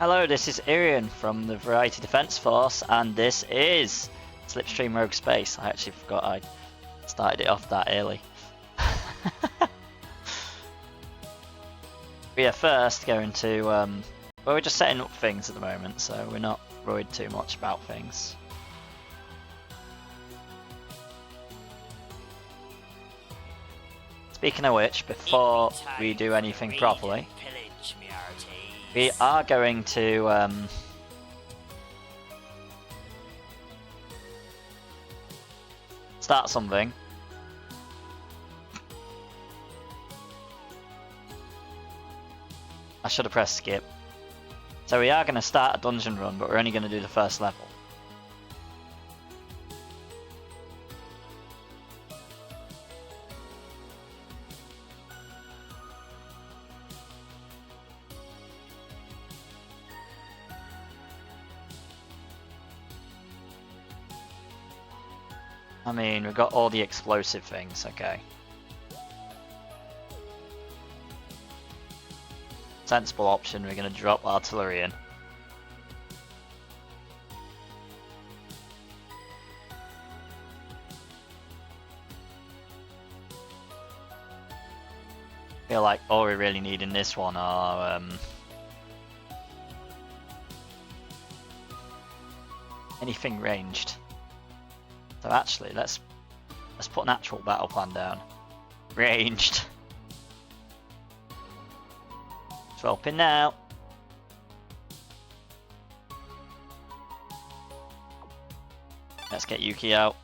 Hello, this is Irian from the Variety Defense Force, and this is Slipstream Rogue Space. I actually forgot I started it off that early. We are first going to, well, we're just setting up things at the moment, so we're not worried too much about things. Speaking of which, before we do anything properly, we are going to start something. I should have pressed skip. So we are going to start a dungeon run, but we're only going to do the first level. I mean, we've got all the explosive things, okay. Sensible option, we're going to drop artillery in. Feel like all we really need in this one are anything ranged. So actually, let's put an actual battle plan down. Ranged. Dropping now. Let's get Yuki out.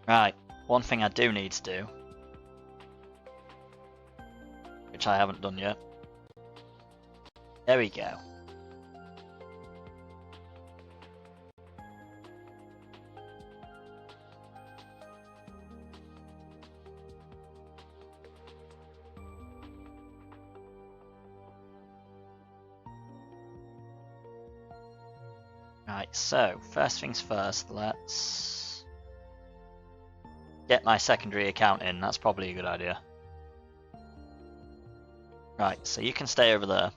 Right, one thing I do need to do, which I haven't done yet. There we go. Right, so first things first, let's get my secondary account in. That's probably a good idea. Right, so you can stay over there.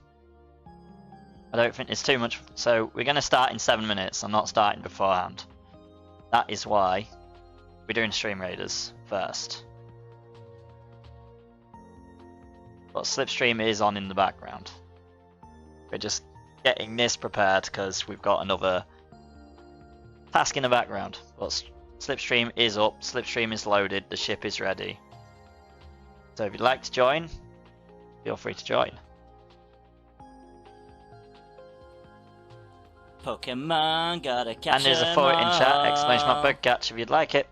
I don't think it's too much. So we're going to start in 7 minutes. I'm not starting beforehand. That is why we're doing Stream Raiders first. But Slipstream is on in the background. We're just getting this prepared because we've got another task in the background. But Slipstream is up, Slipstream is loaded, the ship is ready. So if you'd like to join, feel free to join. Pokemon gotta catch And there's a for it in chat, exclamation mark bug catch if you'd like it.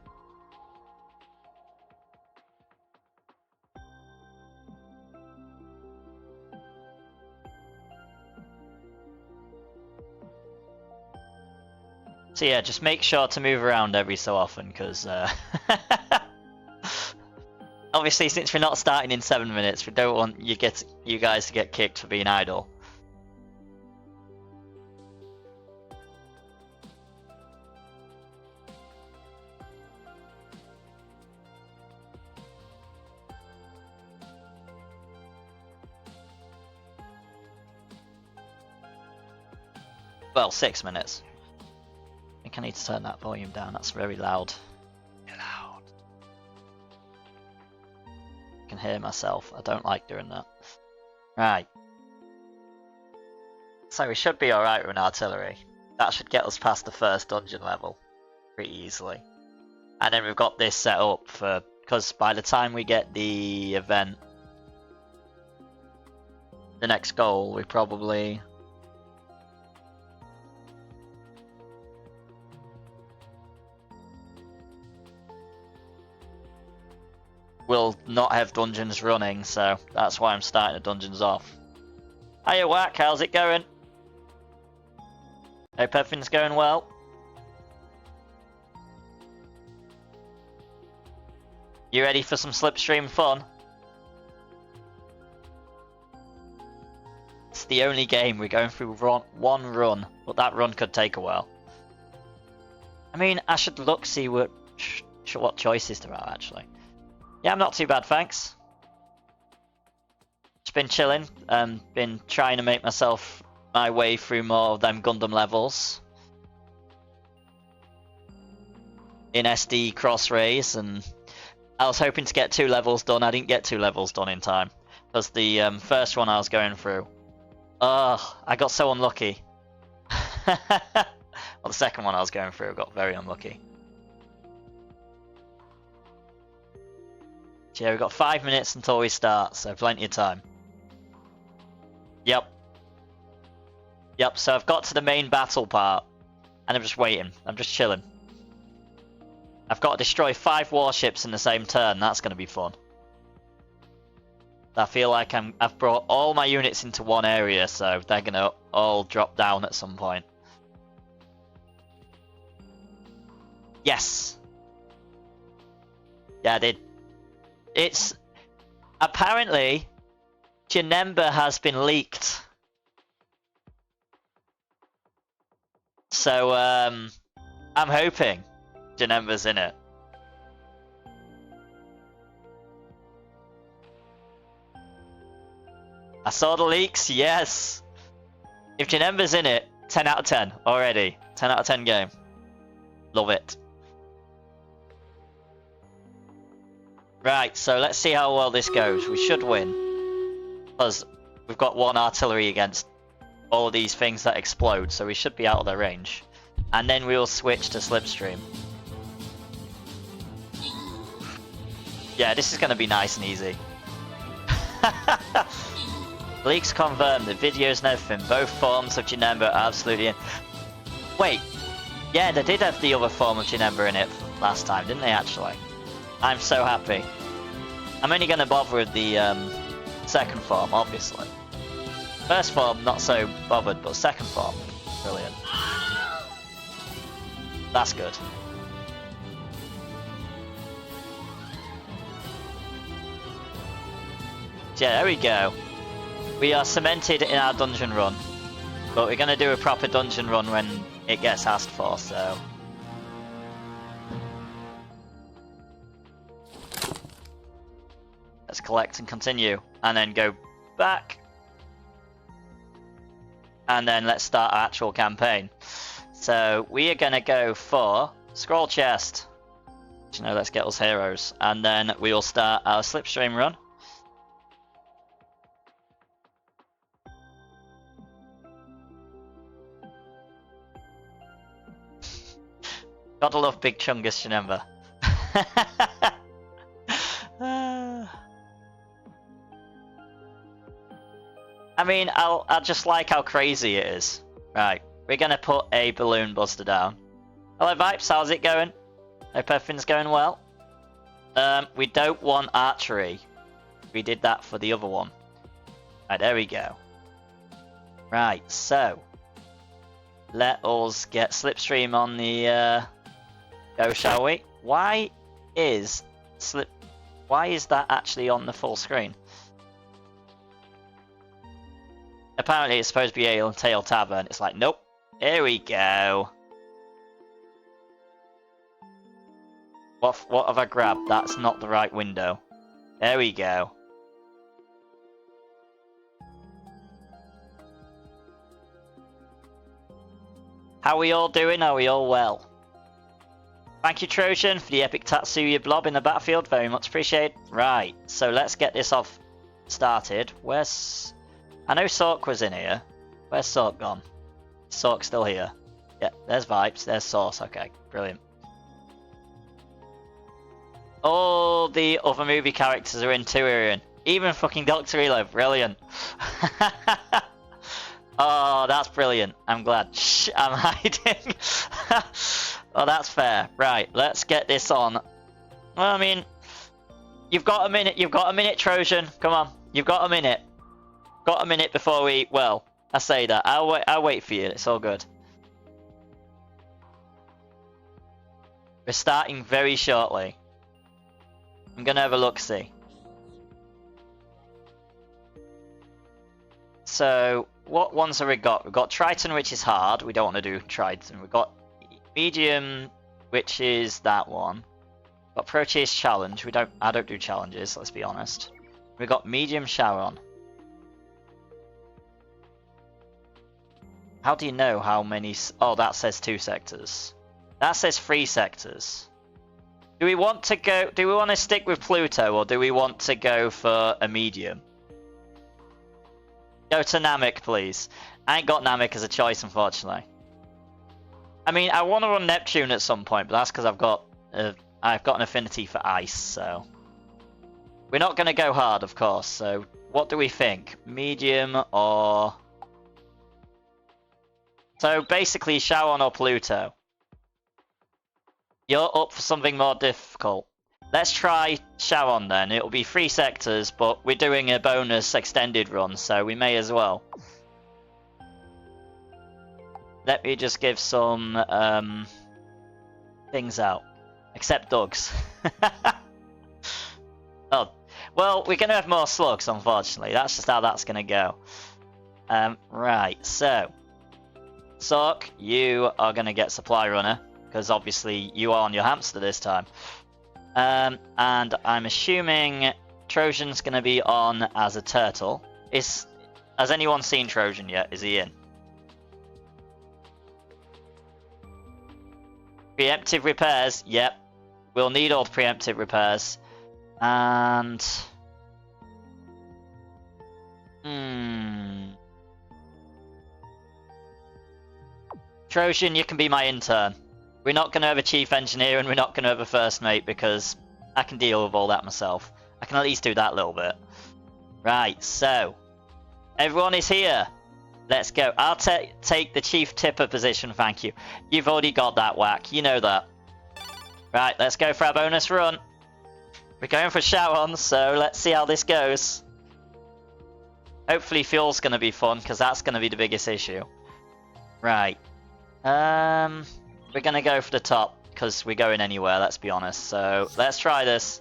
So yeah, just make sure to move around every so often, because obviously since we're not starting in 7 minutes, we don't want you guys to get kicked for being idle. Well, 6 minutes. I think I need to turn that volume down, that's very loud. Loud. I can hear myself, I don't like doing that. Right. So we should be alright with an artillery. That should get us past the first dungeon level pretty easily. And then we've got this set up for, because by the time we get the event, the next goal, we probably will not have dungeons running, so that's why I'm starting the dungeons off. Hiya Whack, how's it going? Hope everything's going well. You ready for some slipstream fun? It's the only game we're going through one run, but that run could take a while. I mean, I should look, see what choices there are, actually. Yeah, I'm not too bad, thanks. Just been chilling, been trying to make my way through more of them Gundam levels. In SD Cross Rays, and I was hoping to get 2 levels done. I didn't get 2 levels done in time. Because the first one I was going through, I got so unlucky. Well, the second one I was going through, I got very unlucky. So yeah, we've got 5 minutes until we start, so plenty of time. Yep, so I've got to the main battle part, and I'm just waiting. I'm just chilling. I've got to destroy 5 warships in the same turn. That's going to be fun. I feel like I've brought all my units into one area, so they're going to all drop down at some point. Yes. Yeah, I did. It's... Apparently, Janemba has been leaked. So, I'm hoping Janemba's in it. I saw the leaks, yes! If Janemba's in it, 10 out of 10 already. 10 out of 10 game. Love it. Right, so let's see how well this goes. We should win. Because we've got 1 artillery against all of these things that explode, so we should be out of their range. And then we'll switch to slipstream. Yeah, this is going to be nice and easy. Leaks confirmed, the videos and everything. Both forms of Janemba are absolutely in. Wait, yeah, they did have the other form of Janemba in it last time, didn't they actually? I'm so happy. I'm only going to bother with the second form, obviously. First form, not so bothered, but second form, brilliant. That's good. Yeah, there we go. We are cemented in our dungeon run. But we're going to do a proper dungeon run when it gets asked for, so... Let's collect and continue, and then go back. And then let's start our actual campaign. So we are going to go for Scroll Chest. You know, let's get us heroes. And then we will start our slipstream run. Gotta love Big Chungus Janemba. I mean, I just like how crazy it is. Right, we're gonna put a balloon buster down. Hello Vipes, how's it going? Hope everything's going well. We don't want archery. We did that for the other one. Right, there we go. Right, so let us get slipstream on the go, shall we? Why is that actually on the full screen? Apparently it's supposed to be Ale and Tail Tavern. It's like, nope. Here we go. What have I grabbed? That's not the right window. There we go. How are we all doing? Are we all well? Thank you, Trojan, for the epic Tatsuya blob in the battlefield. Very much appreciated. Right, so let's get this off started. Where's... I know Sork was in here. Where's Sork gone? Sork's still here. Yeah, there's Vipes, there's Source. Okay, brilliant. All the other movie characters are in Tyrion. Even fucking Dr. Elo. Brilliant. Oh, that's brilliant. I'm glad. Shh, I'm hiding. Oh, that's fair. Right, let's get this on. Well, I mean, you've got a minute. You've got a minute, Trojan. Come on. You've got a minute. Got a minute before we... Well, I say that. I'll wait for you. It's all good. We're starting very shortly. I'm gonna have a look-see. So, what ones have we got? We've got Triton, which is hard. We don't want to do Triton. We've got Medium, which is that one. We've got Proteus Challenge. I don't do challenges, let's be honest. We've got Medium Sharon. How do you know how many... Oh, that says 2 sectors. That says 3 sectors. Do we want to stick with Pluto, or do we want to go for a medium? Go to Namek, please. I ain't got Namek as a choice, unfortunately. I mean, I want to run Neptune at some point, but that's because I've got an affinity for ice, so... We're not going to go hard, of course, so what do we think? Medium or... So basically, Sharon or Pluto. You're up for something more difficult. Let's try Sharon then. It'll be 3 sectors, but we're doing a bonus extended run, so we may as well. Let me just give some things out. Except Doug's. Oh, well, we're going to have more slugs, unfortunately. That's just how that's going to go. Right, so... Sork, you are going to get Supply Runner, because obviously you are on your hamster this time. And I'm assuming Trojan's going to be on as a turtle. Has anyone seen Trojan yet? Is he in? Preemptive repairs, yep. We'll need all the preemptive repairs. And... Trojan, you can be my intern. We're not going to have a chief engineer and we're not going to have a first mate because I can deal with all that myself. I can at least do that little bit. Right, so... Everyone is here. Let's go. I'll take the chief tipper position, thank you. You've already got that, Whack. You know that. Right, let's go for our bonus run. We're going for Sharon, so let's see how this goes. Hopefully fuel's going to be fun, because that's going to be the biggest issue. Right. We're going to go for the top, because we're going anywhere, let's be honest. So, let's try this.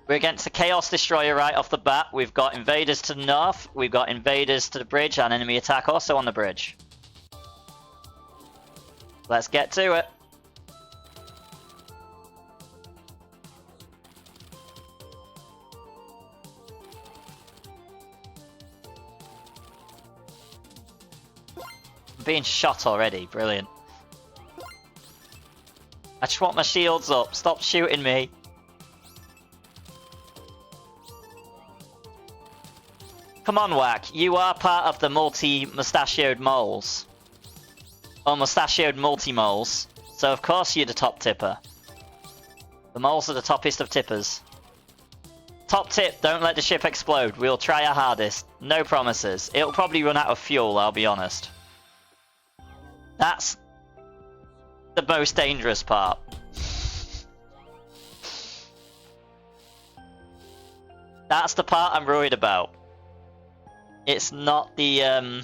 We're against the Chaos Destroyer right off the bat. We've got invaders to the north. We've got invaders to the bridge, and enemy attack also on the bridge. Let's get to it. I'm being shot already. Brilliant. I just want my shields up. Stop shooting me. Come on, Whack. You are part of the multi-mustachioed moles. Or mustachioed multi-moles. So of course you're the top tipper. The moles are the toppest of tippers. Top tip, don't let the ship explode. We'll try our hardest. No promises. It'll probably run out of fuel, I'll be honest. That's the most dangerous part. That's the part I'm worried about. It's not the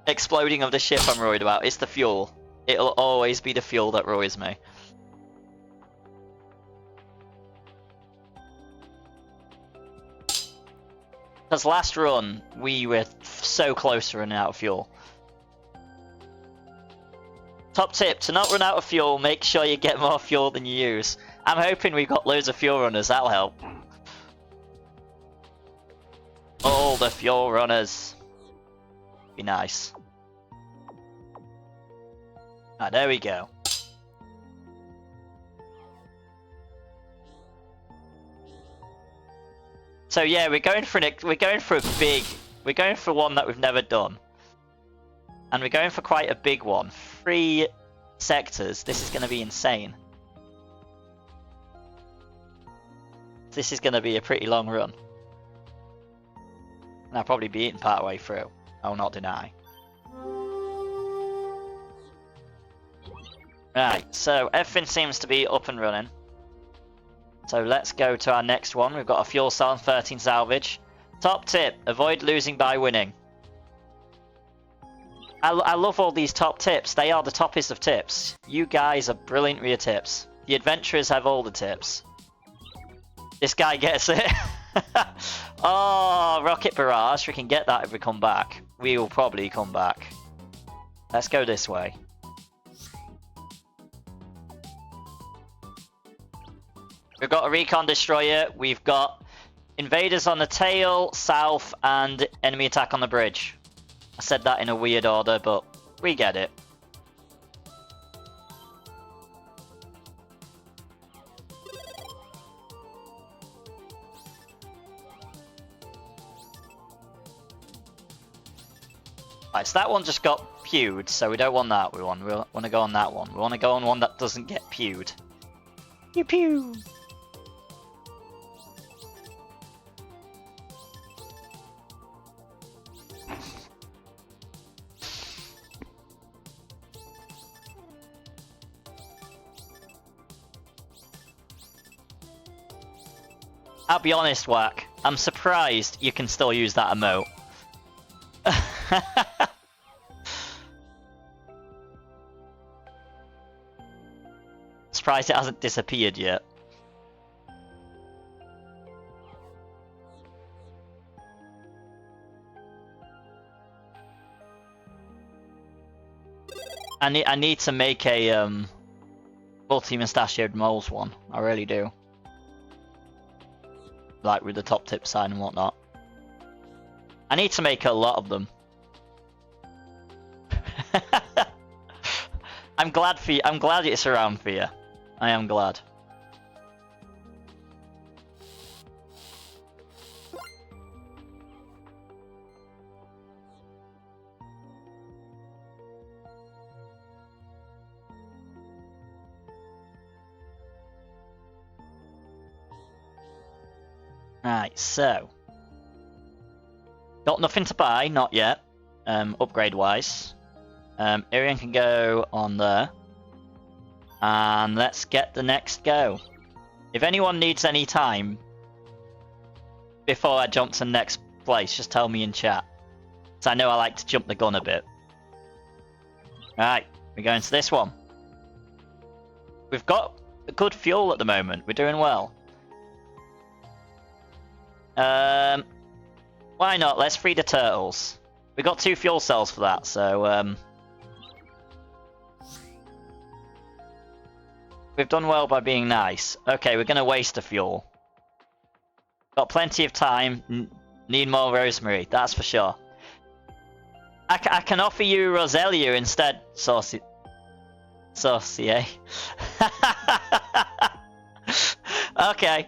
exploding of the ship I'm worried about, it's the fuel. It'll always be the fuel that worries me. Because last run, we were so close to running out of fuel. Top tip, to not run out of fuel, make sure you get more fuel than you use. I'm hoping we've got loads of fuel runners, that'll help. All the fuel runners. Be nice. Ah, there we go. So yeah, we're going for one that we've never done. And we're going for quite a big one. 3 sectors. This is going to be insane. This is going to be a pretty long run. And I'll probably be eaten part way through. I will not deny. Right, so everything seems to be up and running. So let's go to our next one. We've got a fuel cell and 13 salvage. Top tip, avoid losing by winning. I love all these top tips. They are the toppest of tips. You guys are brilliant with your tips. The adventurers have all the tips. This guy gets it. Oh, rocket barrage. We can get that if we come back. We will probably come back. Let's go this way. We've got a recon destroyer. We've got invaders on the tail, south, and enemy attack on the bridge. I said that in a weird order, but we get it. Right, so that one just got pewed, so we don't want that. We want to go on that one. We want to go on one that doesn't get pewed. Pew pew. I'll be honest, Whack. I'm surprised you can still use that emote. Surprised it hasn't disappeared yet. I need to make a multi-mustachioed moles one. I really do. Like with the top tip sign and whatnot. I need to make a lot of them. I'm glad for you. I'm glad it's around for you. I am glad. Right, so got nothing to buy, not yet. Upgrade wise, Irian can go on there, and let's get the next go. If anyone needs any time before I jump to the next place, just tell me in chat. So I know I like to jump the gun a bit. Right, we're going to this one. We've got good fuel at the moment. We're doing well. Why not? Let's free the turtles. We got 2 fuel cells for that, so we've done well by being nice. Okay, we're gonna waste the fuel. Got plenty of time. Need more rosemary, that's for sure. I can offer you Roselia instead, Saucy, eh? Okay.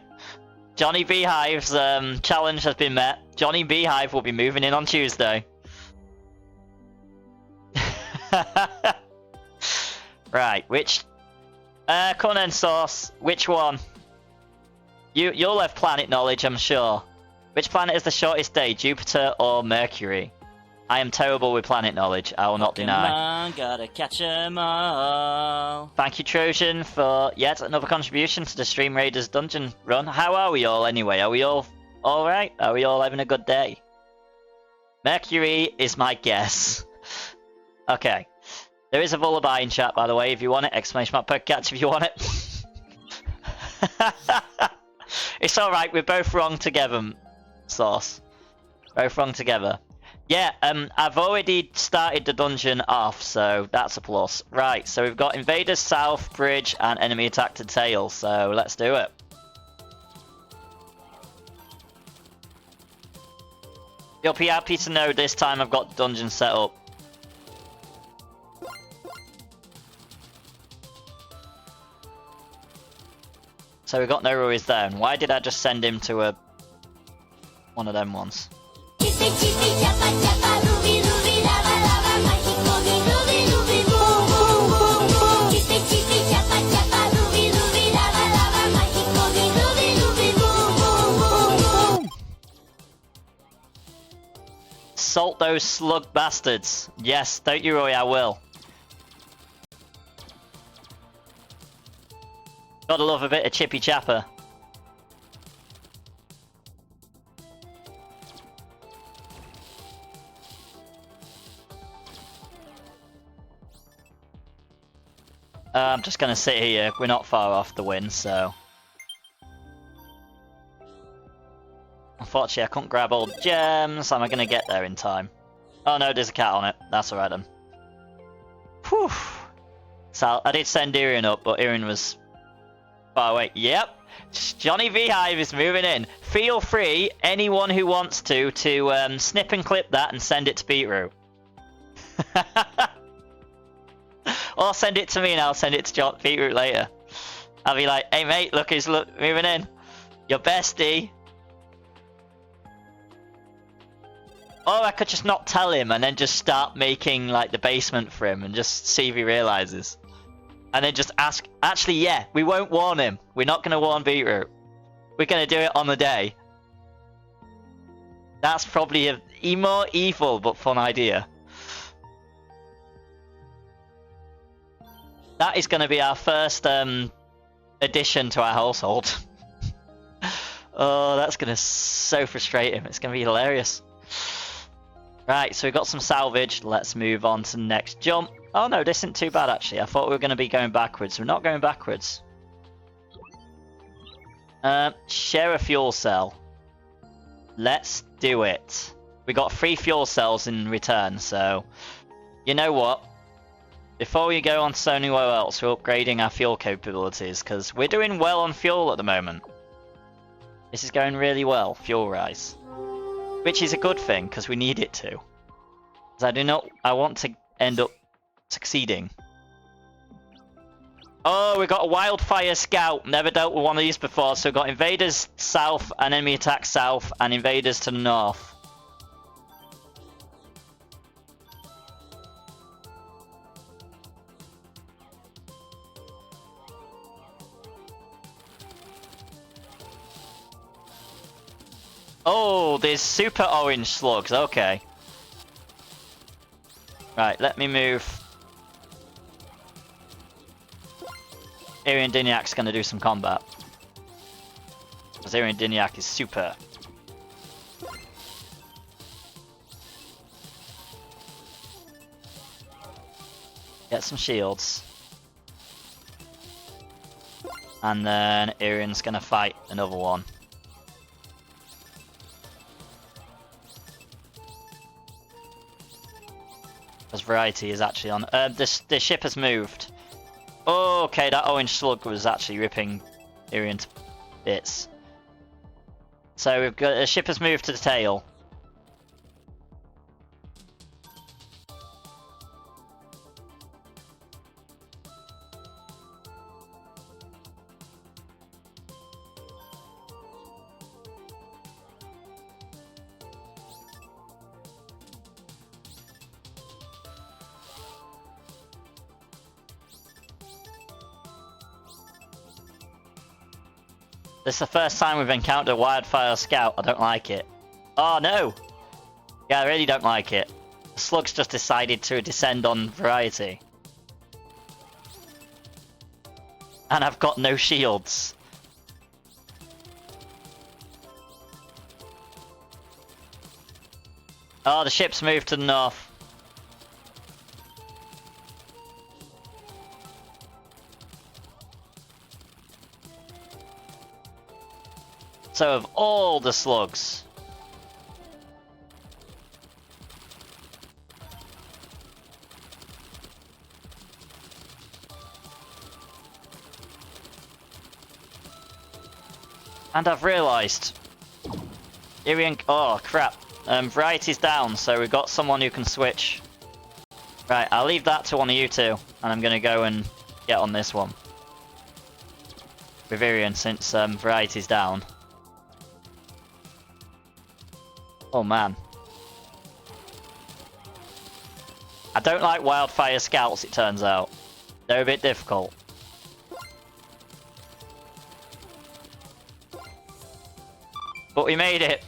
Johnny Beehive's challenge has been met. Johnny Beehive will be moving in on Tuesday. Right, which... Conan Sauce, which one? You'll have planet knowledge, I'm sure. Which planet is the shortest day, Jupiter or Mercury? I am terrible with planet knowledge, I will not deny. Gotta catch 'em all. Thank you, Trojan, for yet another contribution to the Stream Raiders dungeon run. How are we all anyway? Are we all alright? Are we all having a good day? Mercury is my guess. Okay. There is a lullaby in chat, by the way, if you want it. Exclamation mark Pokecatch if you want it. It's alright, we're both wrong together, Sauce. Both wrong together. Yeah, I've already started the dungeon off, so that's a plus. Right, so we've got invaders south, bridge, and enemy attack to tail, so let's do it. You'll be happy to know this time I've got the dungeon set up. So we got no worries there, and why did I just send him to one of them ones? Salt those slug bastards. Yes, don't you worry, I will. Gotta love a bit of chippy chapper. I'm just gonna sit here. We're not far off the win, so. Unfortunately, I couldn't grab all the gems. Am I gonna get there in time? Oh no, there's a cat on it. That's alright then. Whew. So I did send Irian up, but Irian was far away. Yep. Johnny Beehive is moving in. Feel free, anyone who wants to snip and clip that and send it to Beetroot. Or send it to me and I'll send it to Beetroot later. I'll be like, hey mate, look who's moving in. Your bestie. Or I could just not tell him and then just start making like the basement for him and just see if he realizes. And then just ask, actually yeah, we won't warn him. We're not going to warn Beetroot. We're going to do it on the day. That's probably a more evil but fun idea. That is going to be our first addition to our household. Oh, that's going to so frustrate him. It's going to be hilarious. Right, so we've got some salvage. Let's move on to the next jump. Oh no, this isn't too bad actually. I thought we were going to be going backwards. We're not going backwards. Share a fuel cell. Let's do it. We got 3 fuel cells in return, so... You know what? Before we go on to anywhere else, we're upgrading our fuel capabilities, because we're doing well on fuel at the moment. This is going really well, fuel rise. Which is a good thing, because we need it to. Because I want to end up succeeding. Oh, we got a wildfire scout. Never dealt with one of these before. So we've got invaders south, and enemy attack south, and invaders to the north. Oh, there's super orange slugs. Okay. Right, let me move. Irian Diniac's going to do some combat. Because Irian Diniac is super. Get some shields. And then Irian's going to fight another one. Because Variety is actually on. The ship has moved. Oh, okay, that orange slug was actually ripping Irian to bits. So we've got the ship has moved to the tail. This is the first time we've encountered a wildfire scout. I don't like it. Oh no! Yeah, I really don't like it. The slugs just decided to descend on Variety. And I've got no shields. Oh, the ship's moved to the north. So of all the slugs. And I've realised. Irian, oh crap. Variety's down, so we've got someone who can switch. Right, I'll leave that to one of you two. And I'm gonna go and get on this one. With Irian, since Variety's down. Oh man. I don't like wildfire scouts, it turns out. They're a bit difficult. But we made it!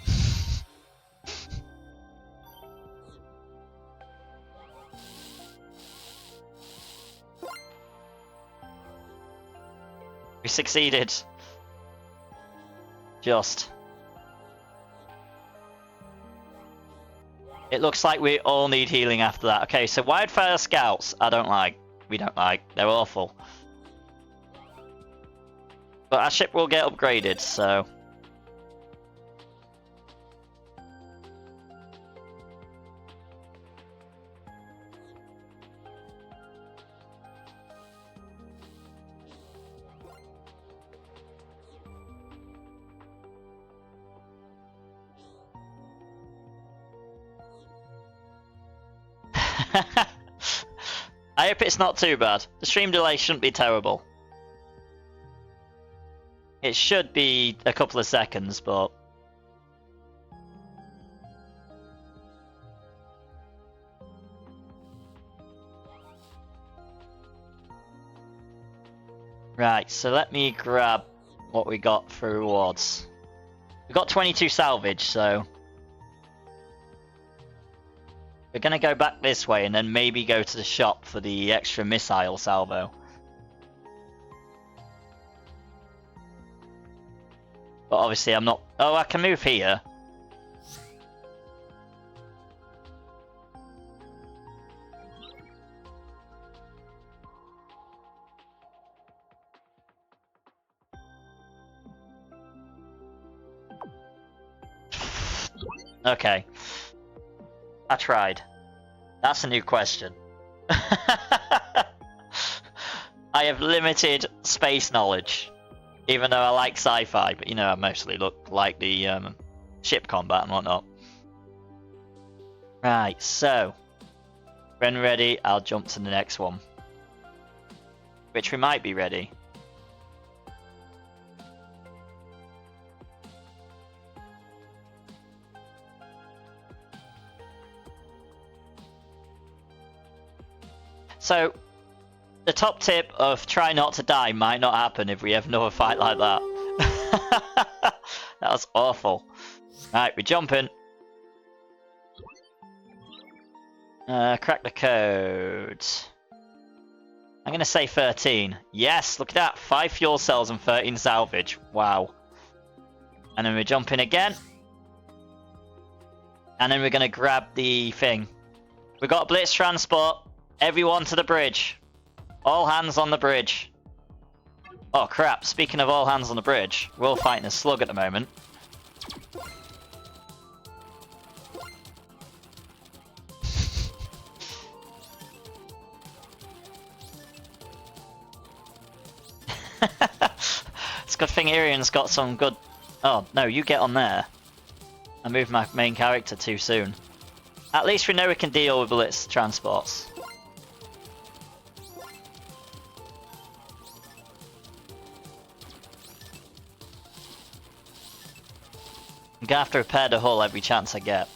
We succeeded. Just. It looks like we all need healing after that. Okay, so wildfire scouts, I don't like. we don't like. They're awful. But our ship will get upgraded, so... I hope it's not too bad. The stream delay shouldn't be terrible. It should be a couple of seconds, but... Right, so let me grab what we got for rewards. We got 22 salvage, so... We're gonna go back this way and then maybe go to the shop for the extra missile salvo. But obviously I'm not... Oh, I can move here. Okay. I tried. That's a new question. I have limited space knowledge. Even though I like sci-fi, but you know, I mostly like the ship combat and whatnot. Right, so when ready, I'll jump to the next one. Which we might be ready. So, the top tip of try not to die might not happen if we have another fight like that. That was awful. Right, we're jumping. Crack the code. I'm going to say 13. Yes, look at that. 5 fuel cells and 13 salvage. Wow. And then we're jumping again. And then we're going to grab the thing. We've got a blitz transport. Everyone to the bridge. All hands on the bridge. Oh crap, speaking of all hands on the bridge, we're all fighting a slug at the moment. It's a good thing Irian's got some good... Oh, no, you get on there. I moved my main character too soon. At least we know we can deal with blitz transports. I'm gonna have to repair the hull every chance I get.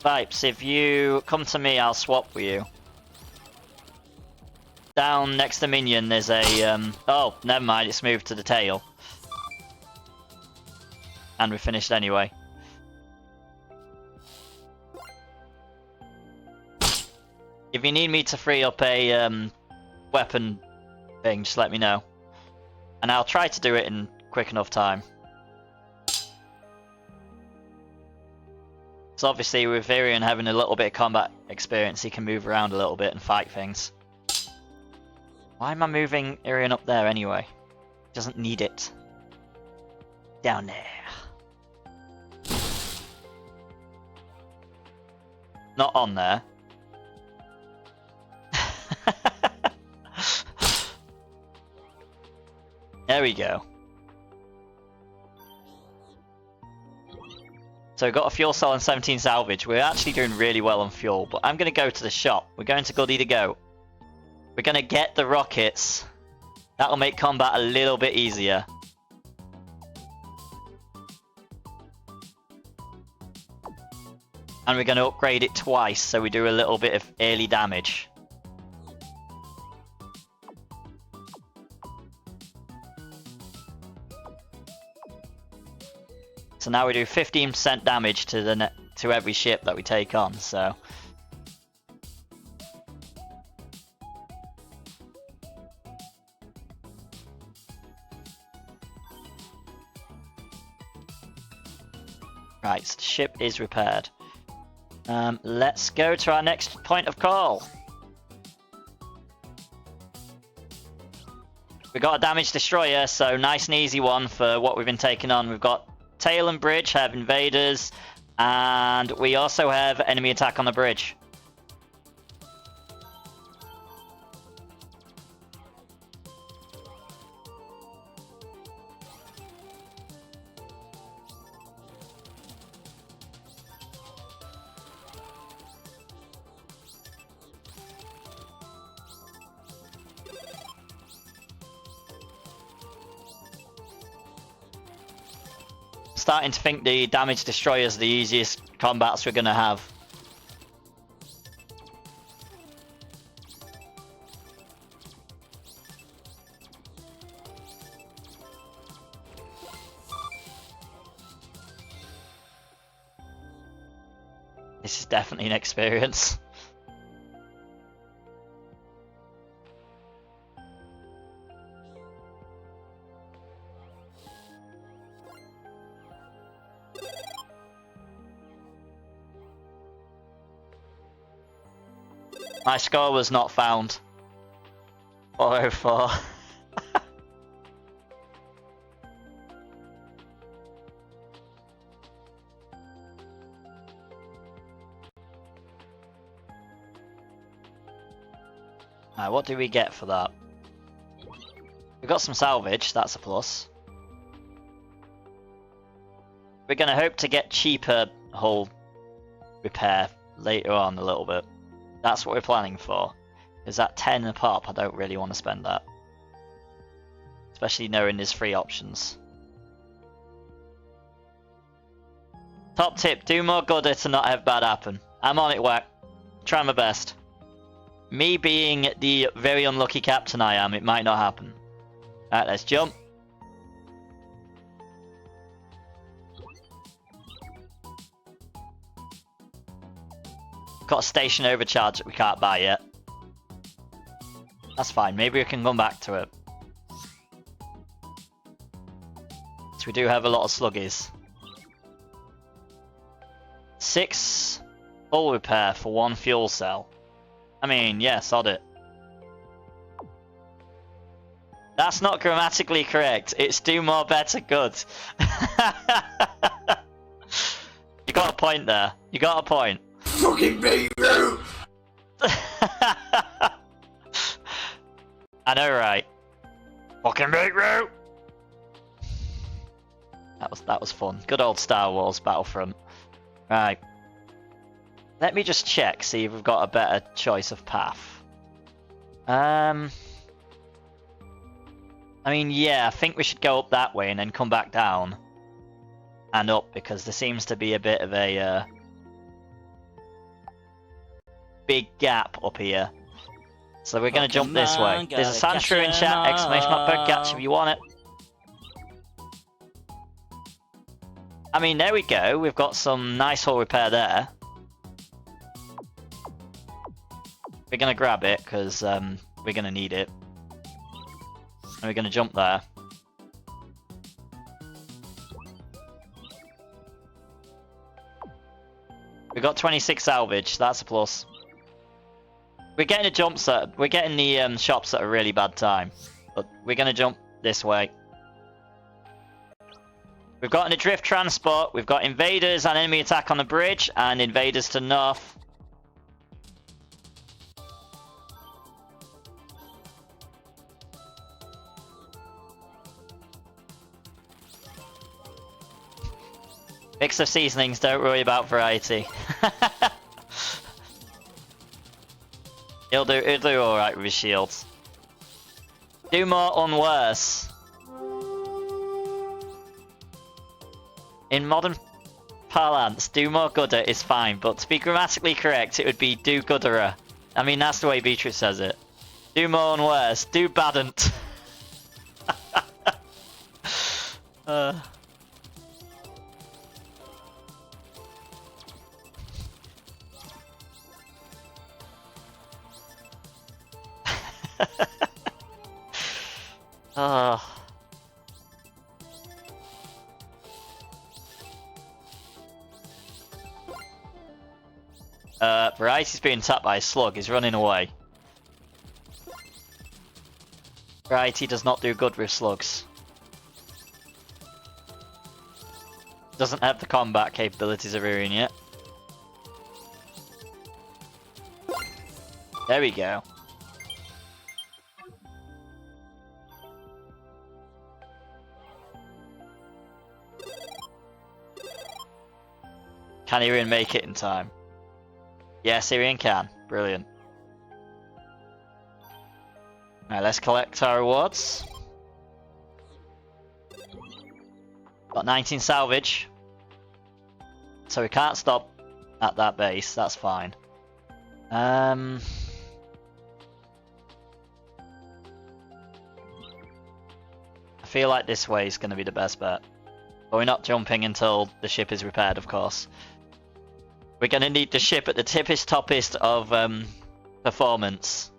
Vipes, if you come to me, I'll swap with you. Down next to Minion, there's a, oh, never mind, it's moved to the tail. And we're finished anyway. If you need me to free up a, weapon thing, just let me know. And I'll try to do it in quick enough time. So obviously with Irian having a little bit of combat experience, he can move around a little bit and fight things. Why am I moving Irian up there anyway? Doesn't need it. Down there. Not on there. There we go. So we've got a fuel cell and 17 salvage. We're actually doing really well on fuel, but I'm going to go to the shop. We're going to Goody to go. We're going to get the rockets. That'll make combat a little bit easier. And we're going to upgrade it twice, so we do a little bit of early damage. So now we do 15% damage to the to every ship that we take on, so... Right, so the ship is repaired. Let's go to our next point of call. We got a damaged destroyer, so nice and easy one for what we've been taking on. We've got tail and bridge have invaders, and we also have enemy attack on the bridge. Starting to think the damaged destroyers are the easiest combats we're going to have. This is definitely an experience. My score was not found. 404. Now, what do we get for that? We got some salvage, that's a plus. We're going to hope to get cheaper hull repair later on a little bit. That's what we're planning for. Is that 10 a pop? I don't really want to spend that. Especially knowing there's 3 options. Top tip, do more good to not have bad happen. I'm on it, Whack. Try my best. Me being the very unlucky captain I am, it might not happen. Alright, let's jump. Got a station overcharge that we can't buy yet. That's fine, maybe we can come back to it. So we do have a lot of sluggies. 6 hull repair for 1 fuel cell. I mean, yeah, sod it. That's not grammatically correct. It's do more, better, good. You got a point there. You got a point. Fucking beetroot! I know, right? Fucking beetroot! That was fun. Good old Star Wars Battlefront. Right. Let me just check, see if we've got a better choice of path. I mean, yeah, I think we should go up that way and then come back down. And up, because there seems to be a bit of a big gap up here. So we're going to jump this way. There's a Sandshrew in chat, exclamation mark catch if you want it. I mean, there we go. We've got some nice hull repair there. We're going to grab it, because we're going to need it. And we're going to jump there. We got 26 salvage, that's a plus. We're getting the jumps at, we're getting the shops at a really bad time. But we're going to jump this way. We've got an adrift transport, we've got invaders and enemy attack on the bridge, and invaders to north. Mix of seasonings, don't worry about variety. He'll do alright with his shields. Do more on worse. In modern parlance, do more gooder is fine, but to be grammatically correct, it would be do gooderer. I mean, that's the way Beatrice says it. Do more on worse, do badn't. Oh. Variety's being tapped by a slug. He's running away. Variety does not do good with slugs. Doesn't have the combat capabilities of Irian yet. There we go. Can Irian make it in time? Yes, Irian can. Brilliant. Alright, let's collect our rewards. Got 19 salvage. So we can't stop at that base, that's fine. I feel like this way is going to be the best bet. But we're not jumping until the ship is repaired, of course. We're going to need the ship at the toppest of performance.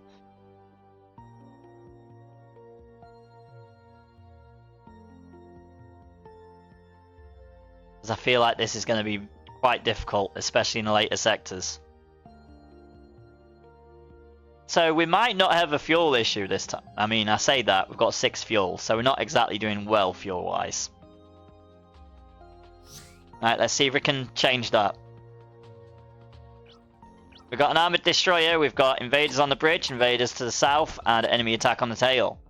Because I feel like this is going to be quite difficult, especially in the later sectors. So we might not have a fuel issue this time. I mean, I say that, we've got 6 fuel, so we're not exactly doing well fuel-wise. Alright, let's see if we can change that. We've got an armoured destroyer, we've got invaders on the bridge, invaders to the south, and enemy attack on the tail.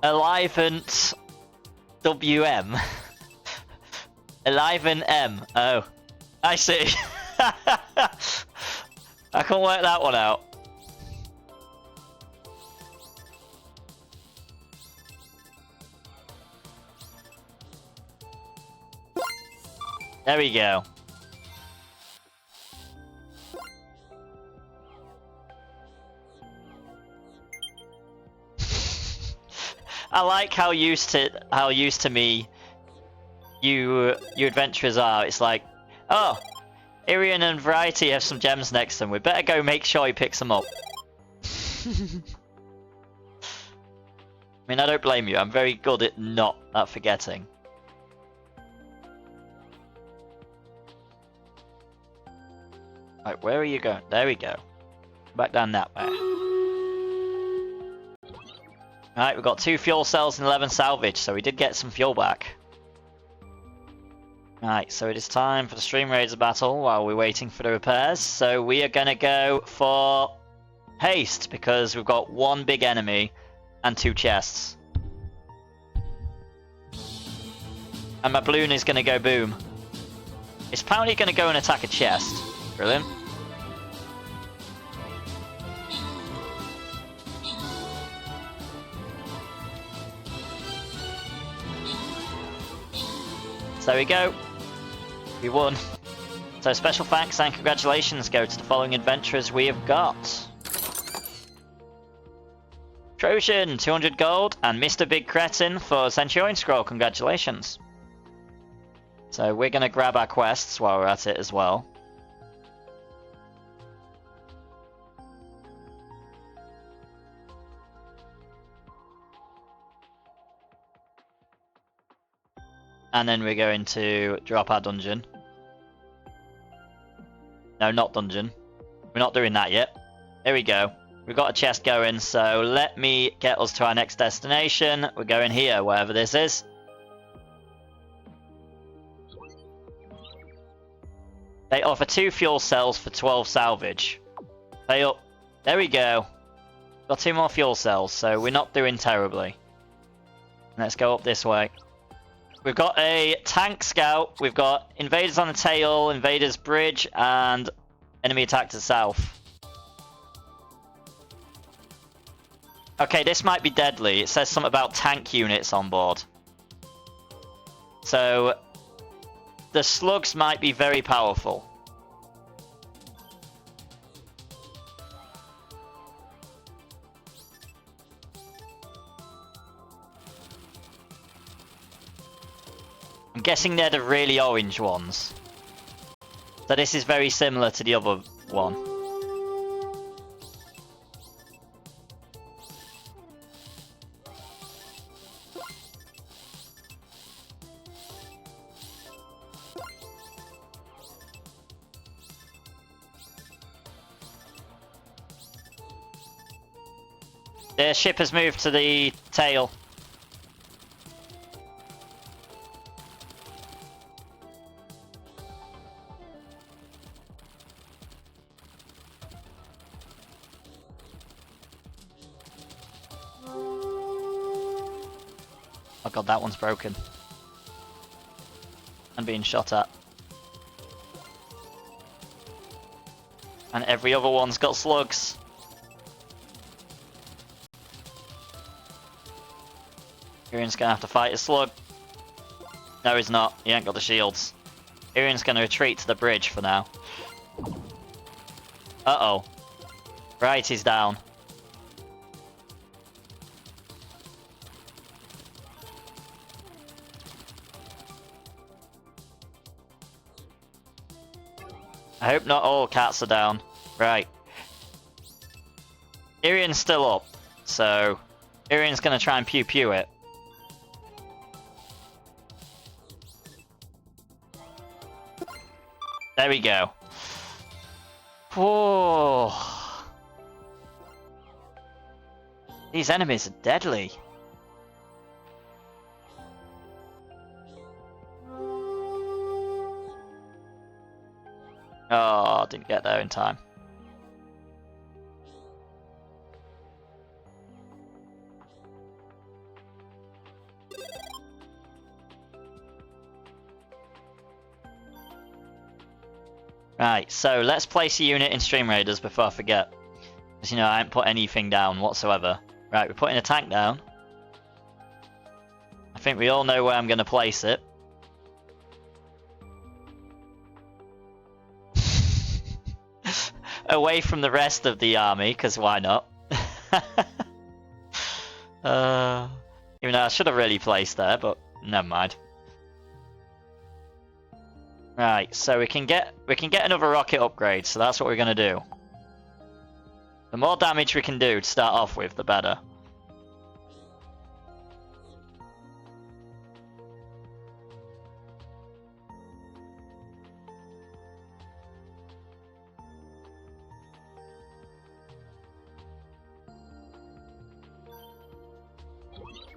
Enlivened WM. Enliven M. Oh, I see. I can't work that one out. There we go. I like how used to me you adventurers are. It's like, oh, Irian and Variety have some gems next to them. We better go make sure he picks them up. I mean, I don't blame you. I'm very good at forgetting. Right, where are you going? There we go. Back down that way. Alright, we've got 2 fuel cells and 11 salvage, so we did get some fuel back. Alright, so it is time for the Stream Raider battle while we're waiting for the repairs. So we are going to go for haste, because we've got 1 big enemy and 2 chests. And my balloon is going to go boom. It's apparently going to go and attack a chest. Brilliant. So there we go. We won. So special thanks and congratulations go to the following adventurers we have got. Trojan, 200 gold, and Mr. Big Cretin for Centurion Scroll. Congratulations. So we're going to grab our quests while we're at it as well. And then we're going to drop our dungeon. No, not dungeon. We're not doing that yet. There we go. We've got a chest going, so let me get us to our next destination. We're going here, wherever this is. They offer 2 fuel cells for 12 salvage. Pay up. There we go. Got 2 more fuel cells, so we're not doing terribly. Let's go up this way. We've got a tank scout, we've got invaders on the tail, invaders bridge, and enemy attack to the south. Okay, this might be deadly. It says something about tank units on board. So, the slugs might be very powerful. I'm guessing they're the really orange ones. So this is very similar to the other one. The ship has moved to the tail. Oh god, that one's broken. And being shot at. And every other one's got slugs. Irian's gonna have to fight a slug. No, he's not. He ain't got the shields. Irian's gonna retreat to the bridge for now. Uh-oh. Right, he's down. I hope not all cats are down. Right. Irian's still up, so Irian's gonna try and pew-pew it. There we go. Whoa. These enemies are deadly. Oh, didn't get there in time. Right, so let's place a unit in Stream Raiders before I forget. Because, you know, I haven't put anything down whatsoever. Right, we're putting a tank down. I think we all know where I'm going to place it. Away from the rest of the army, because why not? Even though I should have really placed there, but never mind. Right, so we can get another rocket upgrade, so that's what we're gonna do. The more damage we can do to start off with, the better.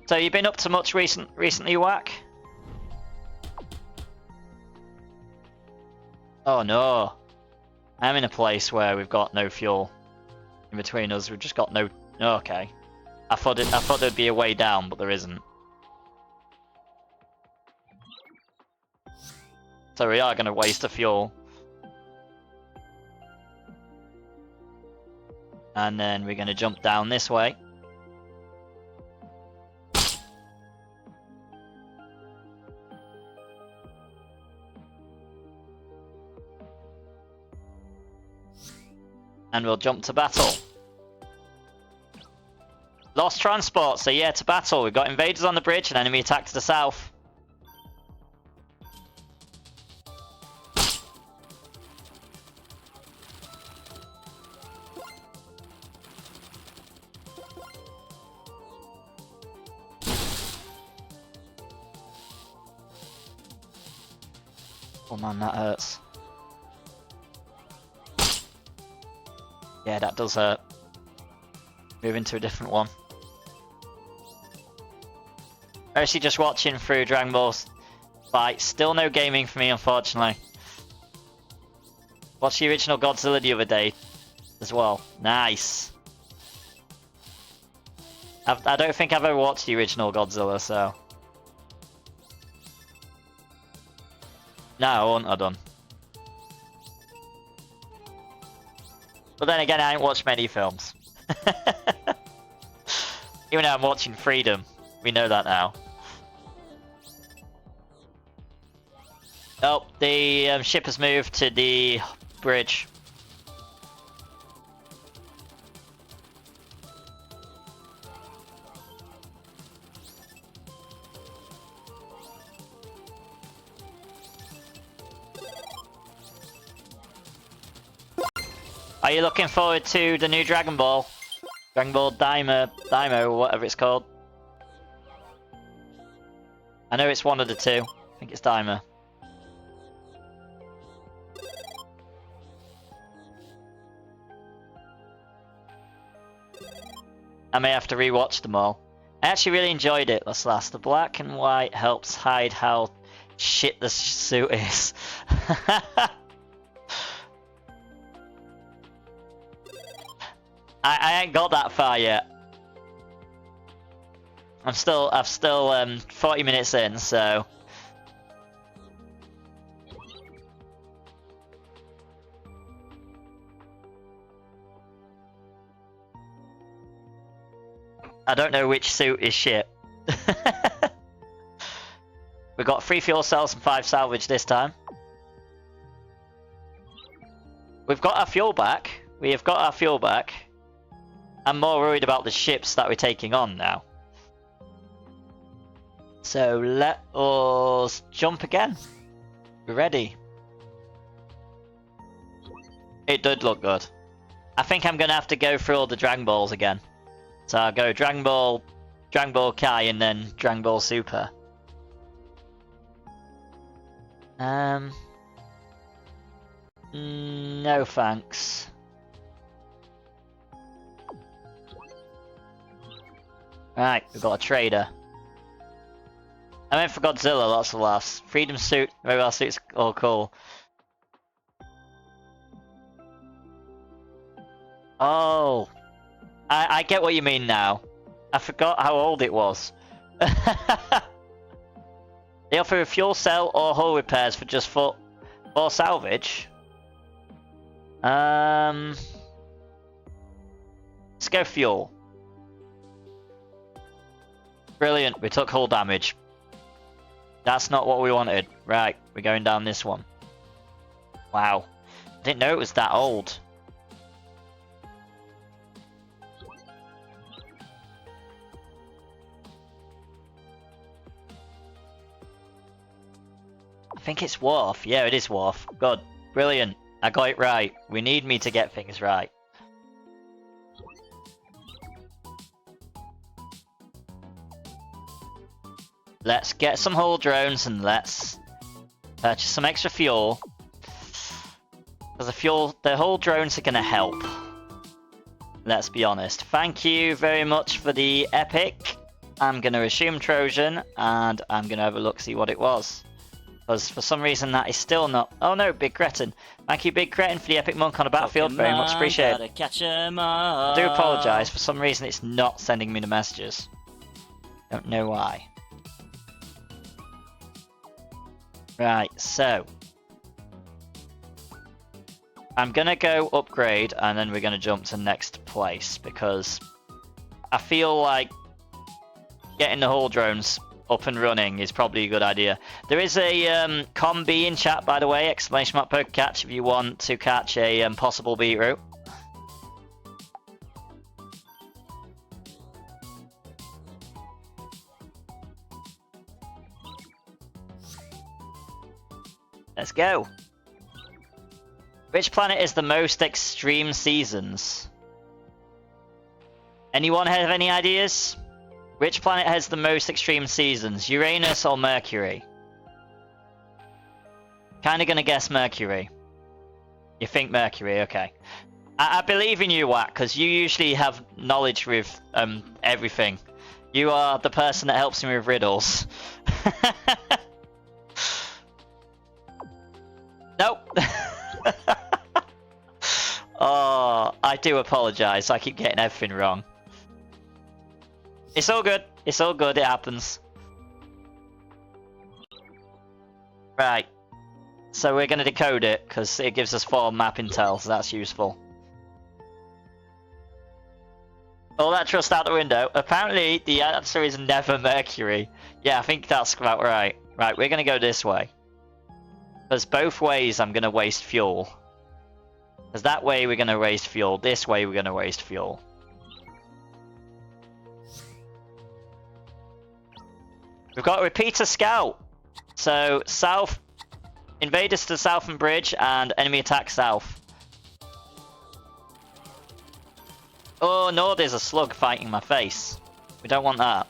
So you been up to much recently, Whack? Oh no. I'm in a place where we've got no fuel in between us. We've just got no... Okay. I thought there'd be a way down, but there isn't. So we are going to waste the fuel. And then we're going to jump down this way. And we'll jump to battle. Lost transport, so yeah, to battle. We've got invaders on the bridge and enemy attack to the south. Oh man, that hurts. Yeah, that does hurt. Moving to a different one. Mostly just watching through Dragon Ball's fight. Still no gaming for me, unfortunately. Watched the original Godzilla the other day as well. Nice. I don't think I've ever watched the original Godzilla, so... No, I won't have done. But then again, I ain't watched many films. Even though I'm watching Freedom, we know that now. Oh, the ship has moved to the bridge. Are you looking forward to the new Dragon Ball? Dragon Ball Daimo, whatever it's called. I know it's one of the two. I think it's Daima. I may have to rewatch them all. I actually really enjoyed it last. The black and white helps hide how shit the suit is. I ain't got that far yet. I'm still 40 minutes in, so. I don't know which suit is shit. We got 3 fuel cells and 5 salvage this time. We've got our fuel back. We have got our fuel back. I'm more worried about the ships that we're taking on now. So let us jump again. We're ready. It did look good. I think I'm going to have to go through all the Dragon Balls again. So I'll go Dragon Ball Kai, and then Dragon Ball Super. No thanks. Right, we've got a trader. I went for Godzilla, lots of laughs. Freedom suit, mobile suit's all cool. Oh, I get what you mean now. I forgot how old it was. They offer a fuel cell or hull repairs for just 4 salvage. Let's go fuel. Brilliant, we took hull damage. That's not what we wanted. Right, we're going down this one. Wow, I didn't know it was that old. I think it's Wharf. Yeah, it is Wharf. Good. Brilliant. I got it right. We need me to get things right. Let's get some hull drones and let's purchase some extra fuel. Because the hull drones are going to help. Let's be honest. Thank you very much for the epic. I'm going to assume Trojan and I'm going to have a look, see what it was. Because for some reason that is still not... Oh no, Big Cretin. Thank you, Big Cretin, for the epic monk on a battlefield. Very much appreciated. I do apologise. For some reason it's not sending me the messages. Don't know why. Right, so... I'm going to go upgrade and then we're going to jump to next place. Because I feel like getting the hull drones up and running is probably a good idea. There is a combi in chat, by the way, ! Poker Catch, if you want to catch a possible beat route. Let's go. Which planet is the most extreme seasons? Anyone have any ideas? Which planet has the most extreme seasons? Uranus or Mercury? Kinda gonna guess Mercury. You think Mercury, okay. I believe in you, Wack, because you usually have knowledge with everything. You are the person that helps me with riddles. Nope. Oh, I do apologise. I keep getting everything wrong. It's all good. It's all good. It happens. Right. So we're going to decode it because it gives us 4 map intel, so that's useful. All that trust out the window. Apparently, the answer is never Mercury. Yeah, I think that's about right. Right, we're going to go this way. Because both ways I'm going to waste fuel. Because that way we're going to waste fuel. This way we're going to waste fuel. We've got a repeater scout. So, south. Invaders to the southern bridge and enemy attack south. Oh no, there's a slug fighting my face. We don't want that.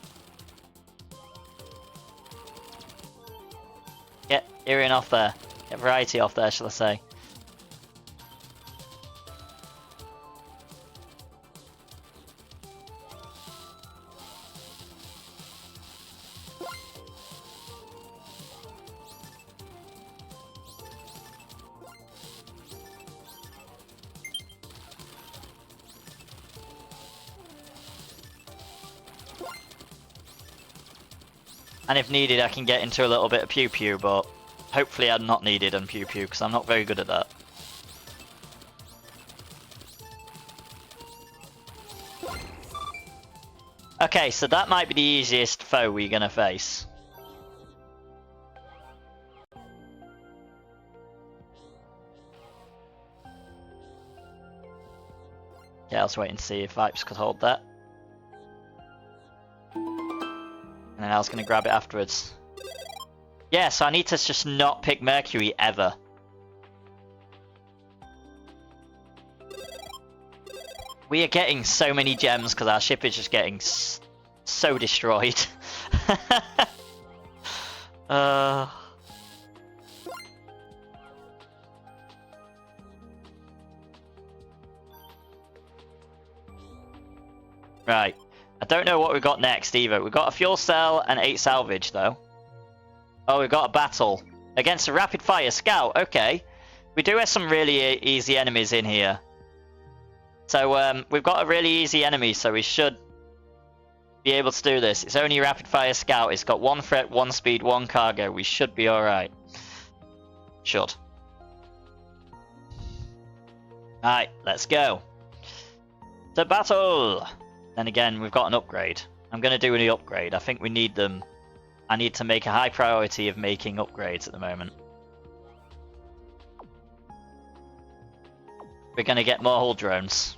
Get Irian off there. Get Variety off there, shall I say. And if needed, I can get into a little bit of pew pew, but hopefully I'm not needed on pew pew because I'm not very good at that. Okay, so that might be the easiest foe we're gonna face. Yeah, let's wait and see if Vipes could hold that. And then I was going to grab it afterwards. Yeah, so I need to just not pick Mercury ever. We are getting so many gems because our ship is just getting so destroyed. Right. I don't know what we've got next either. We've got a fuel cell and 8 salvage though. Oh, we've got a battle against a rapid fire scout. Okay. We do have some really easy enemies in here. So we've got a really easy enemy, so we should be able to do this. It's only a rapid fire scout. It's got 1 threat, 1 speed, 1 cargo. We should be alright. Should. Alright, let's go. To battle! Then again, we've got an upgrade. I'm going to do an upgrade. I think we need them. I need to make a high priority of making upgrades at the moment. We're going to get more hull drones.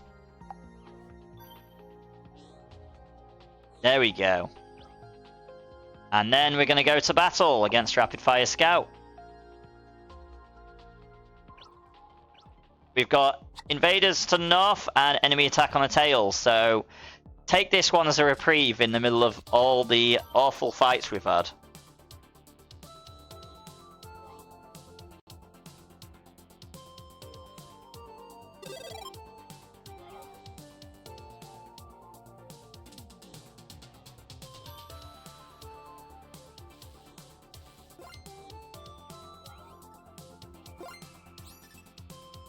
There we go. And then we're going to go to battle against Rapid Fire Scout. We've got invaders to the north and enemy attack on the tail, so take this one as a reprieve in the middle of all the awful fights we've had.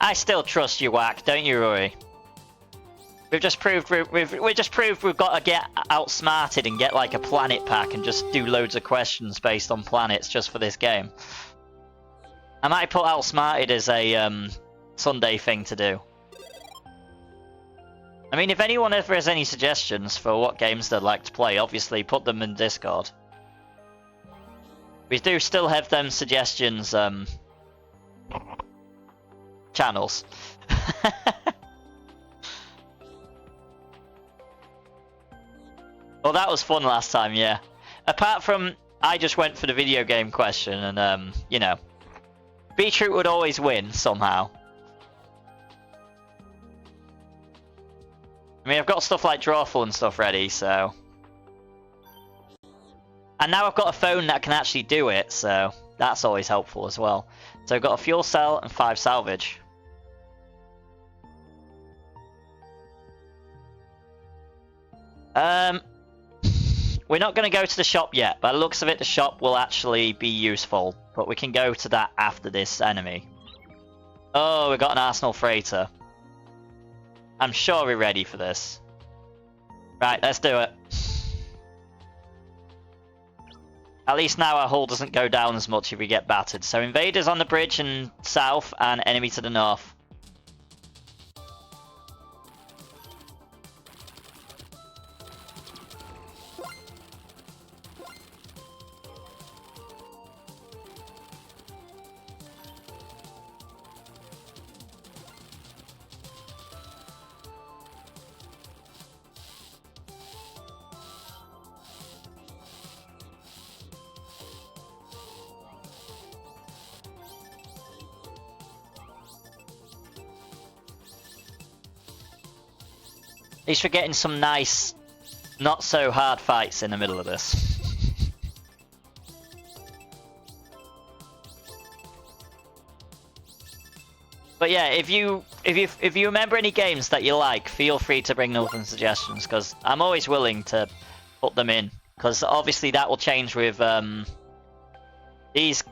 I still trust you, Whack, don't you, Rory? We've just proved we've got to get outsmarted and get like a planet pack and just do loads of questions based on planets just for this game. I might put outsmarted as a Sunday thing to do. I mean, if anyone ever has any suggestions for what games they'd like to play, obviously put them in Discord. We do still have them suggestions channels. Well, that was fun last time, yeah. Apart from, I just went for the video game question, and, you know, Beetroot would always win, somehow. I mean, I've got stuff like Drawful and stuff ready, so... And now I've got a phone that can actually do it, so that's always helpful as well. So I've got a fuel cell and 5 salvage. We're not going to go to the shop yet. By the looks of it, the shop will actually be useful. But we can go to that after this enemy. Oh, we've got an Arsenal freighter. I'm sure we're ready for this. Right, let's do it. At least now our hull doesn't go down as much if we get battered. So invaders on the bridge and south and enemy to the north. least we're getting some nice, not so hard fights in the middle of this. But yeah, if you remember any games that you like, feel free to bring them up in suggestions, because I'm always willing to put them in. Because obviously that will change with these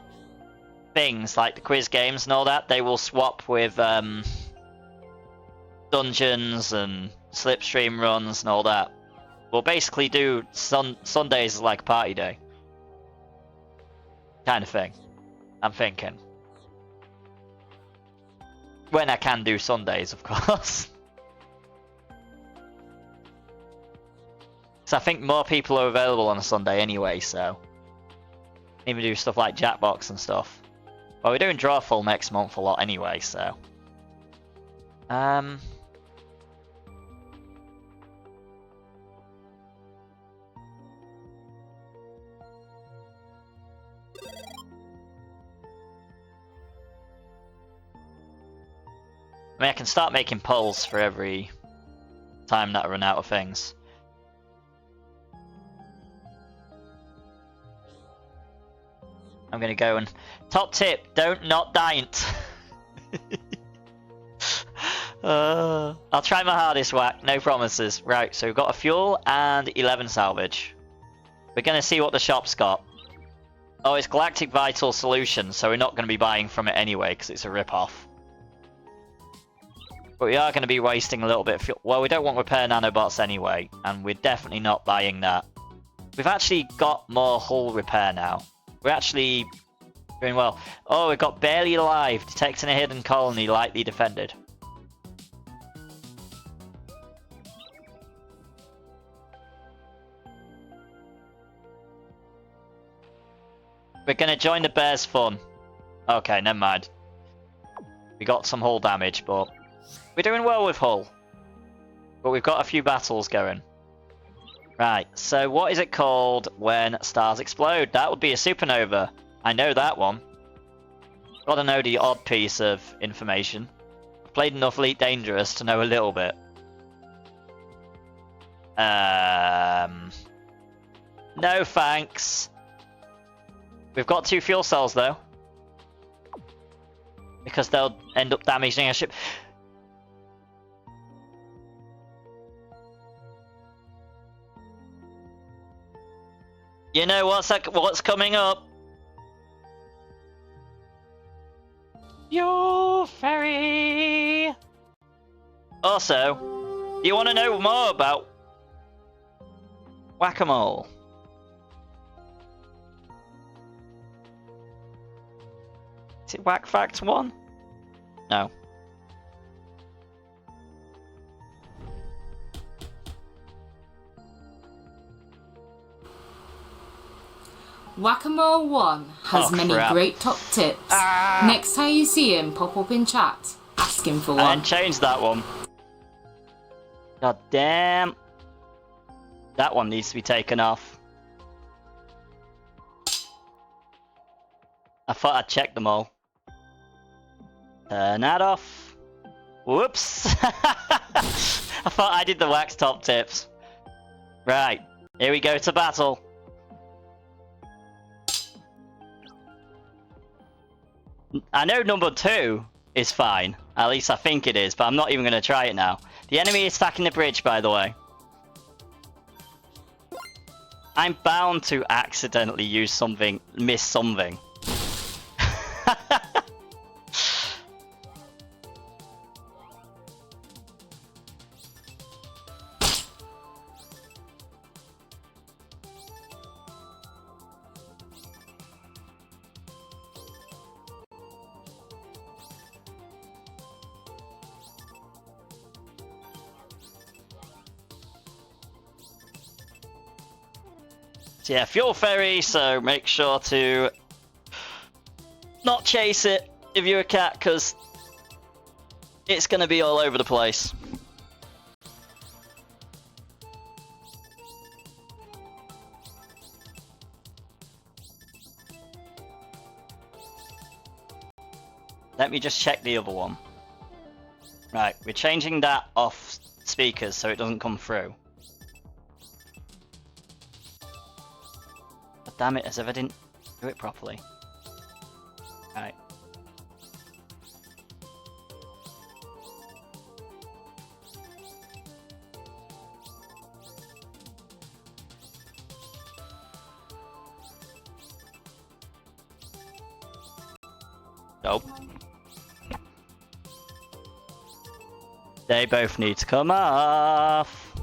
things, like the quiz games and all that. They will swap with dungeons and slipstream runs and all that. We'll basically do Sundays like party day. Kind of thing. I'm thinking. When I can do Sundays, of course. So I think more people are available on a Sunday anyway, so even do stuff like Jackbox and stuff. Well, we're doing Drawful next month a lot anyway, so I mean, I can start making polls for every time that I run out of things. I'm gonna go and... Top tip, don't not dient. I'll try my hardest, Whack, no promises. Right, so we've got a fuel and 11 salvage. We're gonna see what the shop's got. Oh, it's Galactic Vital Solution, so we're not gonna be buying from it anyway, because it's a rip-off. But we are going to be wasting a little bit of fuel. Well, we don't want repair nanobots anyway, and we're definitely not buying that. We've actually got more hull repair now. We're actually doing well. Oh, we've got barely alive, detecting a hidden colony, lightly defended. We're going to join the bear's fun. Okay, never mind. We got some hull damage, but... we're doing well with hull, but we've got a few battles going. Right, so what is it called when stars explode? That would be a supernova. I know that one. Gotta know the odd piece of information. I've played enough Elite Dangerous to know a little bit. No thanks. We've got 2 fuel cells though. Because they'll end up damaging our ship. You know what's coming up? Your ferry. Also, do you want to know more about Whack-A-Mole? Is it Whack Fact 1? No. Whack-A-Mole 1 has many crap. great top tips. Next time you see him, pop up in chat. Ask him for one. And change that one. God damn. That one needs to be taken off. I thought I'd checked them all. Turn that off. Whoops. I thought I did the wax top tips. Right. Here we go to battle. I know number 2 is fine. At least I think it is, but I'm not even going to try it now. The enemy is stacking the bridge, by the way. I'm bound to accidentally use something, miss something. Yeah, fuel ferry, so make sure to not chase it if you're a cat, because it's going to be all over the place. Let me just check the other one. Right, we're changing that off speakers so it doesn't come through. But damn it, as if I didn't do it properly. Right. Nope. They both need to come off.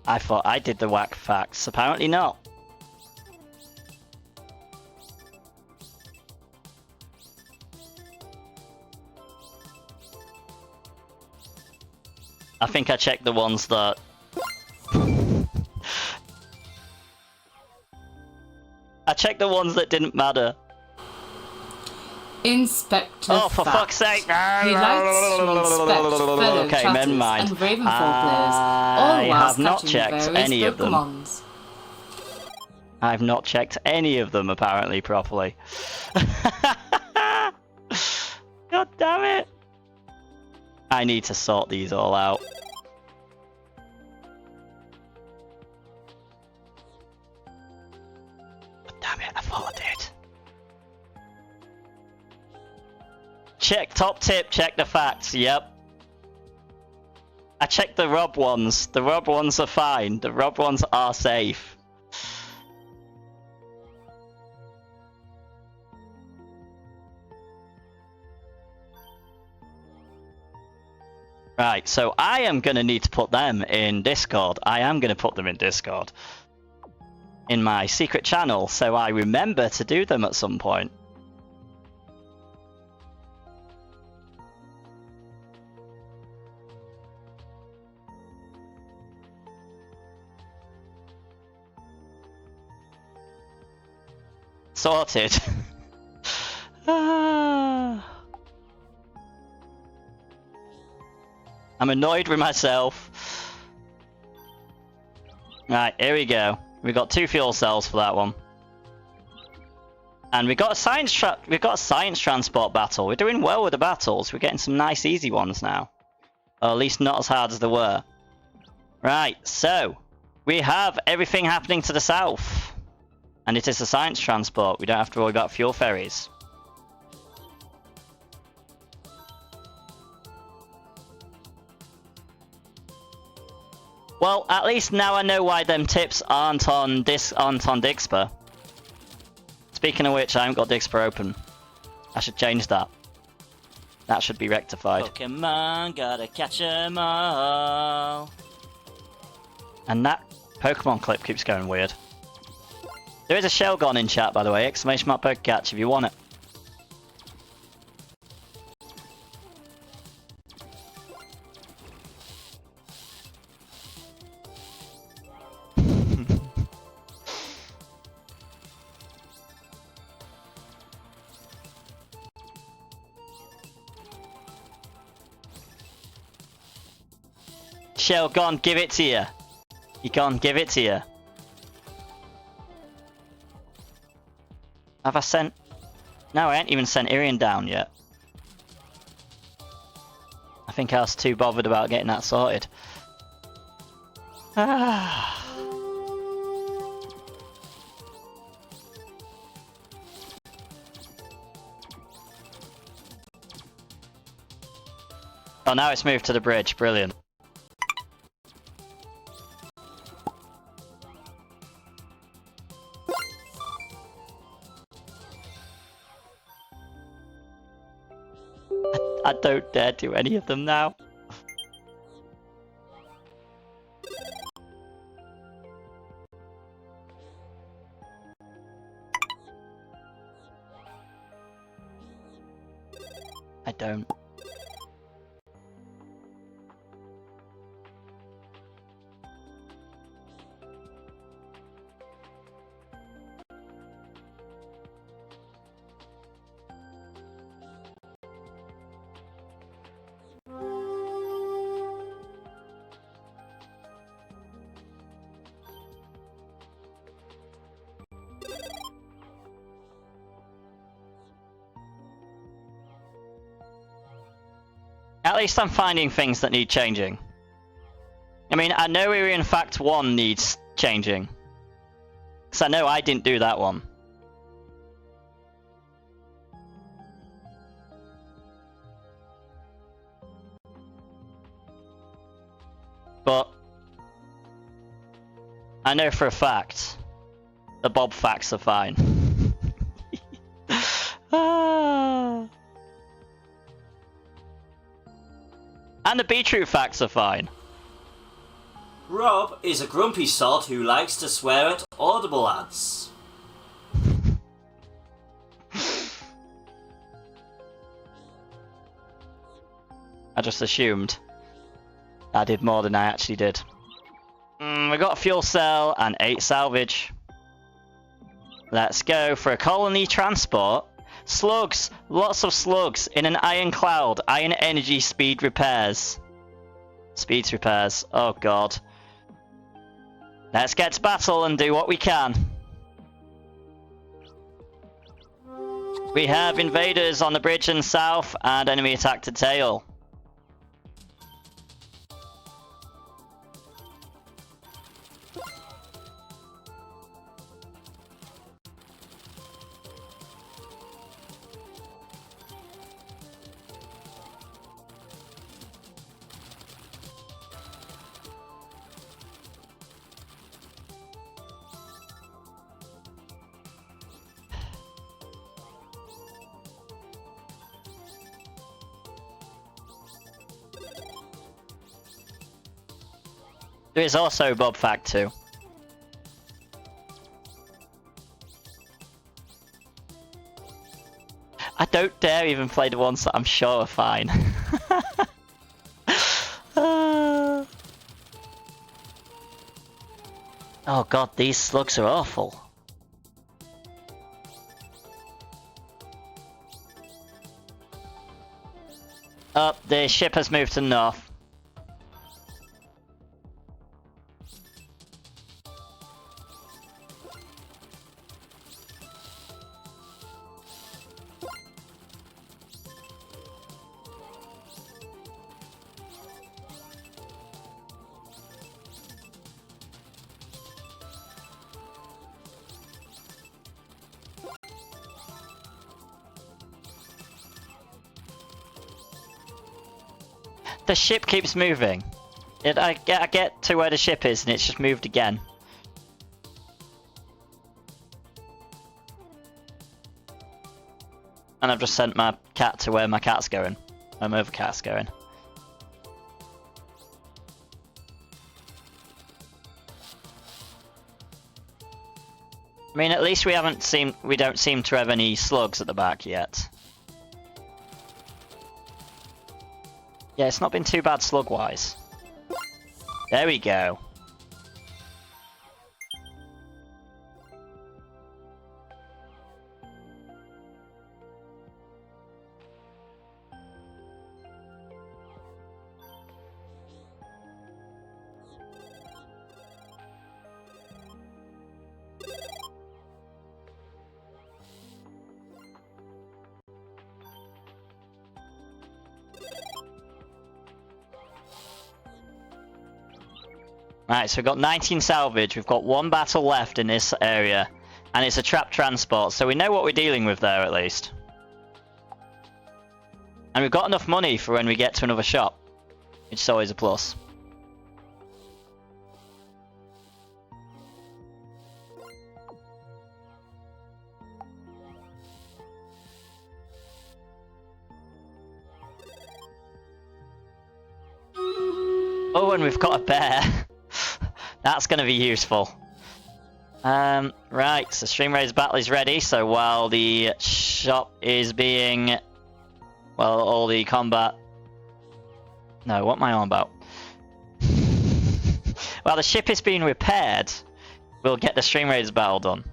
I thought I did the whack facts. Apparently not. I think I checked the ones that... I checked the ones that didn't matter. Inspector Oh, for Fact. fuck's sake! He likes to inspect fellow Okay, never chatters mind. and Ravenfall players, all I whilst have not catching checked various any of them. Pokemons. I've not checked any of them apparently properly. God damn it! I need to sort these all out. Damn it, I thought I did. Check, top tip, check the facts, yep. I checked the Rob ones. The Rob ones are fine. The Rob ones are safe. Right, so I am going to need to put them in Discord. I am going to put them in Discord. In my secret channel, so I remember to do them at some point. Sorted. I'm annoyed with myself. Right, here we go. We got 2 fuel cells for that one. And we got a science transport battle. We're doing well with the battles. We're getting some nice easy ones now. Or at least not as hard as they were. Right, so we have everything happening to the south. And it is a science transport. We don't have to worry about fuel ferries. Well, at least now I know why them tips aren't on Dixper. Speaking of which, I haven't got Dixper open. I should change that. That should be rectified. Pokemon, gotta catch 'em all. And that Pokemon clip keeps going weird. There is a Shelgon in chat, by the way. Exclamation mark Pokecatch if you want it. Shelgon, give it to you. You can't give it to you. Have I sent... No, I ain't even sent Irian down yet. I think I was too bothered about getting that sorted. Ah. Oh, now it's moved to the bridge. Brilliant. I don't dare do any of them now. I don't. least I'm finding things that need changing. I mean, I know Area in Fact 1 needs changing. Because I know I didn't do that one. But I know for a fact the Bob facts are fine. And the beetroot facts are fine. Rob is a grumpy sod who likes to swear at Audible ads. I just assumed I did more than I actually did. We got a fuel cell and 8 salvage. Let's go for a colony transport. Slugs! Lots of slugs in an iron cloud. Iron energy speed repairs. Speeds repairs. Oh god. Let's get to battle and do what we can. We have invaders on the bridge and south and enemy attack to tail. There is also Bob Fact 2. I don't dare even play the ones that I'm sure are fine. Oh god, these slugs are awful. Oh, the ship has moved to the north. The ship keeps moving. I get to where the ship is and it's just moved again. And I've just sent my cat to where my cat's going. Where my other cat's going. I mean, at least we don't seem to have any slugs at the back yet. Yeah, it's not been too bad slug-wise. There we go. Right, so we've got 19 salvage, we've got 1 battle left in this area, and it's a trap transport, so we know what we're dealing with there at least. And we've got enough money for when we get to another shop, which is always a plus. Oh, and we've got a bear. That's going to be useful. Right, so Stream Raider's battle is ready, so while the shop is being... Well, all the combat... No, what am I on about? While the ship is being repaired, we'll get the Stream Raider's battle done.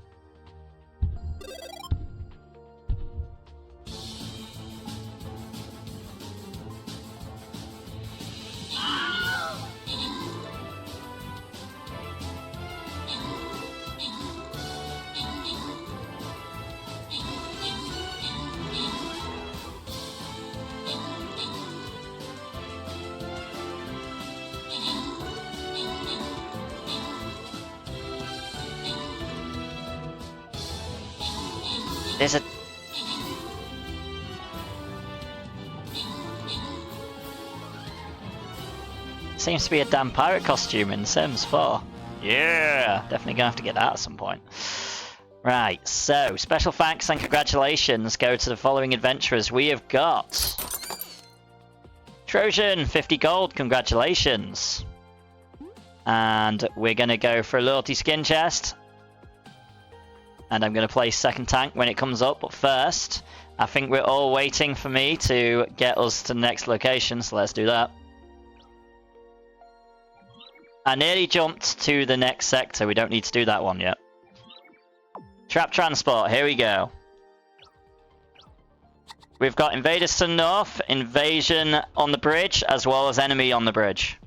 There's a... Seems to be a damn pirate costume in Sims 4. Yeah! Definitely gonna have to get that at some point. Right, so special thanks and congratulations go to the following adventurers. We have got... Trojan, 50 gold, congratulations. And we're gonna go for a loyalty skin chest. And I'm gonna place second tank when it comes up, but first, I think we're all waiting for me to get us to the next location, so let's do that. I nearly jumped to the next sector, we don't need to do that one yet. Trap transport, here we go. We've got invaders to the north, invasion on the bridge, as well as enemy on the bridge.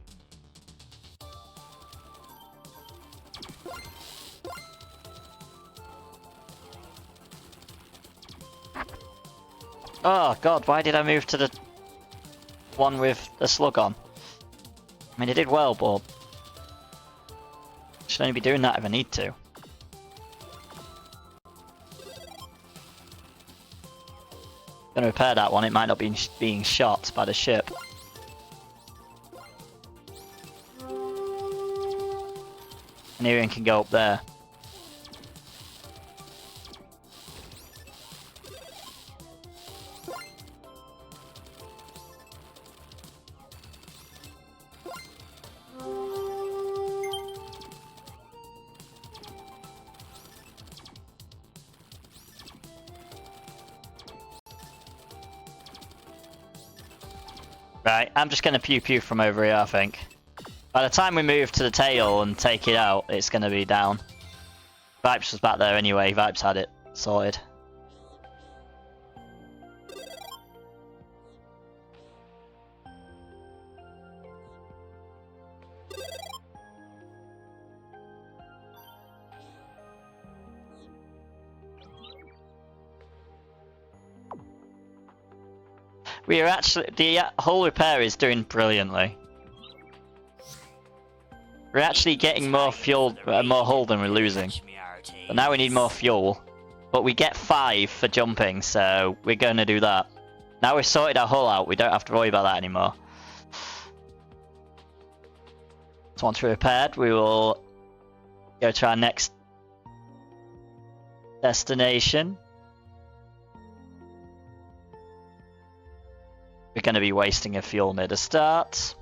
Oh god, why did I move to the one with the slug on? I mean, it did well, but... should only be doing that if I need to. Gonna repair that one, it might not be being shot by the ship. And Irian can go up there. Right, I'm just going to pew pew from over here, I think. By the time we move to the tail and take it out, it's going to be down. Vipes was back there anyway, Vipes had it sorted. We are actually, the whole repair is doing brilliantly. We're actually getting more fuel, more hull than we're losing. But now we need more fuel. But we get 5 for jumping, so we're going to do that. Now we've sorted our hull out, we don't have to worry about that anymore. So once we're repaired, we will go to our next destination. We're going to be wasting a fuel near the start.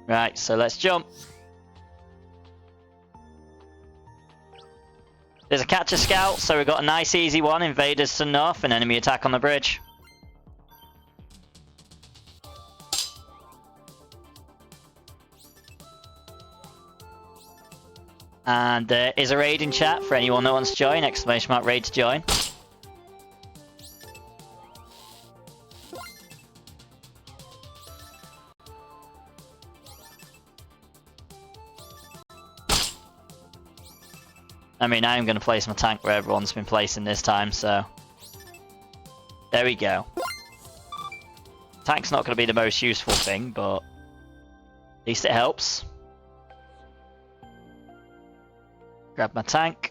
Right, so let's jump. There's a catcher scout, so we've got a nice easy one. Invaders to the north and enemy attack on the bridge. And there is a raid in chat for anyone that wants to join. Exclamation mark raid to join. I mean, I am going to place my tank where everyone's been placing this time, so... there we go. Tank's not going to be the most useful thing, but... at least it helps. Grab my tank.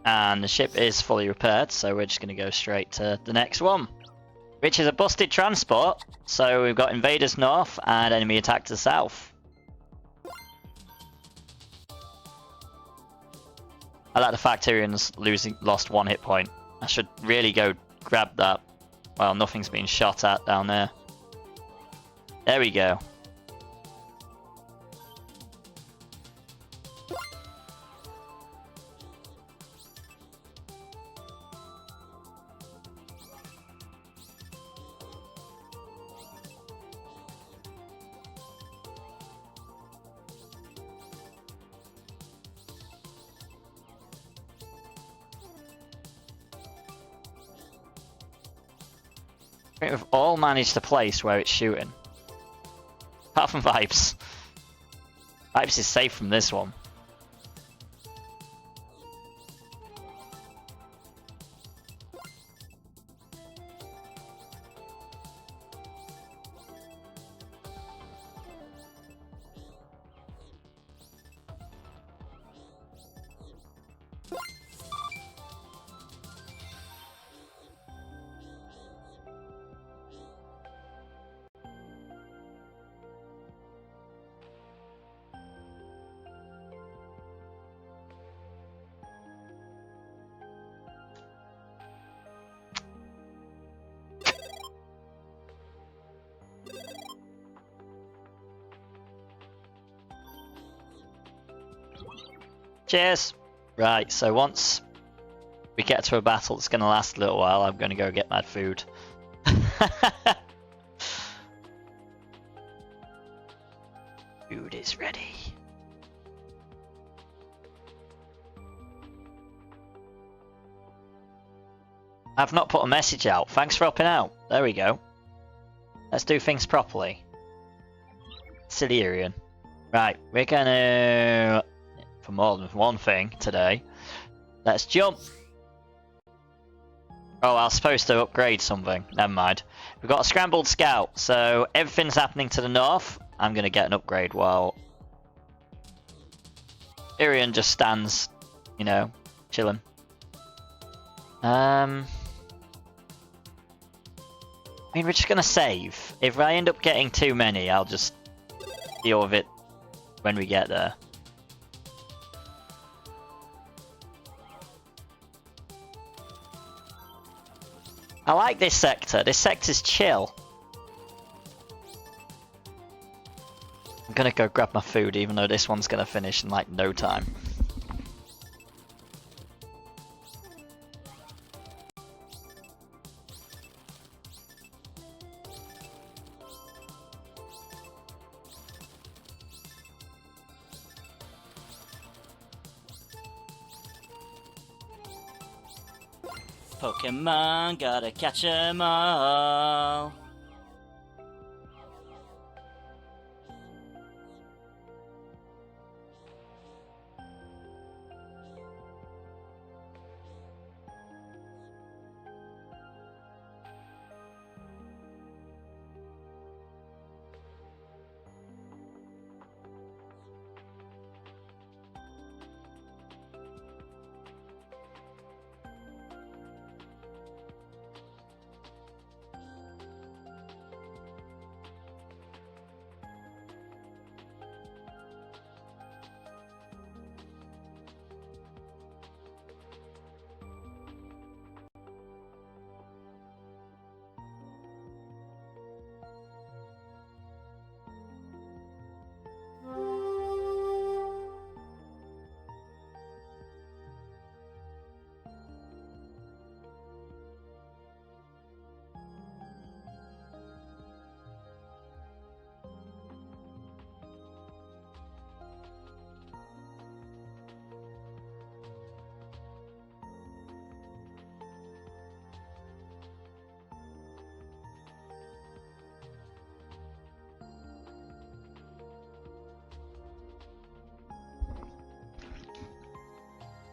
And the ship is fully repaired, so we're just going to go straight to the next one. Which is a busted transport. So we've got invaders north and enemy attack to the south. I like the fact Tyrion's lost 1 hit point. I should really go grab that. Well, nothing's being shot at down there. There we go. We've all managed to place where it's shooting. Apart from Vibes. Vibes is safe from this one. Cheers! Right, so once we get to a battle that's going to last a little while, I'm going to go get mad food. Food is ready. I've not put a message out. Thanks for helping out. There we go. Let's do things properly. Silly Irian. Right, we're gonna... for more than one thing today. Let's jump! Oh, I was supposed to upgrade something. Never mind. We've got a scrambled scout, so everything's happening to the north. I'm gonna get an upgrade while Irian just stands, you know, chilling. I mean, we're just gonna save. If I end up getting too many, I'll just deal with it when we get there. I like this sector. This sector's chill. I'm gonna go grab my food, even though this one's gonna finish in like no time. Pokemon, gotta catch 'em all.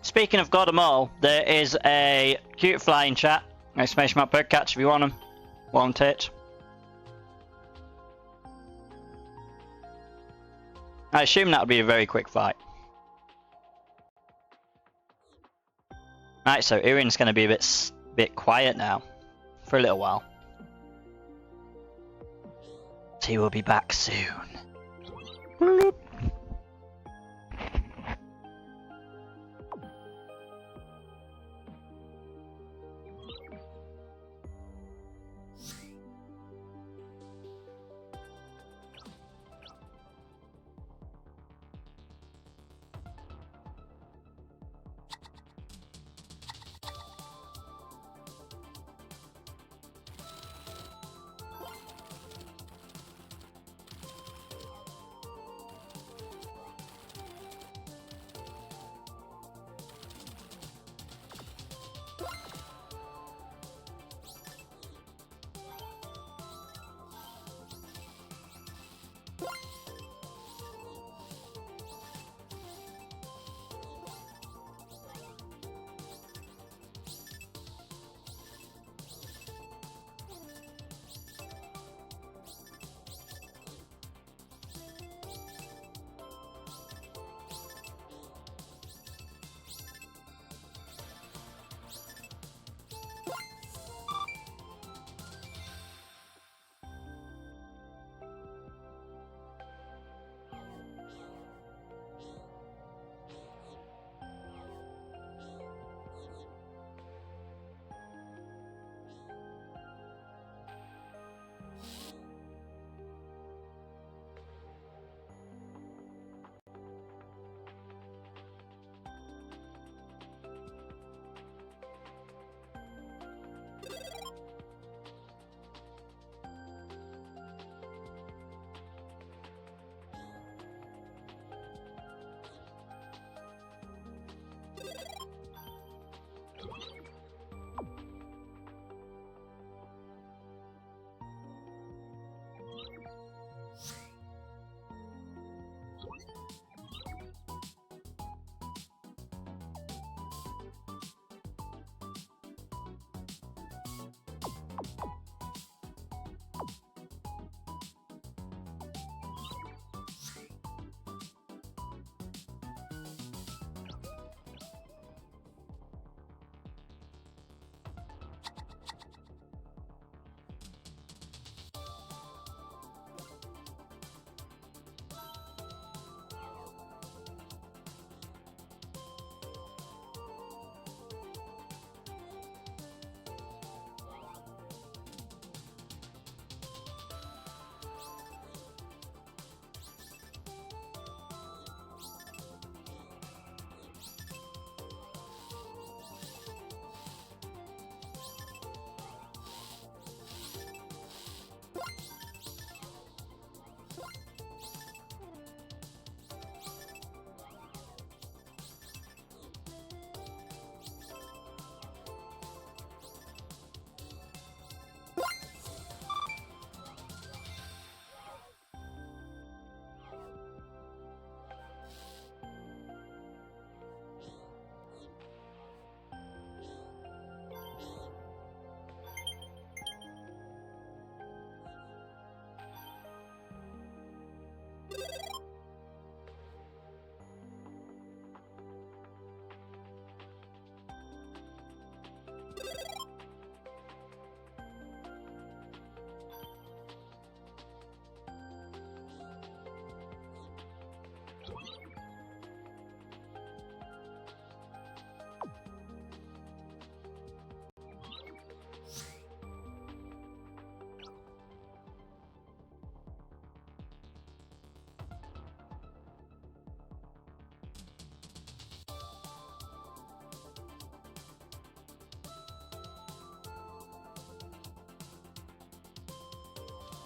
Speaking of got 'em all, there is a cute flying chat. Exclamation mark birdcatch if you want 'em. Want it. I assume that would be a very quick fight. Right, so Irian's going to be a bit quiet now. For a little while. He will be back soon. Bloop.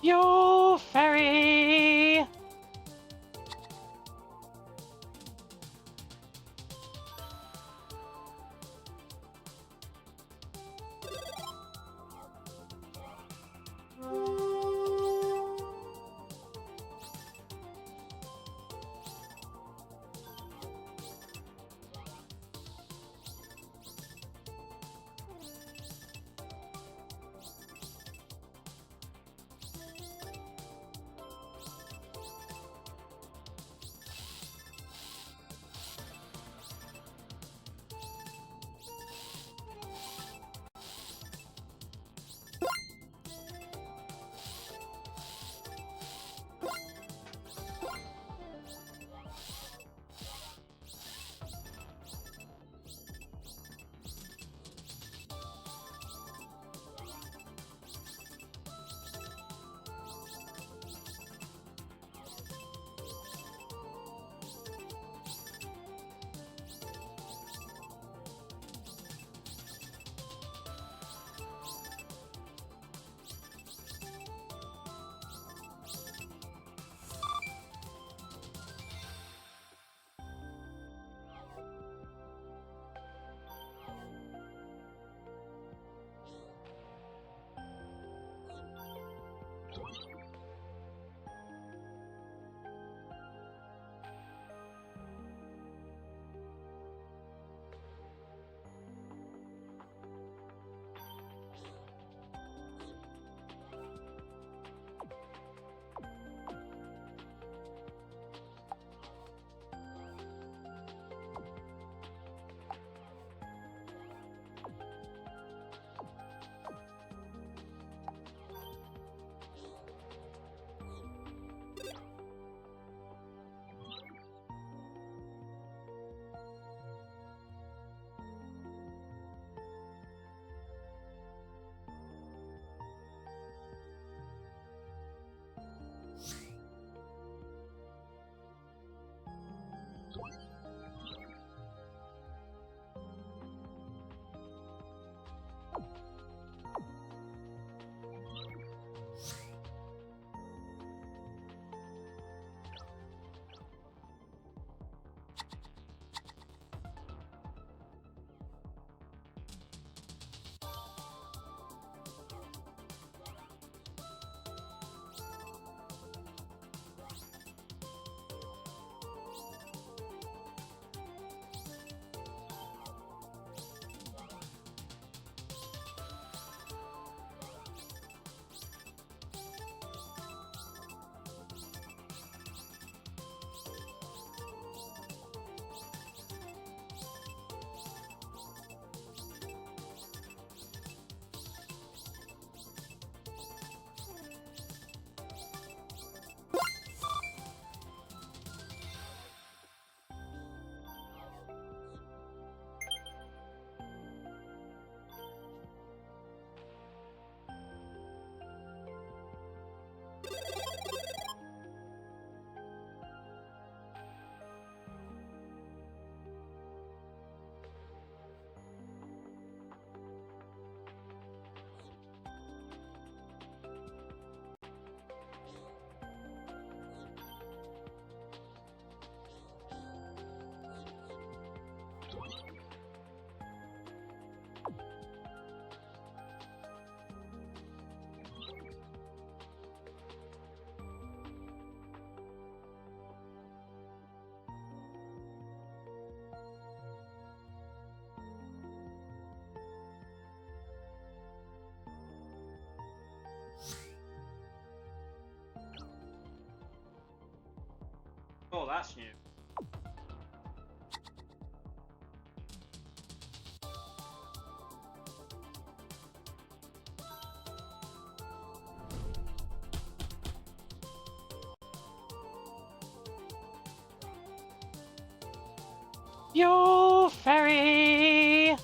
You fairy! Oh, that's new. You fairy!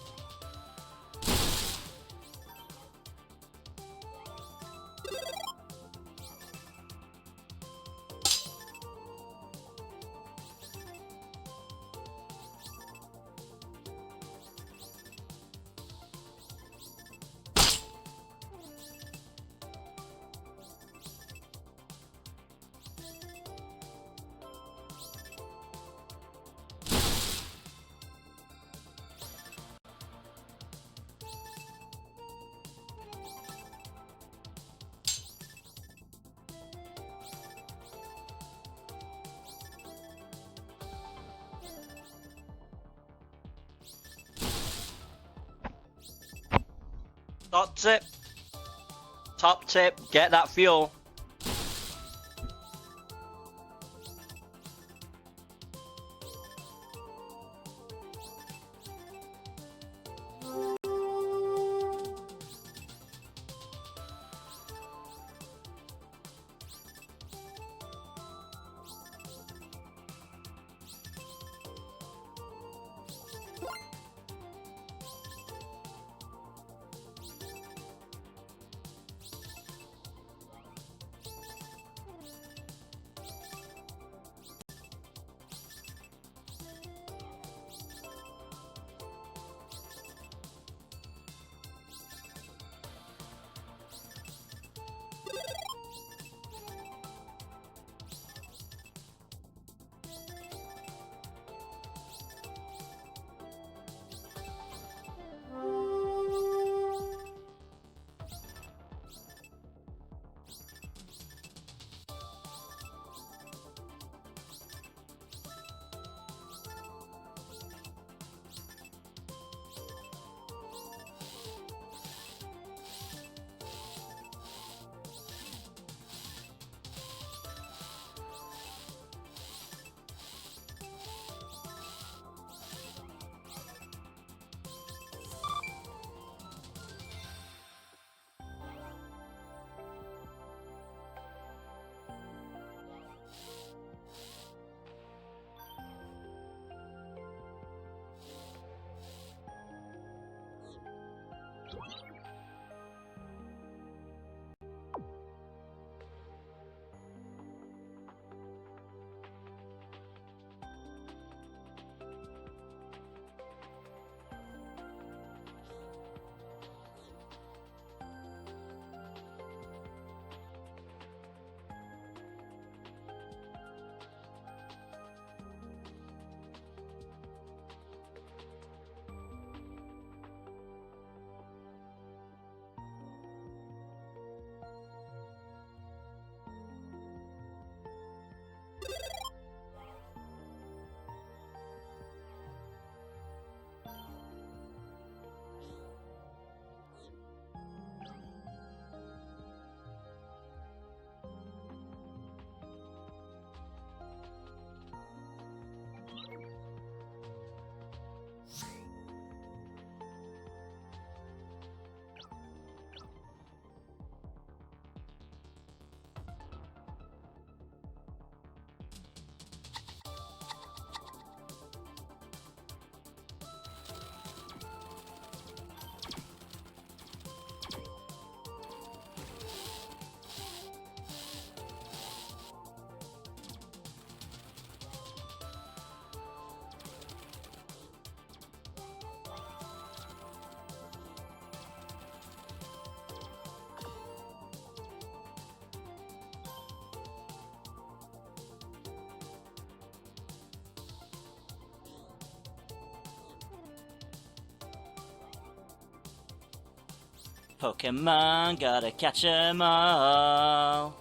Top tip. Top tip. Get that fuel. Pokemon, gotta catch 'em all.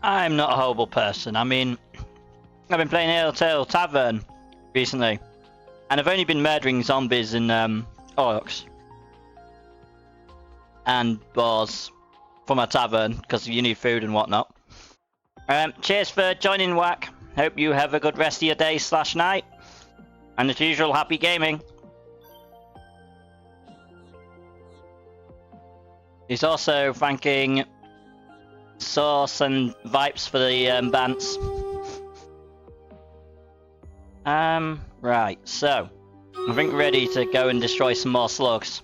I'm not a horrible person. I mean, I've been playing Tale Tavern recently, and I've only been murdering zombies and orcs and boars. for my tavern, because you need food and whatnot. Cheers for joining, Whack. Hope you have a good rest of your day / night. And as usual, happy gaming. He's also thanking Sauce and Vipes for the bants. Right, so I think we're ready to go and destroy some more slugs.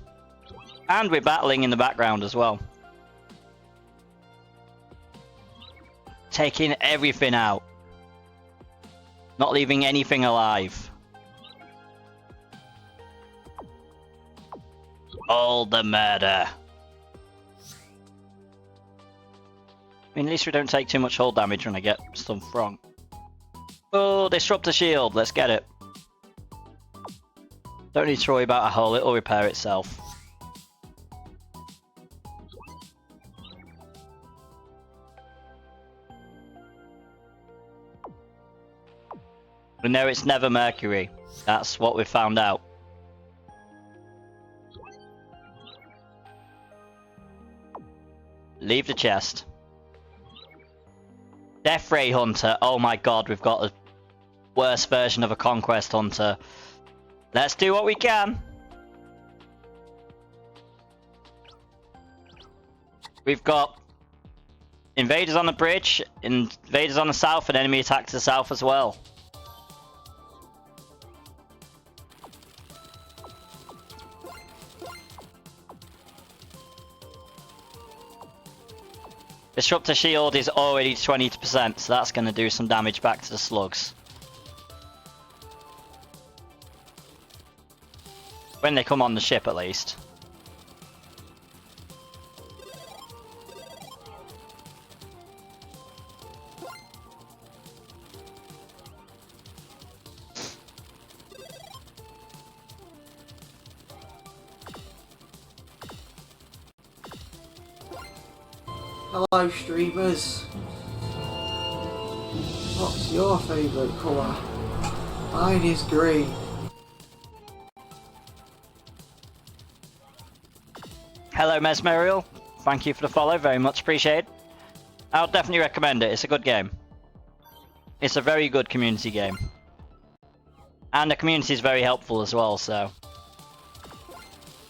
And we're battling in the background as well. Taking everything out. Not leaving anything alive. All the murder. I mean, at least we don't take too much hull damage when I get stuff wrong. Oh, disrupt the shield. Let's get it. Don't need to worry about a hull. It'll repair itself. We know it's never Mercury. That's what we've found out. Leave the chest. Death Ray Hunter. Oh my god, we've got a worse version of a Conquest Hunter. Let's do what we can. We've got invaders on the bridge, invaders on the south, and enemy attack to the south as well. Disruptor shield is already 20%, so that's going to do some damage back to the slugs. When they come on the ship, at least. Hello streamers. What's your favourite colour? Mine is green. Hello Mesmerial, thank you for the follow, very much appreciated. I'll definitely recommend it, it's a good game. It's a very good community game. And the community is very helpful as well, so...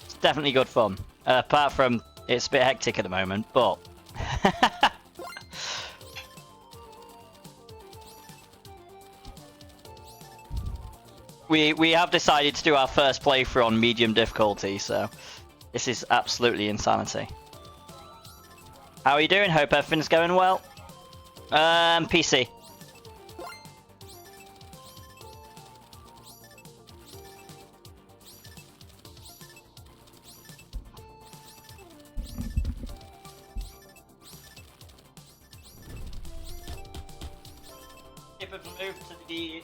it's definitely good fun. Apart from, it's a bit hectic at the moment, but... we have decided to do our first playthrough on medium difficulty, so... this is absolutely insanity. How are you doing? Hope everything's going well. PC. Ship have moved to the...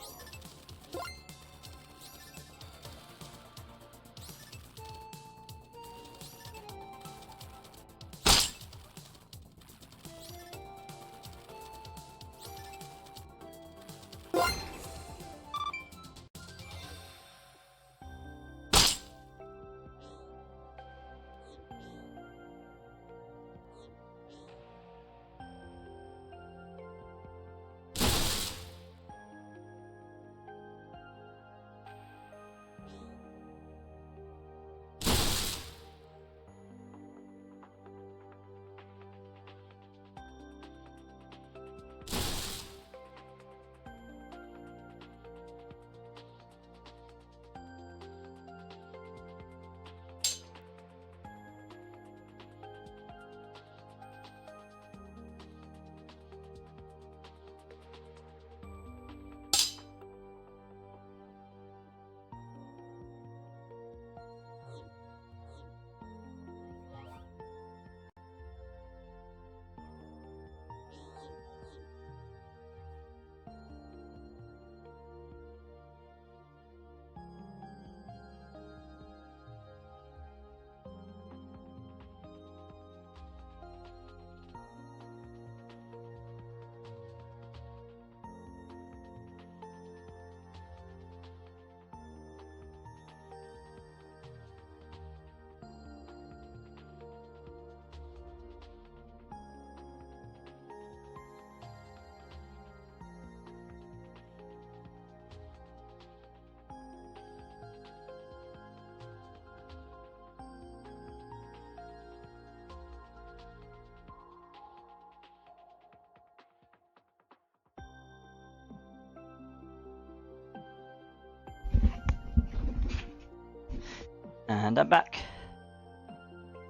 And I'm back.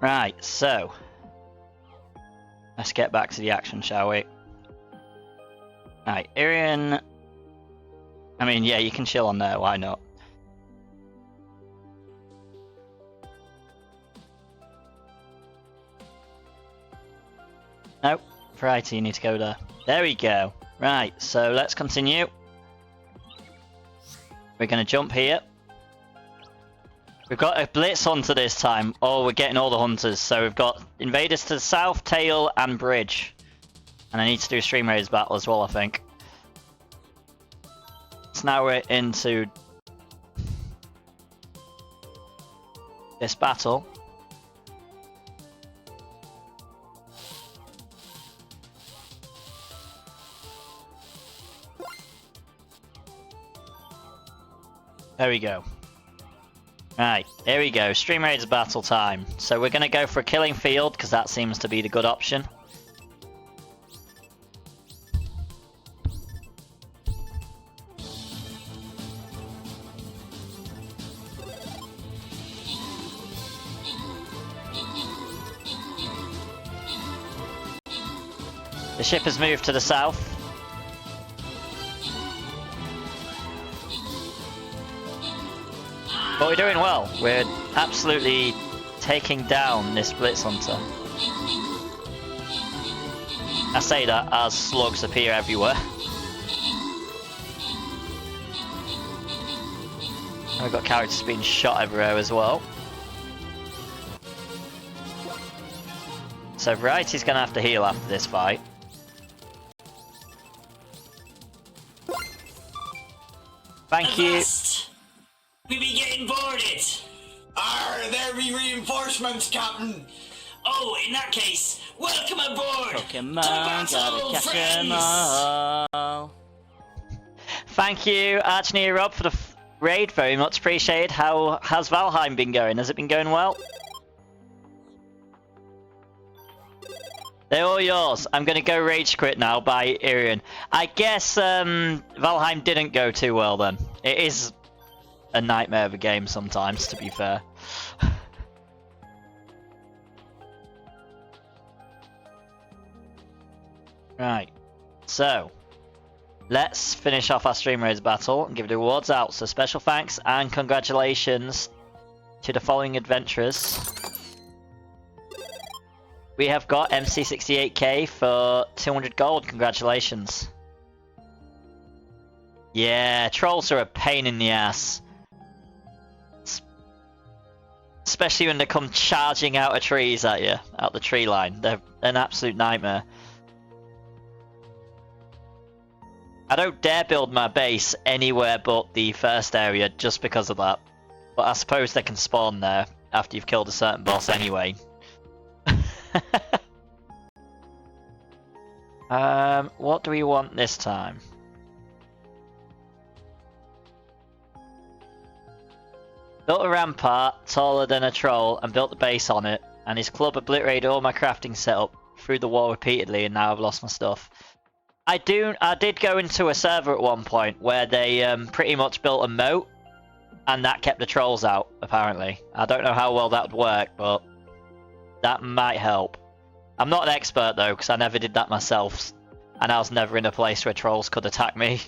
Right, so let's get back to the action, shall we? Right, Irian. I mean, yeah, you can chill on there, why not? Nope, variety, you need to go there. There we go. Right, so let's continue. We're going to jump here. We've got a Blitz Hunter this time. Oh, we're getting all the hunters. So we've got Invaders to the south, Tail, and Bridge. And I need to do Stream Raiders battle as well, I think. So now we're into this battle. There we go. Right, here we go. Stream Raiders battle time. So we're going to go for a killing field because that seems to be the good option. The ship has moved to the south. But we're doing well. We're absolutely taking down this Blitz Hunter. I say that as slugs appear everywhere. And we've got characters being shot everywhere as well. So Variety's going to have to heal after this fight. Thank you. We be getting boarded! There be reinforcements, Captain! Oh, in that case, welcome aboard! Pokemon, gotta catch 'em all. Thank you, Archneer Rob, for the raid, very much appreciated. How has Valheim been going? Has it been going well? They're all yours. I'm gonna go Rage Quit now by Irian. I guess Valheim didn't go too well then. It is a nightmare of a game sometimes, to be fair. Right, so let's finish off our Stream Raiders battle and give the rewards out. So special thanks and congratulations to the following adventurers. We have got MC68K for 200 gold, congratulations. Yeah, trolls are a pain in the ass. Especially when they come charging out of trees at you, out the tree line. They're an absolute nightmare. I don't dare build my base anywhere but the first area just because of that. But I suppose they can spawn there after you've killed a certain boss anyway. What do we want this time? Built a rampart taller than a troll and built the base on it, and his club obliterated all my crafting setup through the wall repeatedly, and now I've lost my stuff. I did go into a server at one point where they pretty much built a moat, and that kept the trolls out, apparently. I don't know how well that would work, but that might help. I'm not an expert though, because I never did that myself, and I was never in a place where trolls could attack me.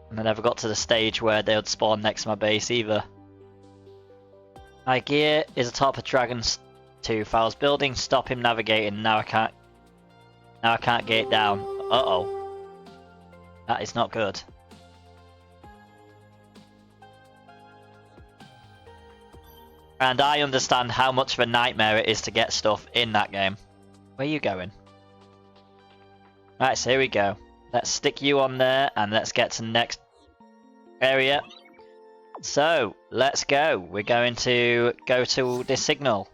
And I never got to the stage where they would spawn next to my base either. My gear is atop a dragon's tooth. I was building to stop him navigating. Now I can't get it down. Uh-oh. That is not good. And I understand how much of a nightmare it is to get stuff in that game. Where are you going? Right, so here we go. Let's stick you on there and let's get to the next area. So, let's go. We're going to go to this signal.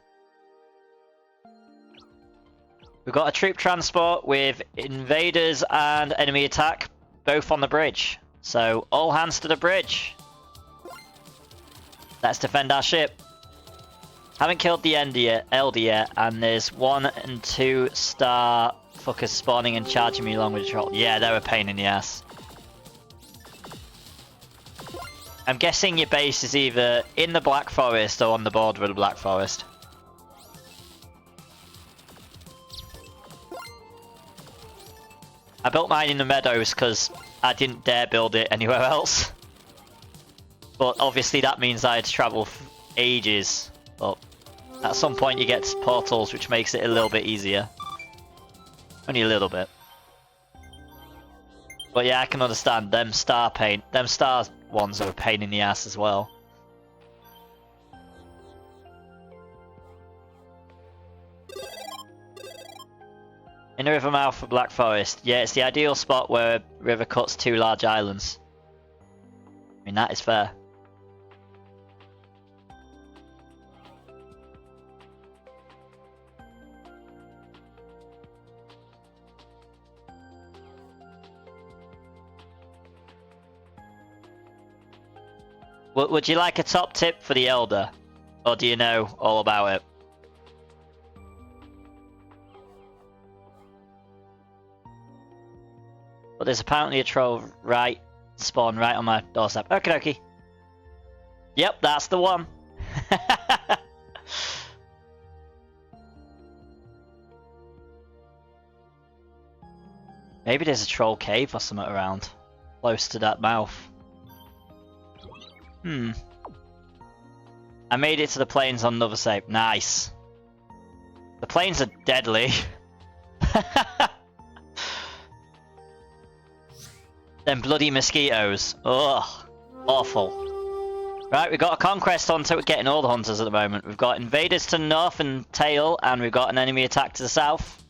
We've got a troop transport with invaders and enemy attack, both on the bridge. So, all hands to the bridge. Let's defend our ship. Haven't killed the Elder yet, and there's 1 and 2 star fuckers spawning and charging me along with the troll. Yeah, they're a pain in the ass. I'm guessing your base is either in the Black Forest or on the border of the Black Forest. I built mine in the meadows because I didn't dare build it anywhere else. But obviously that means I had to travel ages. But at some point you get portals, which makes it a little bit easier. Only a little bit. But yeah, I can understand them star ones are a pain in the ass as well. In the river mouth of Black Forest. Yeah, it's the ideal spot where a river cuts two large islands. I mean, that is fair. Would you like a top tip for the Elder? Or do you know all about it? But there's apparently a troll spawn right on my doorstep. Okie dokie. Yep, that's the one. Maybe there's a troll cave or something around. Close to that mouth. I made it to the plains on another save. Nice. The plains are deadly. Them bloody mosquitoes. Ugh. Awful. Right, we've got a conquest hunter. We're getting all the hunters at the moment. We've got invaders to the north and tail, and we've got an enemy attack to the south.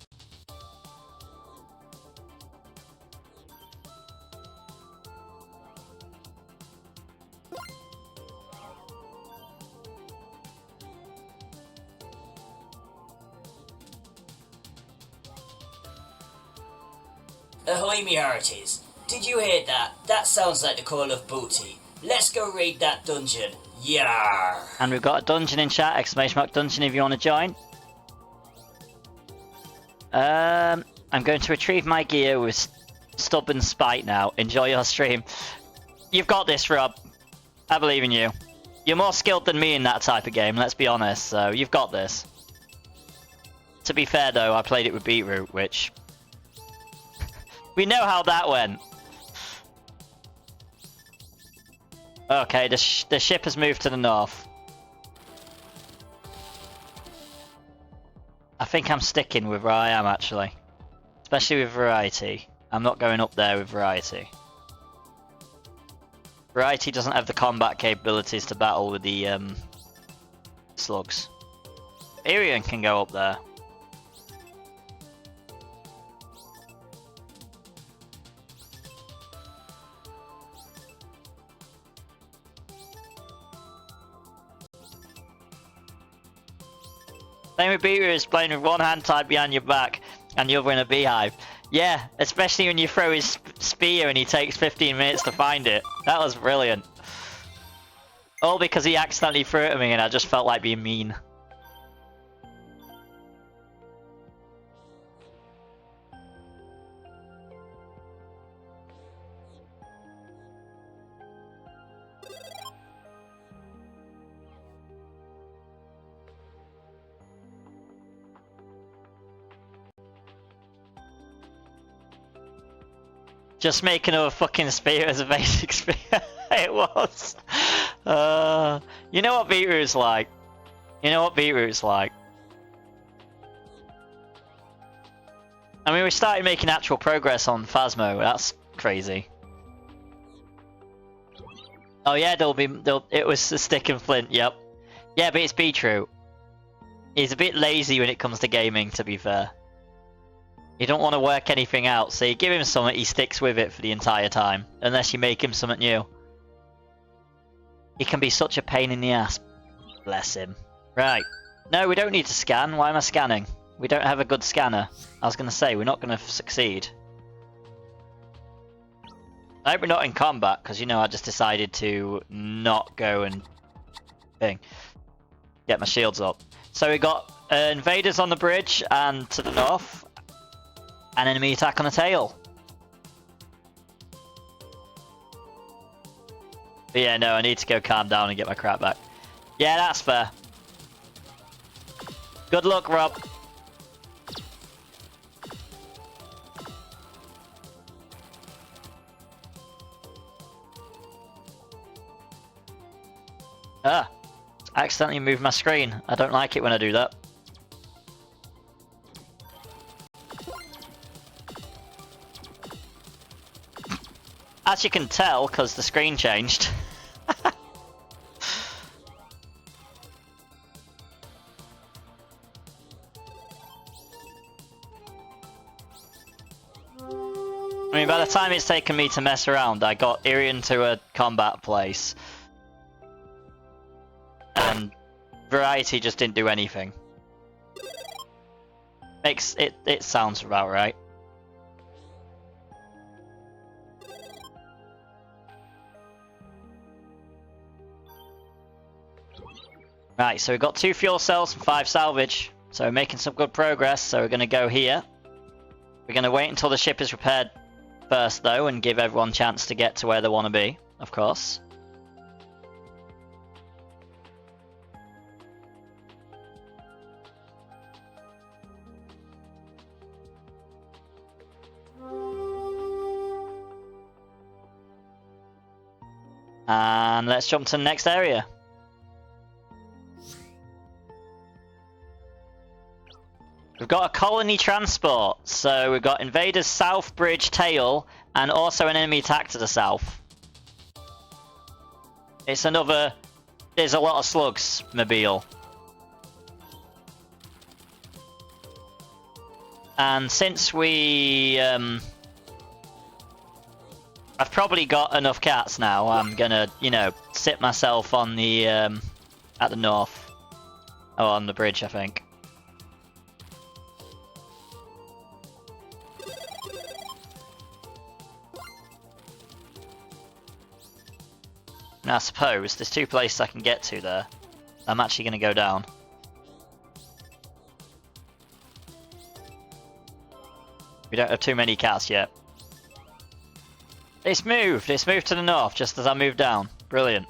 Ahoy, me hearties. Did you hear that? That sounds like the call of booty. Let's go raid that dungeon. Yarr! And we've got a dungeon in chat, !dungeon if you want to join. I'm going to retrieve my gear with stubborn spite now. Enjoy your stream. You've got this, Rob. I believe in you. You're more skilled than me in that type of game, let's be honest, so you've got this. To be fair though, I played it with Beetroot, which... we know how that went. Okay, the ship has moved to the north. I think I'm sticking with where I am actually. Especially with Variety. I'm not going up there with Variety. Variety doesn't have the combat capabilities to battle with the slugs. Arian can go up there. Same with Beaver is playing with one hand tied behind your back and the other in a beehive. Yeah, especially when you throw his spear and he takes 15 minutes to find it. That was brilliant. All because he accidentally threw it at me and I just felt like being mean. Just make another fucking spear as a basic spear. It was. You know what Beetroot's like. You know what Beetroot's like. I mean, we started making actual progress on Phasmo. That's crazy. Oh yeah, it was a stick and flint. Yep. Yeah, but it's Beetroot. He's a bit lazy when it comes to gaming, to be fair. You don't want to work anything out, so you give him something, he sticks with it for the entire time. Unless you make him something new. He can be such a pain in the ass. Bless him. Right. No, we don't need to scan. Why am I scanning? We don't have a good scanner. I was going to say, we're not going to succeed. I hope we're not in combat, because, you know, I just decided to not go and... get my shields up. So we got invaders on the bridge and to the north. An enemy attack on a tail. But yeah, no, I need to go calm down and get my crap back. Yeah, that's fair. Good luck, Rob. Ah, I accidentally moved my screen. I don't like it when I do that. As you can tell, because the screen changed. I mean, by the time it's taken me to mess around, I got Irian to a combat place. And Variety just didn't do anything. Makes it sounds about right. Right, so we've got 2 fuel cells and 5 salvage. So we're making some good progress, so we're going to go here. We're going to wait until the ship is repaired first, though, and give everyone a chance to get to where they want to be, of course. And let's jump to the next area. We've got a colony transport, so we've got invaders south bridge tail, and also an enemy attack to the south. It's another... There's a lot of slugs, mobile. And since we... I've probably got enough cats now, I'm gonna, you know, sit myself on the... at the north. Oh, on the bridge, I think. Now I suppose there's 2 places I can get to there. I'm actually going to go down. We don't have too many cats yet. It's moved! It's moved to the north just as I moved down. Brilliant.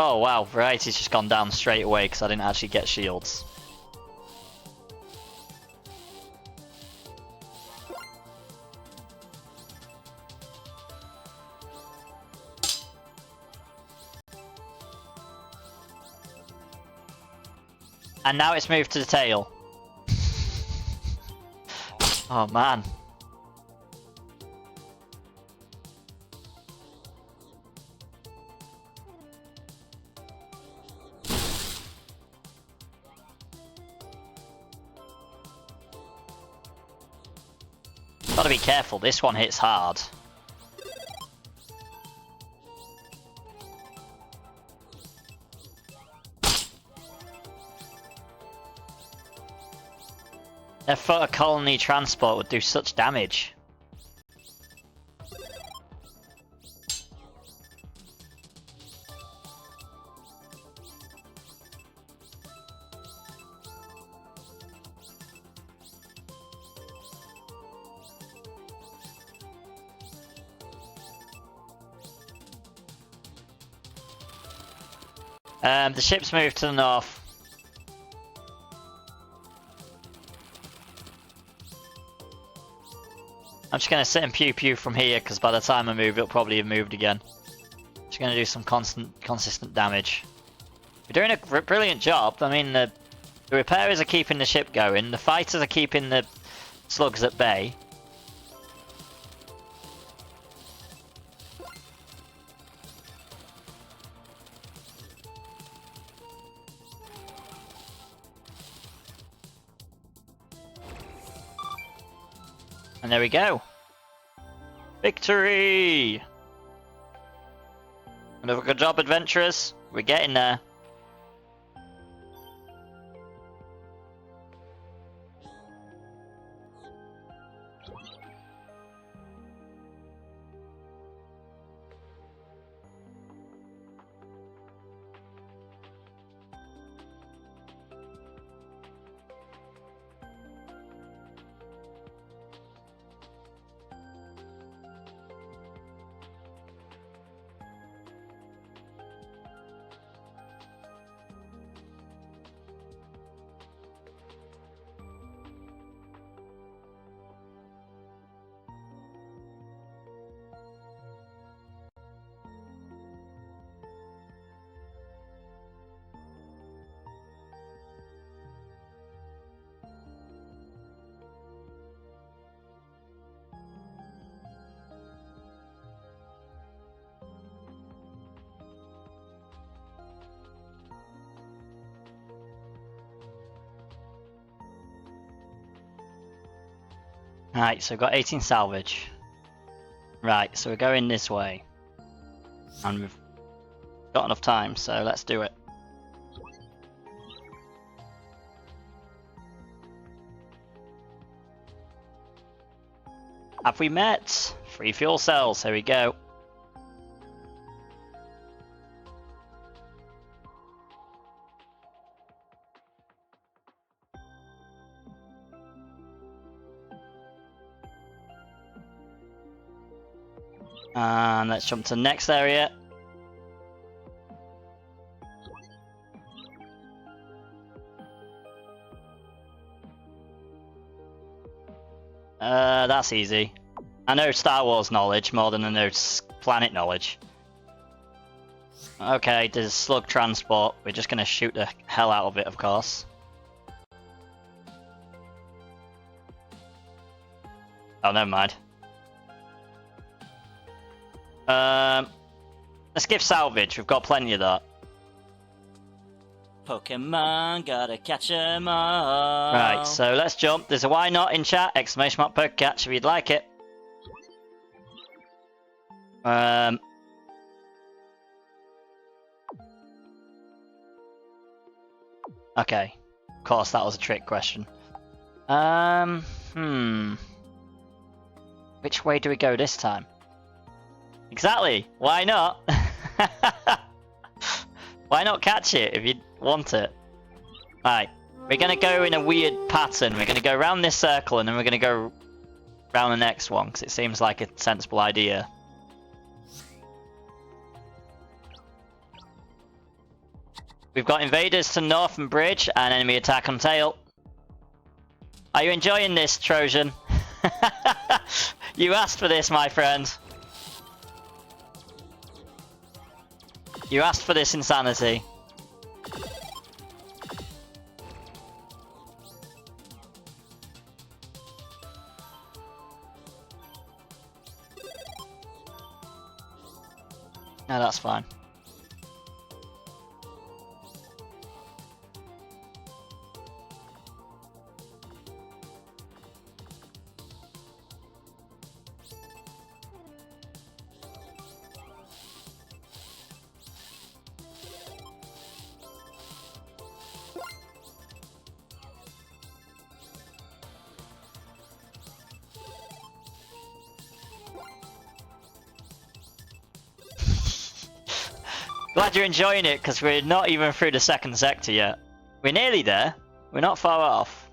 Oh wow, Variety's just gone down straight away because I didn't actually get shields. And now it's moved to the tail. Oh man. Gotta be careful, this one hits hard. A foot of colony transport would do such damage. The ship's moved to the north. I'm just going to sit and pew from here because by the time I move it'll probably have moved again. Just going to do some consistent damage. We're doing a brilliant job. I mean, the repairers are keeping the ship going, the fighters are keeping the slugs at bay. And there we go. Victory! Another good job, adventurers. We're getting there. Right, so we've got 18 salvage. Right, so we're going this way. And we've got enough time, so let's do it. Have we met? 3 fuel cells, here we go. And let's jump to the next area. That's easy. I know Star Wars knowledge more than I know planet knowledge. Okay, there's slug transport. We're just gonna shoot the hell out of it, of course. Oh, never mind. Let's give salvage. We've got plenty of that. Pokemon, gotta catch 'em all. Right, so let's jump. There's a why not in chat. Exclamation mark Pokecatch if you'd like it. Okay. Of course, that was a trick question. Which way do we go this time? Exactly. Why not? Why not catch it if you want it? Right. We're gonna go in a weird pattern. We're gonna go around this circle and then we're gonna go around the next one because it seems like a sensible idea. We've got invaders to north and bridge and enemy attack on tail. Are you enjoying this, Trojan? You asked for this, my friend. You asked for this insanity. No, that's fine. Glad you're enjoying it, because we're not even through the second sector yet. We're nearly there. We're not far off.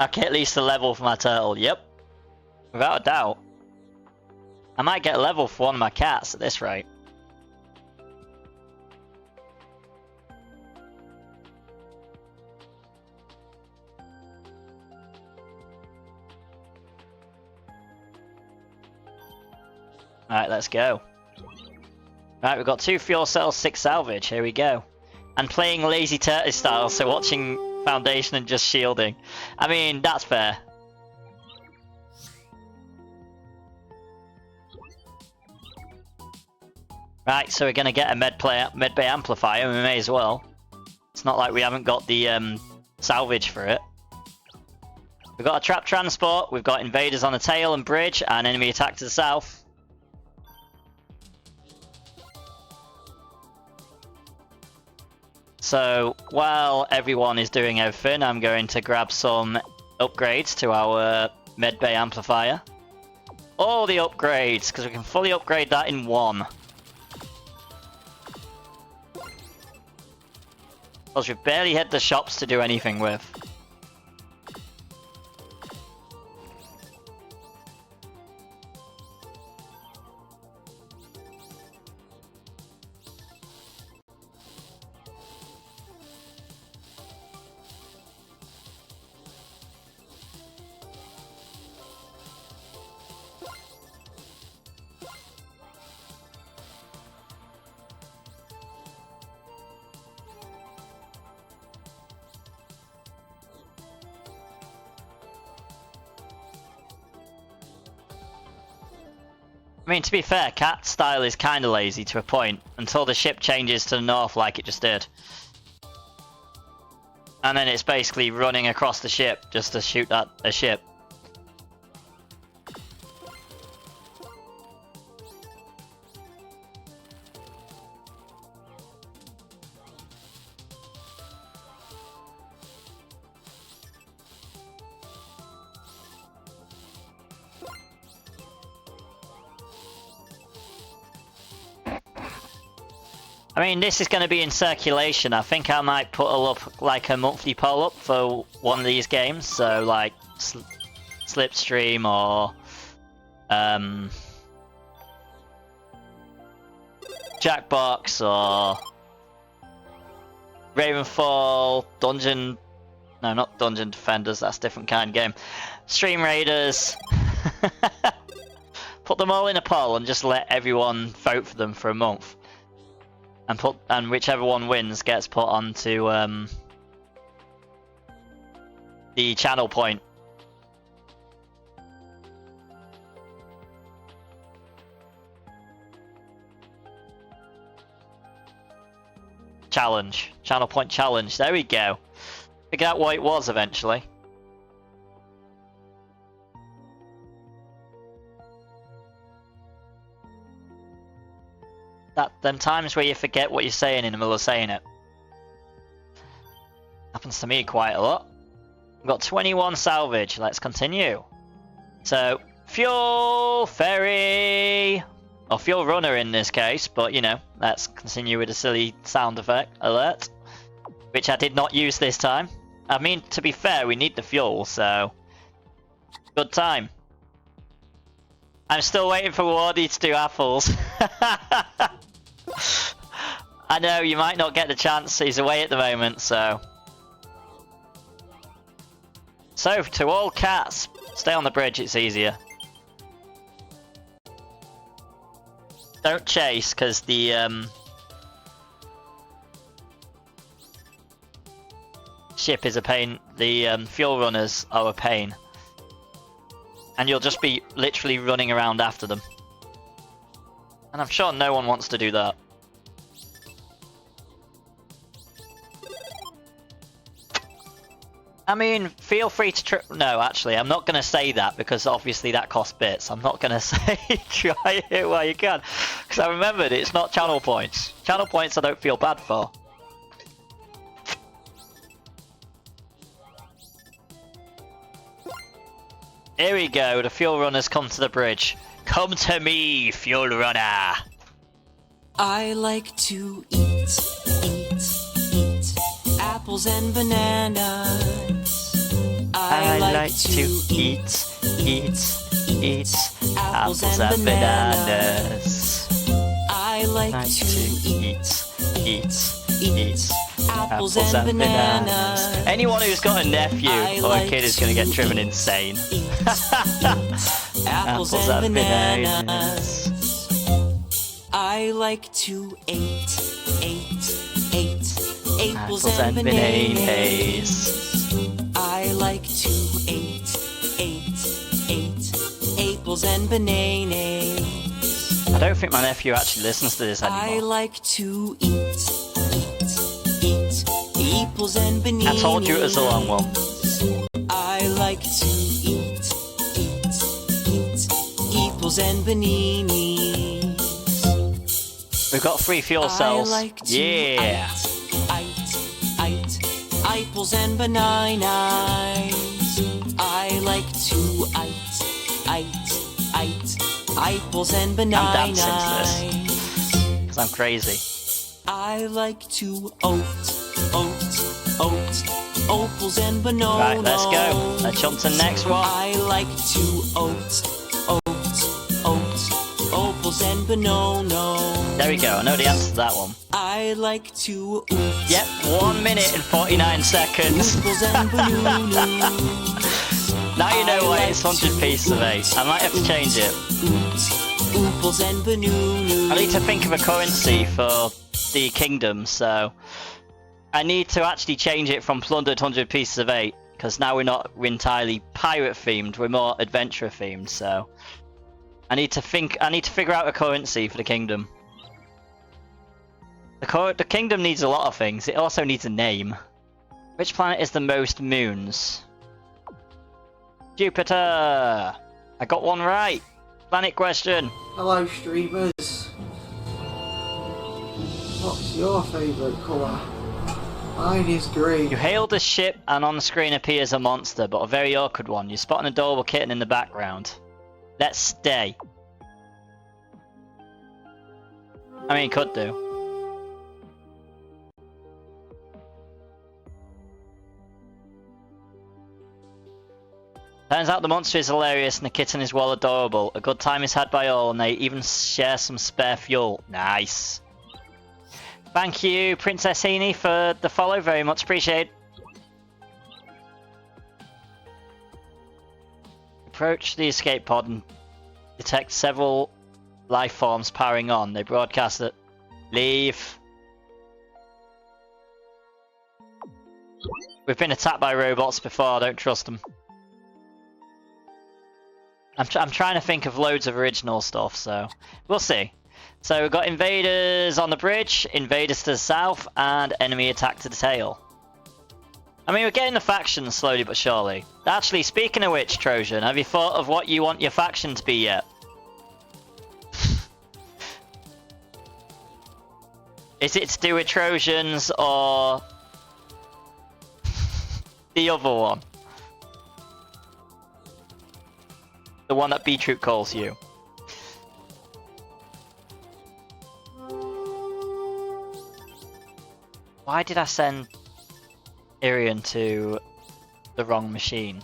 Okay, at least a level for my turtle. Yep. Without a doubt. I might get a level for one of my cats at this rate. Alright, let's go. Right, we've got 2 fuel cells, 6 salvage. Here we go. And playing lazy turtle style, so watching Foundation and just shielding. I mean, that's fair. Right, so we're going to get a med bay amplifier, and we may as well. It's not like we haven't got the salvage for it. We've got a trap transport, we've got invaders on the tail and bridge, and enemy attack to the south. So, while everyone is doing everything, I'm going to grab some upgrades to our med bay amplifier. All the upgrades, because we can fully upgrade that in one. Because we've barely hit the shops to do anything with. I mean, to be fair, Cat's style is kind of lazy to a point, until the ship changes to the north like it just did. And then it's basically running across the ship just to shoot at a ship. I mean, this is going to be in circulation. I think I might put up like a monthly poll up for one of these games. So like Slipstream or Jackbox or Ravenfall, Dungeon... No, not Dungeon Defenders, that's a different kind of game. Stream Raiders. Put them all in a poll and just let everyone vote for them for a month. And whichever one wins gets put onto the channel point. Challenge. Channel point challenge. There we go. Figure out what it was eventually. Them times where you forget what you're saying in the middle of saying it. Happens to me quite a lot. We've got 21 salvage. Let's continue. So, fuel ferry, or fuel runner in this case, but you know, let's continue with a silly sound effect alert, which I did not use this time. I mean, to be fair, we need the fuel, so good time. I'm still waiting for Wardy to do apples. I know, you might not get the chance, he's away at the moment, so... So, to all cats, stay on the bridge, it's easier. Don't chase, because the ship is a pain, the fuel runners are a pain. And you'll just be literally running around after them. And I'm sure no one wants to do that. I mean, feel free to no, actually, I'm not going to say that because obviously that costs bits. I'm not going to say try it while you can. Because I remembered it's not channel points. Channel points I don't feel bad for. Here we go, the fuel runners come to the bridge. Come to me, fuel runner! I like to eat apples and bananas. I like to eat apples and bananas. I like to eat apples and bananas. Anyone who's got a nephew or a kid is going to get driven insane. Apples and bananas. I like to eat apples and bananas. I like to eat apples and bananas. I don't think my nephew actually listens to this anymore. I like to eat apples and bananas. I told you it was a long one. I like to eat apples and bananas. We've got 3 fuel cells. I like to yeah. eat apples and bananas. I like to eat apples and bananas. I'm dancing to this because I'm crazy. I like to apples and bananas. Right, let's go. Let's jump to the next one. I like to apples and bananas. There we go. I know the answer to that one. I like to Yep, 1 minute and 49 seconds. apples and bananas. Now you know why it's 100 pieces of 8. I might have to change it. Apples and bananas. I need to think of a currency for the kingdom, so I need to actually change it from plundered 100 pieces of 8, because now we're not entirely pirate themed, we're more adventurer themed, so I need to figure out a currency for the kingdom. The kingdom needs a lot of things. It also needs a name. Which planet is the most moons? Jupiter! I got one right! Planet question! Hello, streamers. What's your favourite colour? Mine is green. You hail the ship and on the screen appears a monster, but a very awkward one. You spot an adorable kitten in the background. Let's stay. I mean, could do. Turns out the monster is hilarious and the kitten is well adorable. A good time is had by all and they even share some spare fuel. Nice. Thank you, Princess Heaney, for the follow. Very much appreciated. Approach the escape pod and detect several life forms powering on. They broadcast that leave. We've been attacked by robots before. I don't trust them. I'm trying to think of loads of original stuff, so we'll see. So we've got invaders on the bridge, invaders to the south, and enemy attack to the tail. I mean, we're getting the factions slowly but surely. Actually, speaking of which, Trojan, have you thought of what you want your faction to be yet? Is it to do with Trojans or the other one? The one that Beetroot calls you. Why did I send Irian to the wrong machine?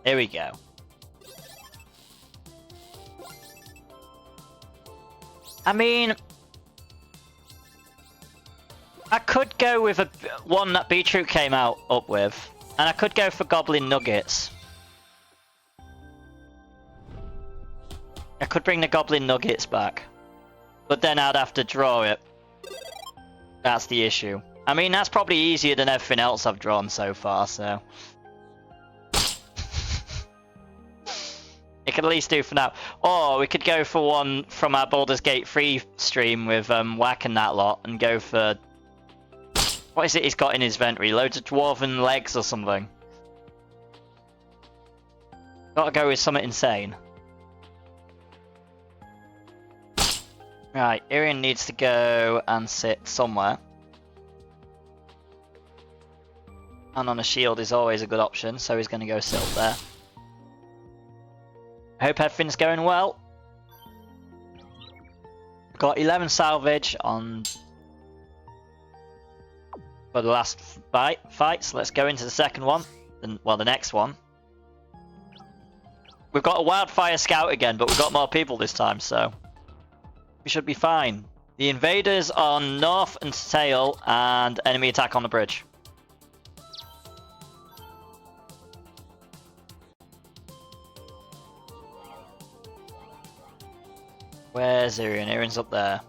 Here we go. I mean, I could go with one that Beetroot came up with, and I could go for Goblin Nuggets. I could bring the Goblin Nuggets back, but then I'd have to draw it. That's the issue. I mean, that's probably easier than everything else I've drawn so far, so... it could at least do for now. Or we could go for one from our Baldur's Gate 3 stream with Whack and that lot, and go for... what is it he's got in his inventory? Loads of dwarven legs or something. Gotta go with something insane. Right, Irian needs to go and sit somewhere. And on a shield is always a good option, so he's going to go sit up there. I hope everything's going well. Got 11 salvage on for the last fight, so let's go into the second one. Well, the next one. We've got a wildfire scout again, but we've got more people this time, so... we should be fine. The invaders on north and tail, and enemy attack on the bridge. Where's Irian? Irian's up there.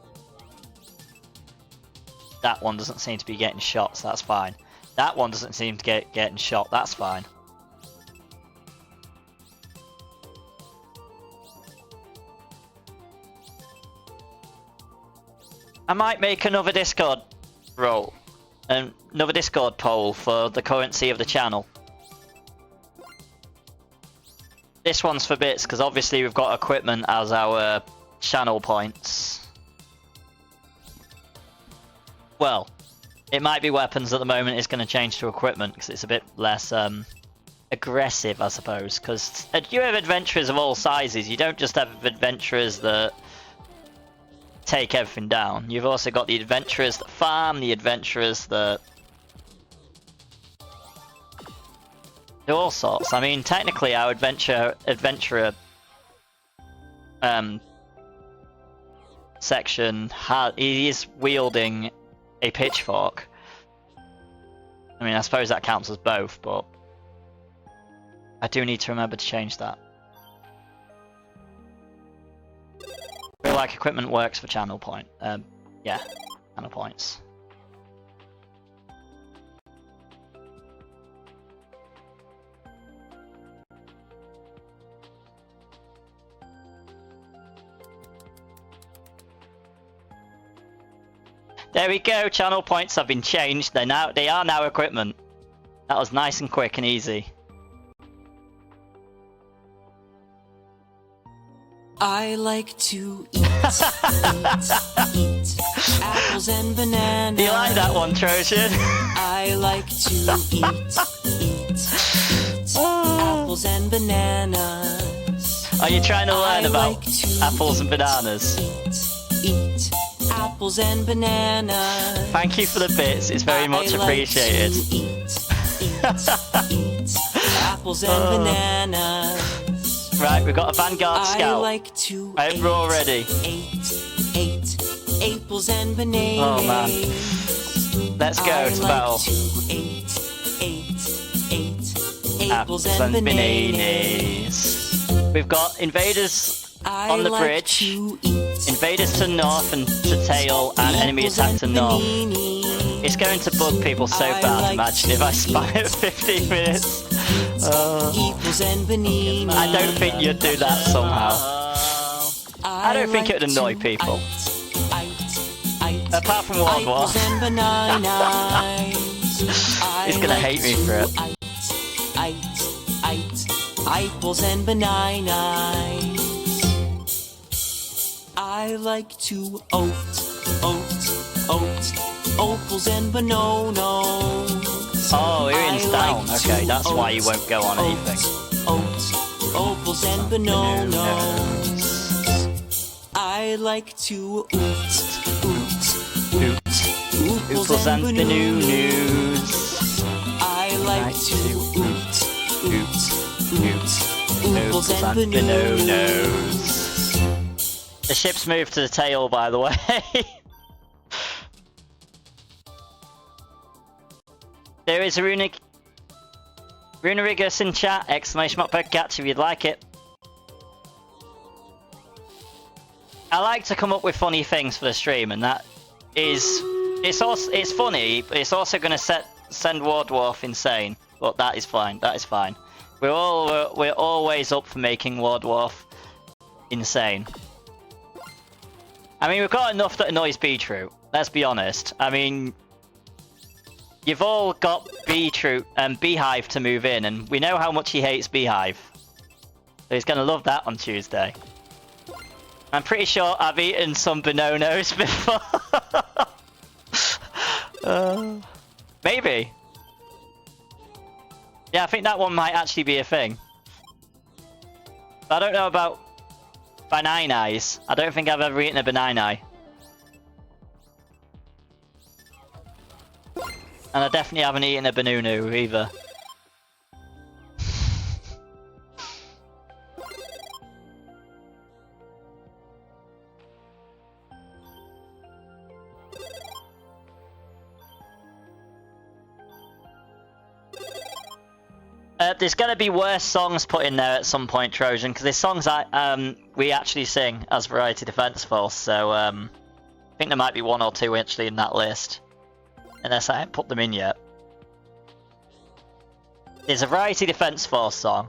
That one doesn't seem to be getting shot, so that's fine. That one doesn't seem to getting shot, that's fine. I might make another Discord poll for the currency of the channel. This one's for bits, because obviously we've got equipment as our channel points. Well, it might be weapons at the moment. It's going to change to equipment, because it's a bit less aggressive, I suppose. Because you have adventurers of all sizes. You don't just have adventurers that take everything down. You've also got the adventurers that farm, the adventurers that do all sorts. I mean, technically our adventurer section he is wielding a pitchfork. I mean, I suppose that counts as both, but I do need to remember to change that. I feel like equipment works for channel point. Yeah, channel points. There we go. Channel points have been changed. They are now equipment. That was nice and quick and easy. I like to eat apples and bananas. Do you like that one, Trojan? I like to eat apples and bananas. Are you trying to learn I about like to apples and bananas? Eat apples and bananas. Thank you for the bits. It's very much appreciated. Eat apples and bananas. Right, we've got a Vanguard I Scout. like to Right, we're all ready. Eat apples and bananas. Oh man. Let's go to battle. Eat apples Apples and and bananas. bananas. We've got invaders on the bridge. Invaders to north and to tail, and enemy attack to north. It's going to bug people so bad. Imagine if I spam it 15 minutes. I don't think you'd do that somehow. I don't think it would annoy people. Apart from World War. He's gonna hate me for it. Apples and bananas. I like to opals and bananas. Oh, Irian's down. Okay, that's why you won't go on anything. Opals and bananas. I like to Oopals and bananas. I like to Oopals and bananas. The ship's moved to the tail, by the way. There is a Runarigus in chat, exclamation mark catch if you'd like it. I like to come up with funny things for the stream, and that is, it's funny, but it's also going to send Wardwarf insane. But that is fine. That is fine. We're always up for making Wardwarf insane. I mean, we've got enough that annoys Beetroot. Let's be honest. I mean, you've all got Beetroot and Beehive to move in, and we know how much he hates Beehive. So he's going to love that on Tuesday. I'm pretty sure I've eaten some Bononos before. Maybe. Yeah, I think that one might actually be a thing. But I don't know about Bananais. I don't think I've ever eaten a Bananai. And I definitely haven't eaten a Banunu either. There's going to be worse songs put in there at some point, Trojan, because there's songs we actually sing as Variety Defense Force, so I think there might be one or two actually in that list, unless I haven't put them in yet. There's a Variety Defense Force song.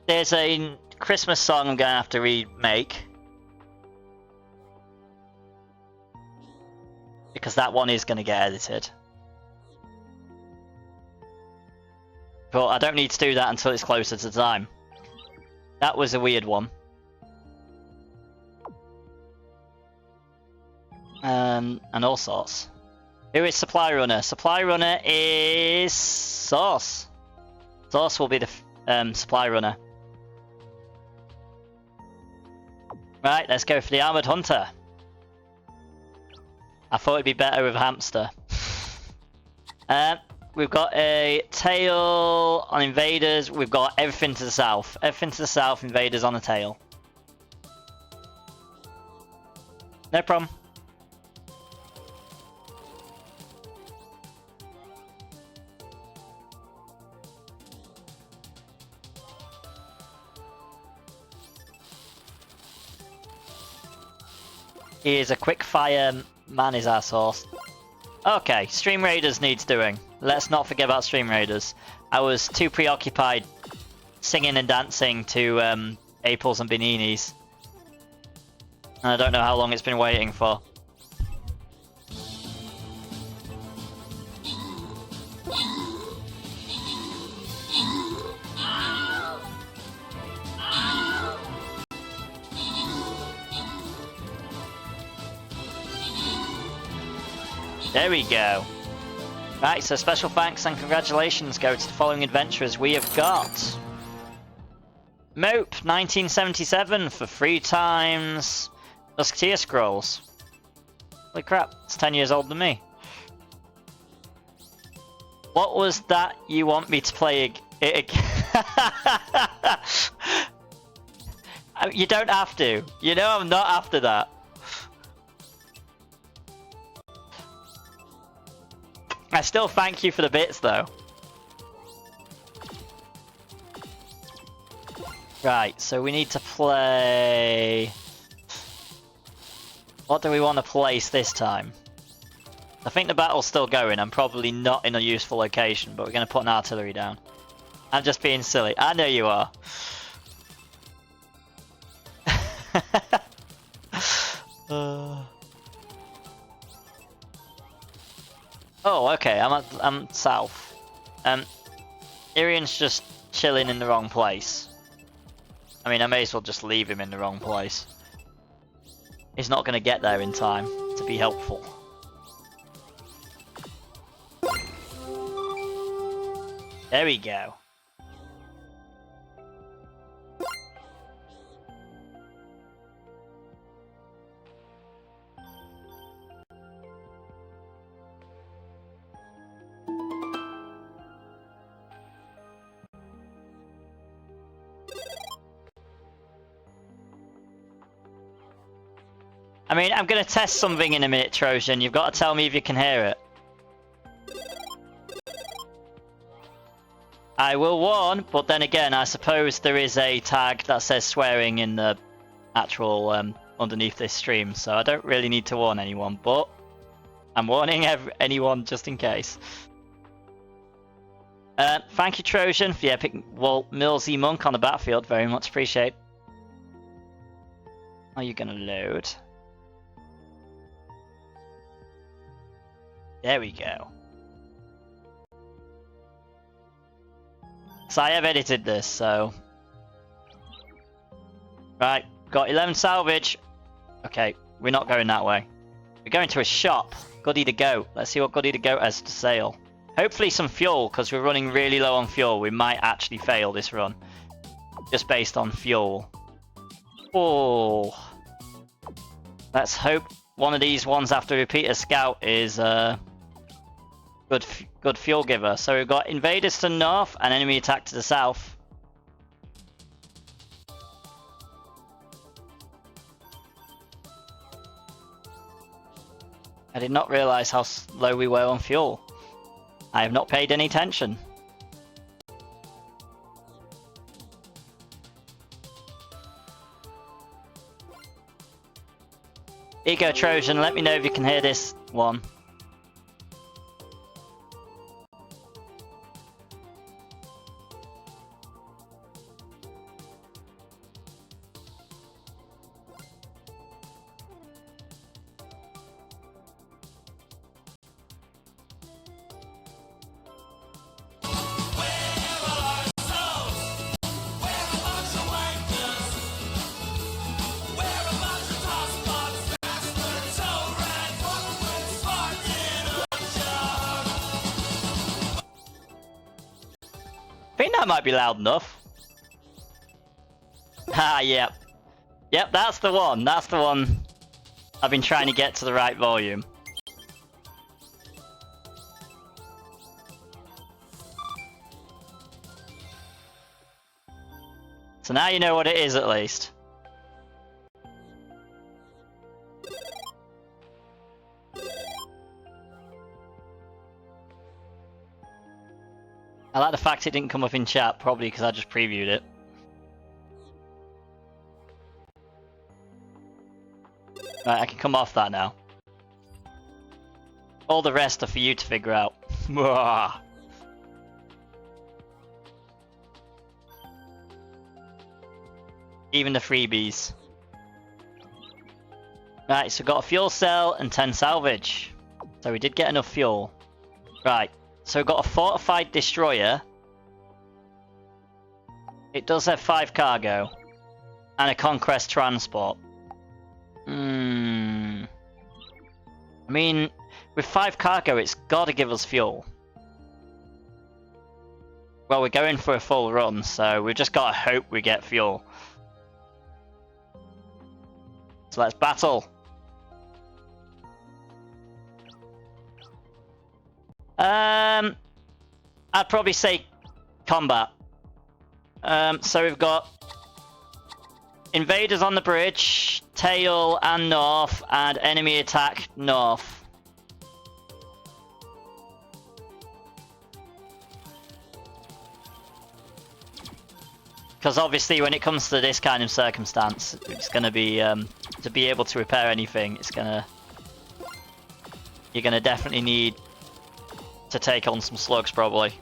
There's a Christmas song I'm going to have to remake. Because that one is going to get edited. But I don't need to do that until it's closer to time. That was a weird one. And all sorts. Who is Supply Runner? Supply Runner is Sauce. Sauce will be the Supply Runner. Right, let's go for the Armoured Hunter. I thought it'd be better with a hamster. We've got a tail on invaders. We've got everything to the south. Everything to the south, invaders on a tail. No problem. He is a quick fire man, is our source. Okay, Stream Raiders needs doing. Let's not forget about Stream Raiders. I was too preoccupied singing and dancing to Apels and Beninis. And I don't know how long it's been waiting for. There we go. Right, so special thanks and congratulations go to the following adventurers. We have got Mope 1977 for 3 times Musketeer Scrolls. Holy crap, it's 10 years older than me. What was that you want me to play it again? You don't have to. You know I'm not after that. I still thank you for the bits though. Right, so we need to play... What do we want to place this time? I think the battle's still going. I'm probably not in a useful location, but we're going to put an artillery down. I'm just being silly. I know you are. Oh, okay. I'm south. Irian's just chilling in the wrong place. I mean, I may as well just leave him in the wrong place. He's not going to get there in time to be helpful. There we go. I mean, I'm going to test something in a minute, Trojan. You've got to tell me if you can hear it. I will warn, but then again, I suppose there is a tag that says swearing in the actual underneath this stream, so I don't really need to warn anyone, but I'm warning anyone just in case. Thank you, Trojan, for the epic Walt Millsy Monk on the battlefield. Very much appreciate. Are you going to load? There we go. So I have edited this, so... Right, got 11 salvage. Okay, we're not going that way. We're going to a shop. Goody to go. Let's see what Goody to go has to sale. Hopefully some fuel, because we're running really low on fuel. We might actually fail this run. Just based on fuel. Oh. Let's hope one of these ones after Repeater Scout is... Good fuel giver. So we've got invaders to the north and enemy attack to the south. I did not realise how low we were on fuel. I have not paid any attention. Ego Trojan, let me know if you can hear this one. I think that might be loud enough. Ah, yep. Yep, that's the one. That's the one. I've been trying to get to the right volume. So now you know what it is at least. I like the fact it didn't come up in chat, probably because I just previewed it. Right, I can come off that now. All the rest are for you to figure out. Even the freebies. Right, so we got a fuel cell and 10 salvage. So we did get enough fuel. Right, so we've got a fortified destroyer. It does have 5 cargo. And a conquest transport. I mean, with 5 cargo, it's gotta give us fuel. Well, we're going for a full run, so we've just gotta hope we get fuel. So let's battle. I'd probably say combat. So we've got invaders on the bridge, tail and north, and enemy attack north. Because obviously when it comes to this kind of circumstance, it's going to be, to be able to repair anything, you're going to definitely need to take on some slugs, probably.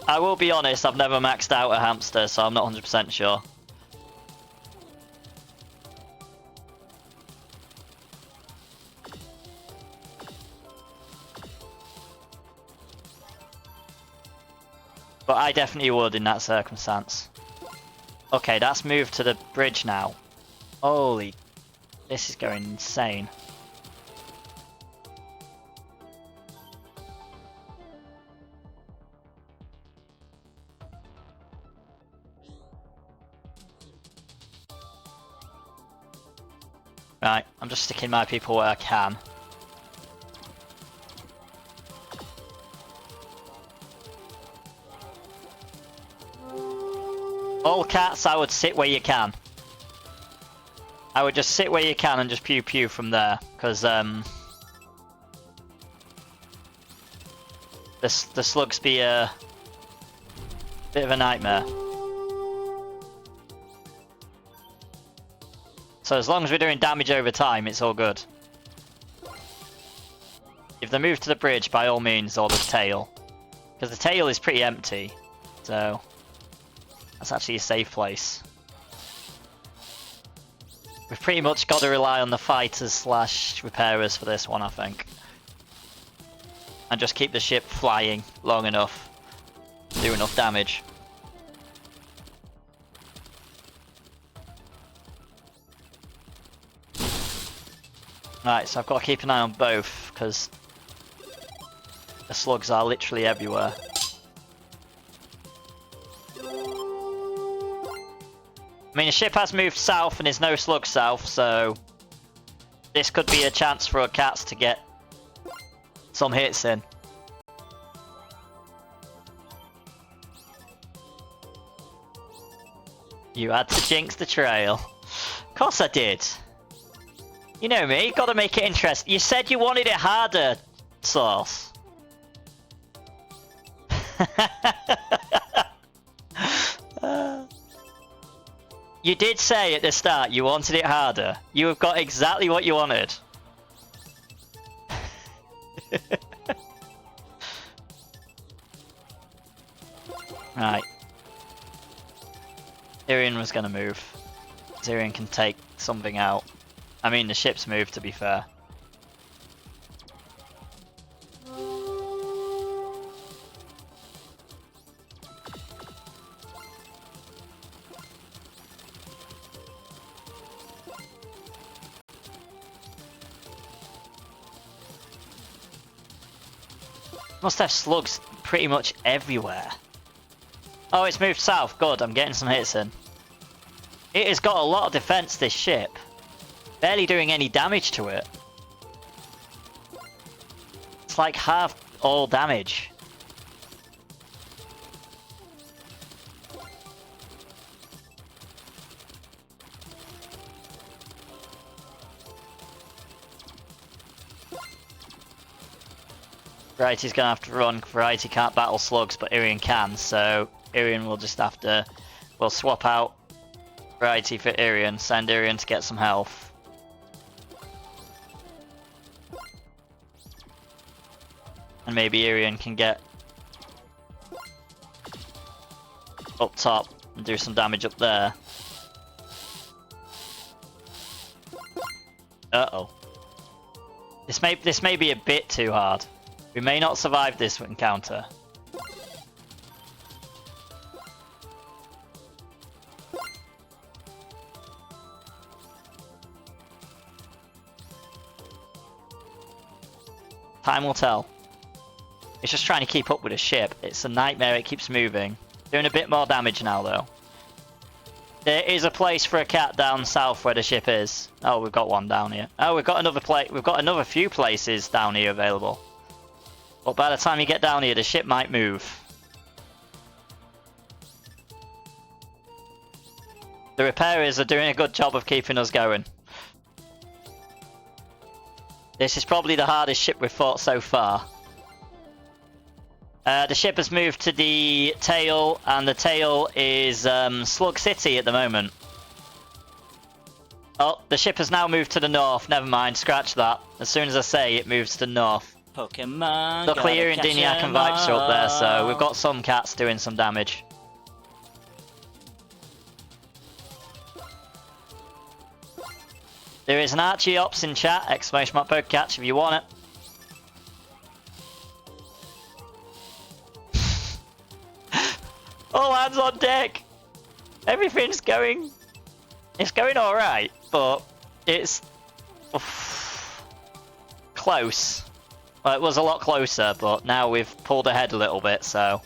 I will be honest, I've never maxed out a hamster, so I'm not 100% sure. But I definitely would in that circumstance. Okay, that's moved to the bridge now. Holy, this is going insane. Right, I'm just sticking my people where I can. All cats, I would sit where you can. I would just sit where you can and just pew pew from there, because the slugs be a bit of a nightmare. So as long as we're doing damage over time, it's all good. If they move to the bridge, by all means, or the tail. Because the tail is pretty empty, so that's actually a safe place. We've pretty much got to rely on the fighters slash repairers for this one, I think. And just keep the ship flying long enough to do enough damage. Right, so I've got to keep an eye on both, because the slugs are literally everywhere. I mean, the ship has moved south and there's no slug south, so this could be a chance for our cats to get some hits in. You had to jinx the trail. Of course I did. You know me, gotta make it interesting. You said you wanted it harder, Sauce. You did say at the start you wanted it harder. You have got exactly what you wanted. Right. Irian was gonna move. Irian can take something out. I mean, the ship's moved, to be fair. Must have slugs pretty much everywhere. Oh, it's moved south. Good, I'm getting some hits in. It has got a lot of defense, this ship. Barely doing any damage to it. It's like half all damage. Variety's gonna have to run. Variety can't battle slugs, but Irian can, so Irian will just have to... We'll swap out Variety for Irian, send Irian to get some health. And maybe Irian can get up top and do some damage up there. Uh-oh. This may be a bit too hard. We may not survive this encounter. Time will tell. It's just trying to keep up with the ship. It's a nightmare, it keeps moving. Doing a bit more damage now though. There is a place for a cat down south where the ship is. Oh, we've got one down here. Oh, we've got another few places down here available. But by the time you get down here, the ship might move. The repairers are doing a good job of keeping us going. This is probably the hardest ship we've fought so far. The ship has moved to the tail, and the tail is Slug City at the moment. Oh, the ship has now moved to the north. Never mind, scratch that. As soon as I say it moves to the north. Pokemon. Luckily, here in Diniac and Vipes are up there, so we've got some cats doing some damage. There is an Archeops in chat, exclamation mark Pokecatch if you want it. All hands on deck! Everything's going... It's going alright, but it's... close. Well, it was a lot closer, but now we've pulled ahead a little bit, so...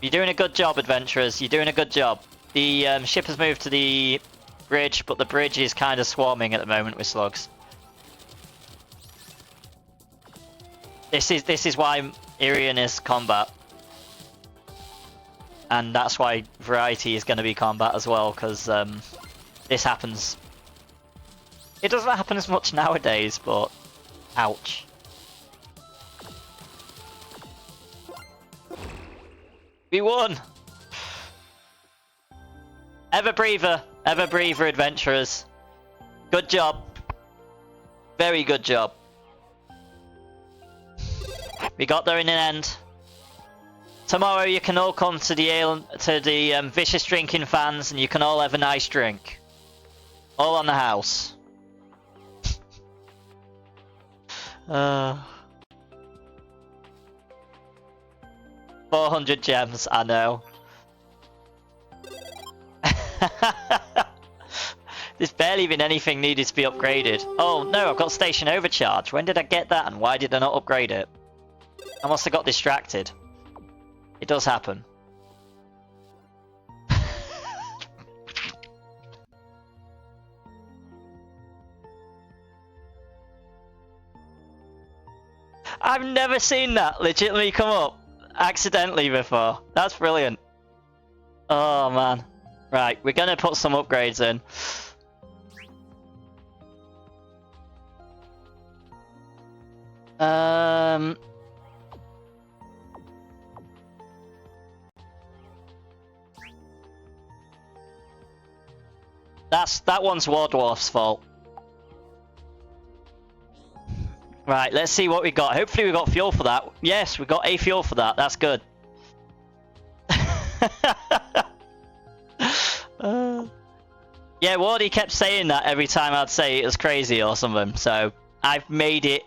You're doing a good job, adventurers. You're doing a good job. The ship has moved to the bridge, but the bridge is kind of swarming at the moment with slugs. This is why Irian is combat. And that's why Variety is going to be combat as well, because this happens. It doesn't happen as much nowadays, but ouch. We won! Ever breather adventurers. Good job. Very good job. We got there in an end. Tomorrow you can all come to the Vicious Drinking fans, and you can all have a nice drink. All on the house. 400 gems, I know. There's barely been anything needed to be upgraded. Oh no, I've got Station Overcharge. When did I get that, and why did I not upgrade it? I must have got distracted. It does happen. I've never seen that legitimately come up accidentally before. That's brilliant. Oh man. Right, we're gonna put some upgrades in. That one's Wardwarf's fault. Right, let's see what we got. Hopefully we got fuel for that. Yes, we got a fuel for that. That's good. Yeah, Wardy kept saying that every time I'd say it was crazy or something. So I've made it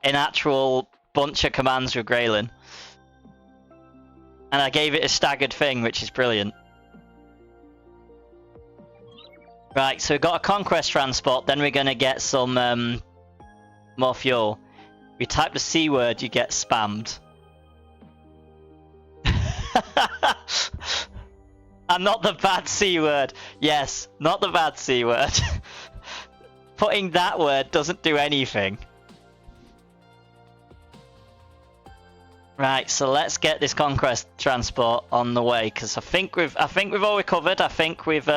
an actual bunch of commands with Graylin. And I gave it a staggered thing, which is brilliant. Right, so we've got a Conquest Transport, then we're going to get some more fuel. We type the C word, you get spammed. And not the bad C word. Yes, not the bad C word. Putting that word doesn't do anything. Right, so let's get this Conquest Transport on the way, because I think we've all recovered. I think we've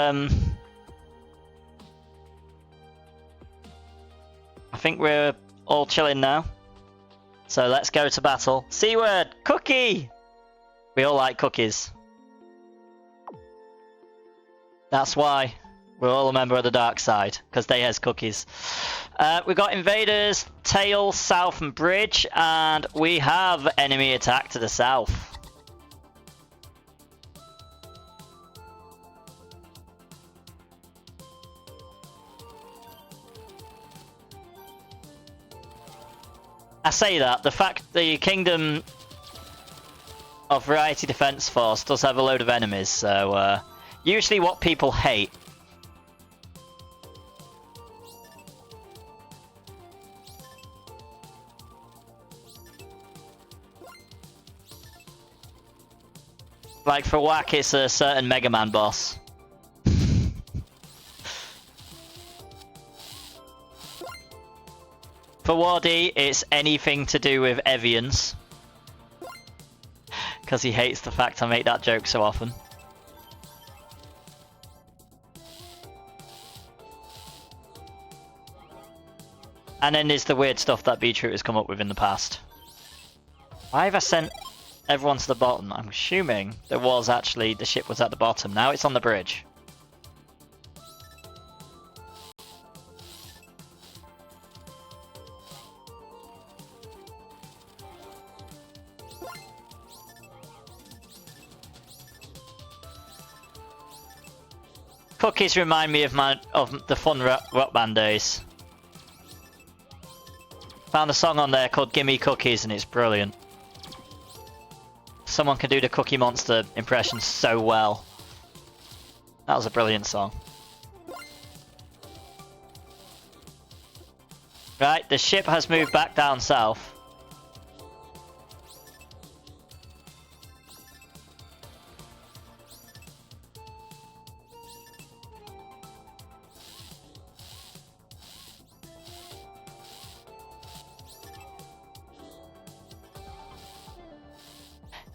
I think we're all chilling now. So let's go to battle. C word, cookie! We all like cookies. That's why we're all a member of the dark side, because they has cookies. We've got invaders, tail, south and bridge, and we have enemy attack to the south. I say that, the fact the Kingdom of Variety Defense Force does have a load of enemies, so usually what people hate. Like for Whack, it's a certain Mega Man boss. For Wardy, it's anything to do with Evians. Because he hates the fact I make that joke so often. And then there's the weird stuff that Beetroot has come up with in the past. Why have I sent everyone to the bottom? I'm assuming there was actually, the ship was at the bottom. Now it's on the bridge. Cookies remind me of the fun rock band days. Found a song on there called Gimme Cookies and it's brilliant. Someone can do the Cookie Monster impression so well. That was a brilliant song. Right, the ship has moved back down south.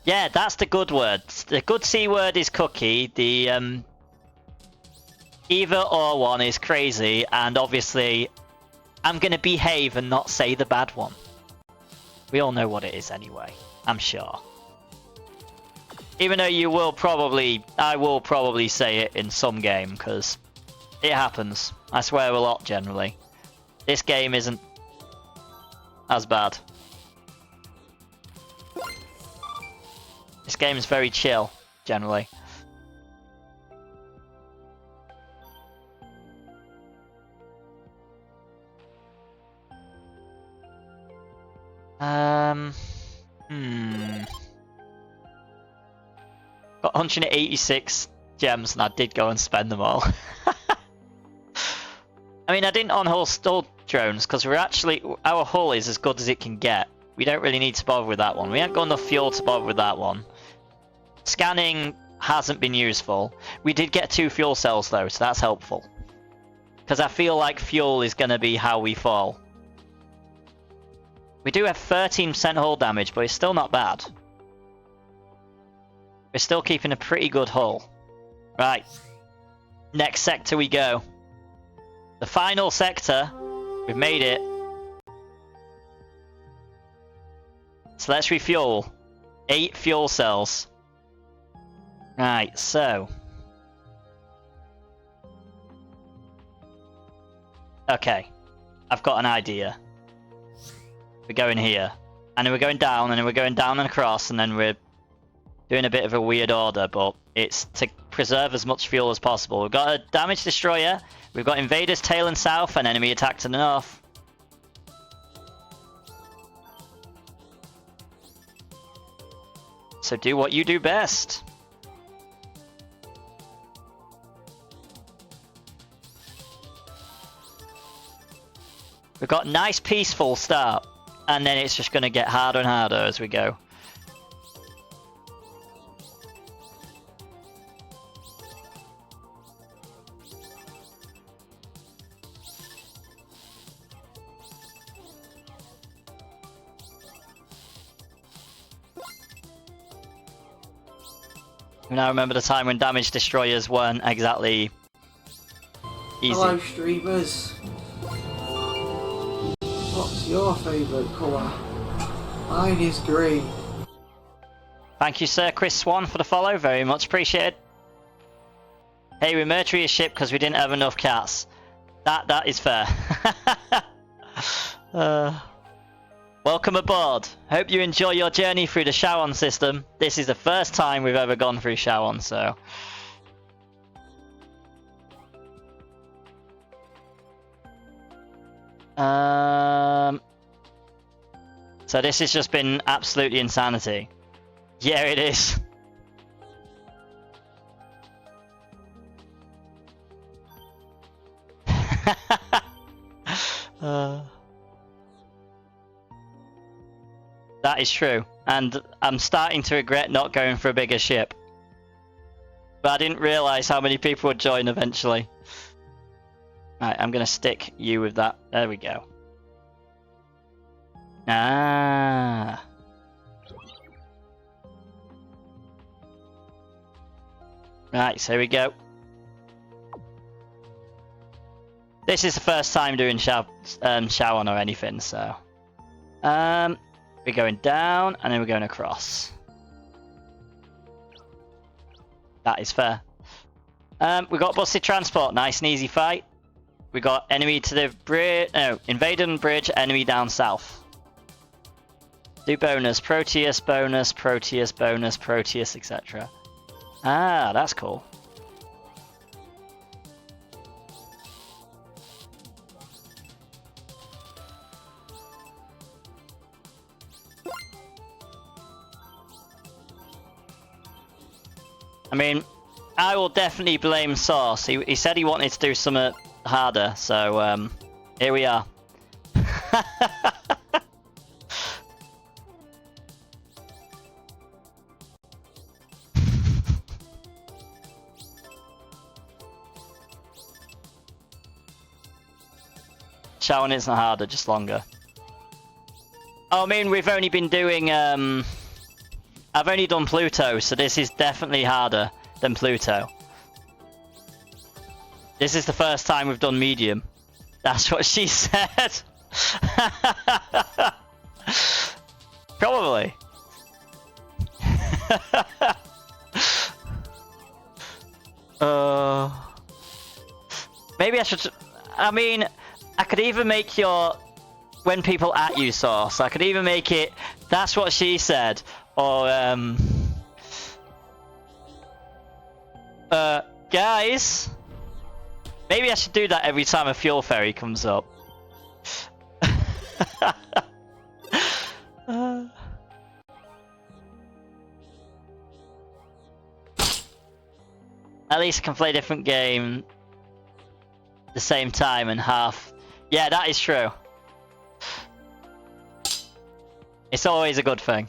Yeah, that's the good word. The good C word is cookie. The either or one is crazy, and obviously I'm gonna behave and not say the bad one. We all know what it is anyway, I'm sure. Even though I will probably say it in some game, because it happens. I swear a lot generally. This game isn't as bad. This game is very chill, generally. Got 186 gems and I did go and spend them all. I mean, I didn't on-hull stall drones because our hull is as good as it can get. We don't really need to bother with that one. We haven't got enough fuel to bother with that one. Scanning hasn't been useful. We did get 2 fuel cells though, so that's helpful. Because I feel like fuel is going to be how we fall. We do have 13% hull damage, but it's still not bad. We're still keeping a pretty good hull. Right. Next sector we go. The final sector. We've made it. So let's refuel. 8 fuel cells. Right, so. Okay. I've got an idea. We're going here. And then we're going down, and then we're going down and across, and then we're doing a bit of a weird order, but it's to preserve as much fuel as possible. We've got a damage destroyer. We've got invaders tail and south, and enemy attack to the north. So do what you do best. We've got a nice peaceful start, and then it's just going to get harder and harder as we go. Now remember the time when damage destroyers weren't exactly easy. Hello streamers. What's your favourite colour? Mine is green. Thank you, Sir Chris Swan, for the follow. Very much appreciated. Hey, we murdered your ship because we didn't have enough cats. That is fair. Welcome aboard. Hope you enjoy your journey through the Shawon system. This is the first time we've ever gone through Shawon, so. So this has just been absolutely insanity. Yeah, it is. That is true, and I'm starting to regret not going for a bigger ship. But I didn't realise how many people would join eventually. Right, I'm gonna stick you with that. There we go. Ah. Right, so here we go. This is the first time doing Shawan or anything, so... we're going down, and then we're going across. That is fair. We got busted transport, nice and easy fight. We got enemy to the bridge, no, invader bridge, enemy down south. Do bonus, Proteus, bonus, Proteus, bonus, Proteus, etc. Ah, that's cool. I mean, I will definitely blame Sauce. He said he wanted to do something harder, so here we are. Shawan isn't harder, just longer. Oh, I mean, we've only been doing I've only done Pluto, so this is definitely harder than Pluto. This is the first time we've done medium. That's what she said. Probably. Maybe I should... I mean, I could even make your... When people at you Sauce, I could even make it... That's what she said. Or, guys, maybe I should do that every time a fuel ferry comes up. At least I can play a different game at the same time and half. Yeah, that is true. It's always a good thing.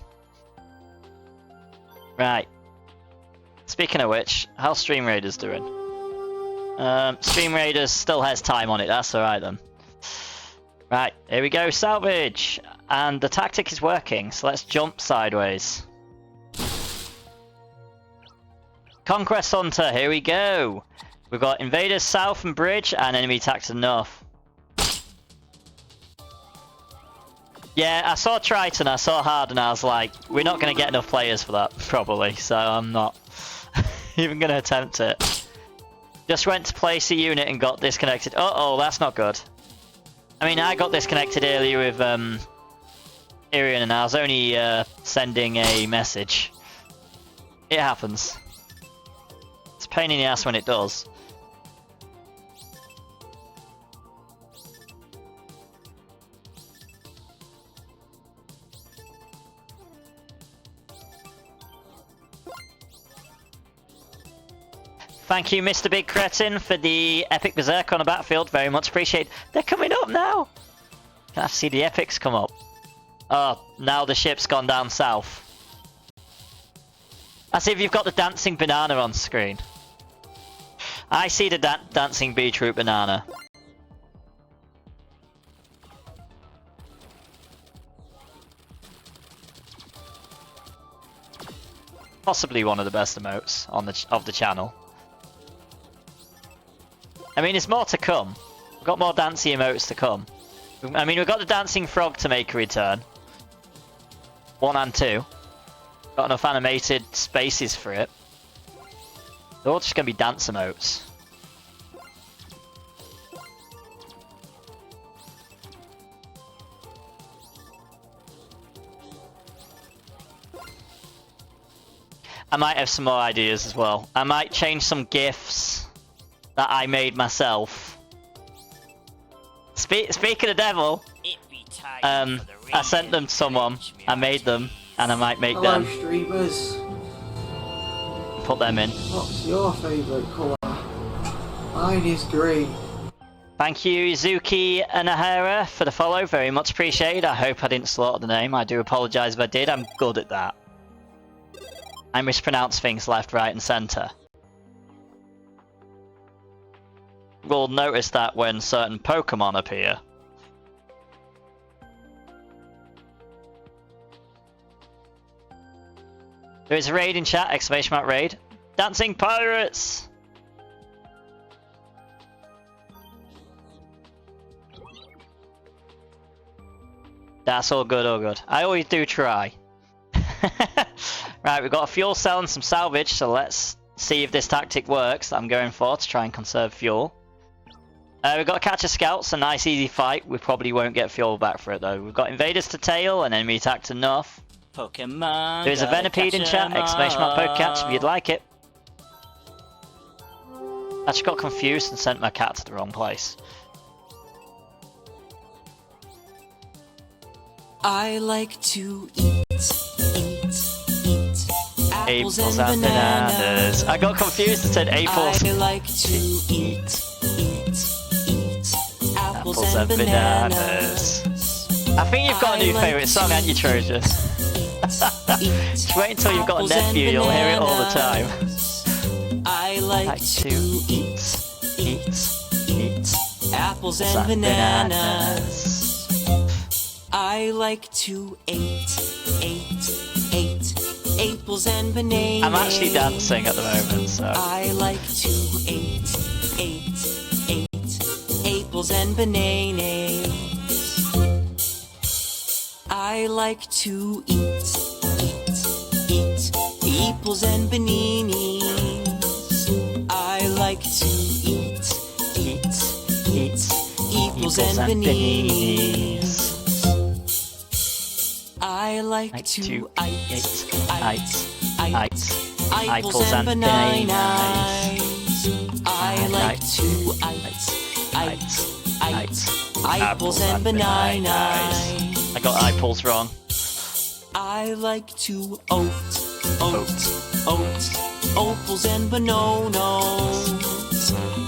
Right. Speaking of which, how's Stream Raiders doing? Stream Raiders still has time on it, that's alright then. Right, here we go, salvage! And the tactic is working, so let's jump sideways. Conquest Hunter, here we go! We've got invaders south and bridge, and enemy tactics north. Yeah, I saw Triton, I saw Hard, and I was like, we're not going to get enough players for that, probably, so I'm not even going to attempt it. Just went to place a unit and got disconnected. Uh-oh, that's not good. I mean, I got disconnected earlier with Irian, and I was only sending a message. It happens. It's a pain in the ass when it does. Thank you, Mr. Big Cretin, for the epic berserk on the battlefield. Very much appreciated. They're coming up now. Can I see the epics come up? Oh, now the ship's gone down south. I see if you've got the dancing banana on screen. I see the dancing beetroot banana. Possibly one of the best emotes on of the channel. I mean, there's more to come. We've got more dancey emotes to come. I mean, we've got the dancing frog to make a return. 1 and 2. Got enough animated spaces for it. They're all just going to be dance emotes. I might have some more ideas as well. I might change some GIFs that I made myself. Speak of the devil. It be time I sent them to someone, I made them, and I might make Hello, them, streamers. put them in. What's your favourite colour? Mine is green. Thank you, Zuki Anahara, for the follow. Very much appreciated. I hope I didn't slaughter the name. I do apologise if I did. I'm good at that. I mispronounce things left, right, and centre. We'll notice that when certain Pokemon appear. There is a raid in chat, exclamation mark raid. Dancing Pirates! That's all good, all good. I always do try. Right, we've got a fuel cell and some salvage, so let's see if this tactic works that I'm going for to try and conserve fuel. We've got to catch a scout, it's a nice easy fight. We probably won't get fuel back for it though. We've got invaders to tail and enemy attack to nuff. Pokemon. There's a Venipede in chat, exclamation mark Pokecatch if you'd like it. I just got confused and sent my cat to the wrong place. I like to eat apples and bananas. I got confused and said apples. I like to eat apples and bananas. I think you've got a new favourite song, haven't you, Trojan? Just wait until you've got a nephew, you'll hear it all the time. I like to eat apples and bananas. I like to eat apples and bananas. I'm actually dancing at the moment, so. I like to eat apples and bananas. I like to eat apples and bananas. I like to eat apples and bananas. I like to eat apples and bananas. I like to eat apples and bananas. I got eyeballs wrong. I like to eat apples and bananas.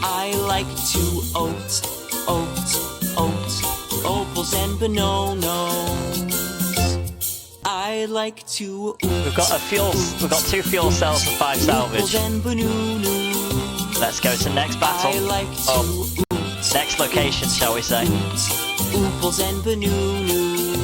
I like to eat apples and bananas. I like to We've got two fuel cells and 5 salvage. Let's go to the next battle. Next location, shall we say. Ooples and bananas.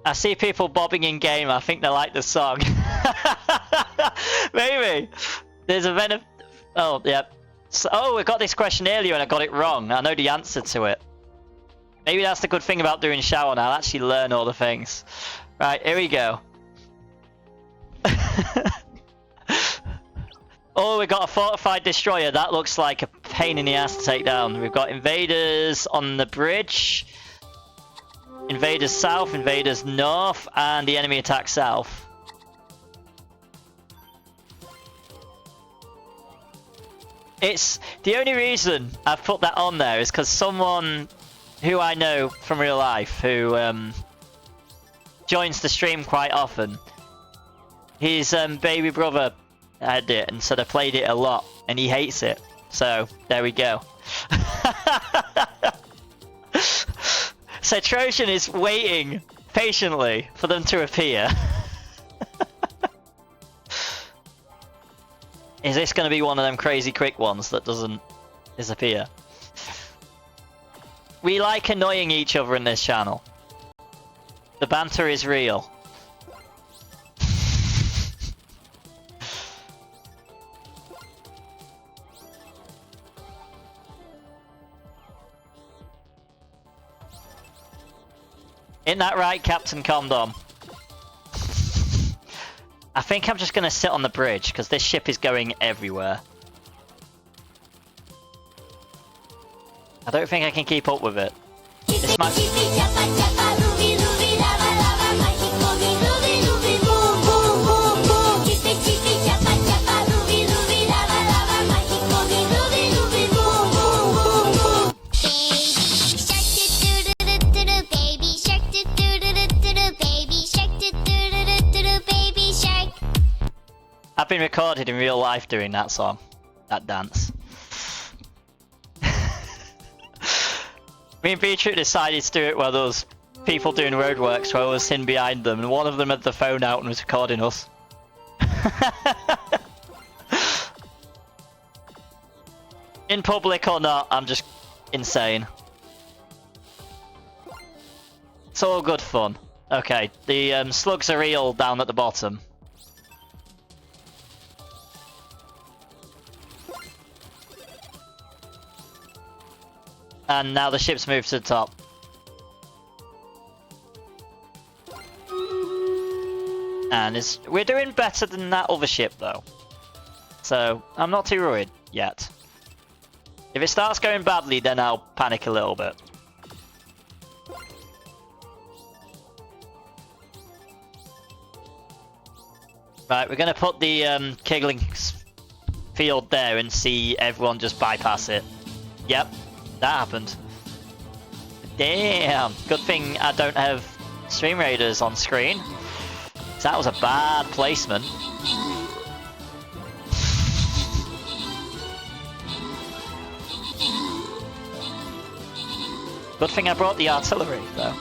I see people bobbing in game. I think they like the song. Maybe. There's a venom. Oh, yeah. So, oh, we got this question earlier and I got it wrong. I know the answer to it. Maybe that's the good thing about doing shower now. I'll actually learn all the things. Right, here we go. Oh, we got a fortified destroyer. That looks like a pain in the ass to take down. We've got invaders on the bridge. Invaders south, invaders north, and the enemy attack south. It's the only reason I've put that on there is because someone who I know from real life who joins the stream quite often, his baby brother had it and said I played it a lot and he hates it. So there we go. So Trojan is waiting patiently for them to appear. Is this going to be one of them crazy quick ones that doesn't disappear? We like annoying each other in this channel. The banter is real. Isn't that right, Captain Condom? I think I'm just going to sit on the bridge, because this ship is going everywhere. I don't think I can keep up with it. This might... recorded in real life doing that song, that dance. Me and Beatrice decided to do it while there was people doing roadworks while I was sitting behind them, and one of them had the phone out and was recording us. In public or not, I'm just insane. It's all good fun. Okay, the slugs are real down at the bottom. And now the ship's moved to the top. And we're doing better than that other ship though. So I'm not too worried yet. If it starts going badly, then I'll panic a little bit. Right, we're going to put the Kegling field there and see everyone just bypass it. Yep, that happened. Damn, good thing I don't have Stream Raiders on screen. That was a bad placement. Good thing I brought the artillery, though.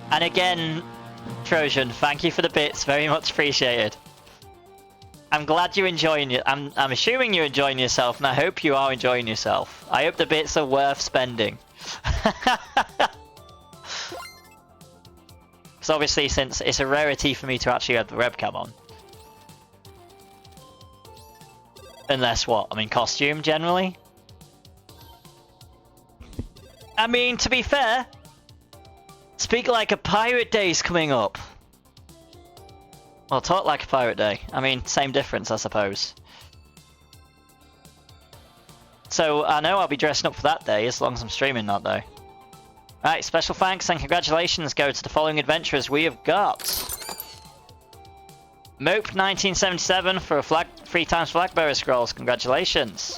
And again, Trojan, thank you for the bits, very much appreciated. I'm glad you're enjoying it. I'm assuming you're enjoying yourself, and I hope you are enjoying yourself. I hope the bits are worth spending. Because obviously, since it's a rarity for me to actually have the webcam on. Unless what? I mean, costume generally? I mean, to be fair, Speak Like a Pirate Day's coming up. Well, Talk Like a Pirate Day. I mean, same difference, I suppose. So, I know I'll be dressing up for that day, as long as I'm streaming that day. Right, special thanks and congratulations go to the following adventurers we have got. Mope 1977 for a 3 times flag bearer scrolls, congratulations.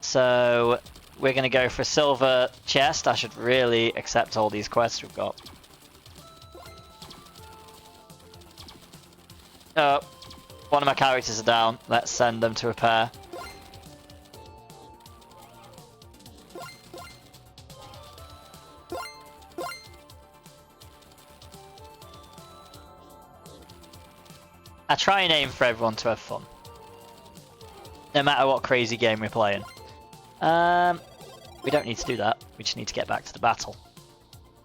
So, we're going to go for a silver chest. I should really accept all these quests we've got. Oh, one of my characters are down. Let's send them to repair. I try and aim for everyone to have fun. No matter what crazy game we're playing. We don't need to do that. We just need to get back to the battle.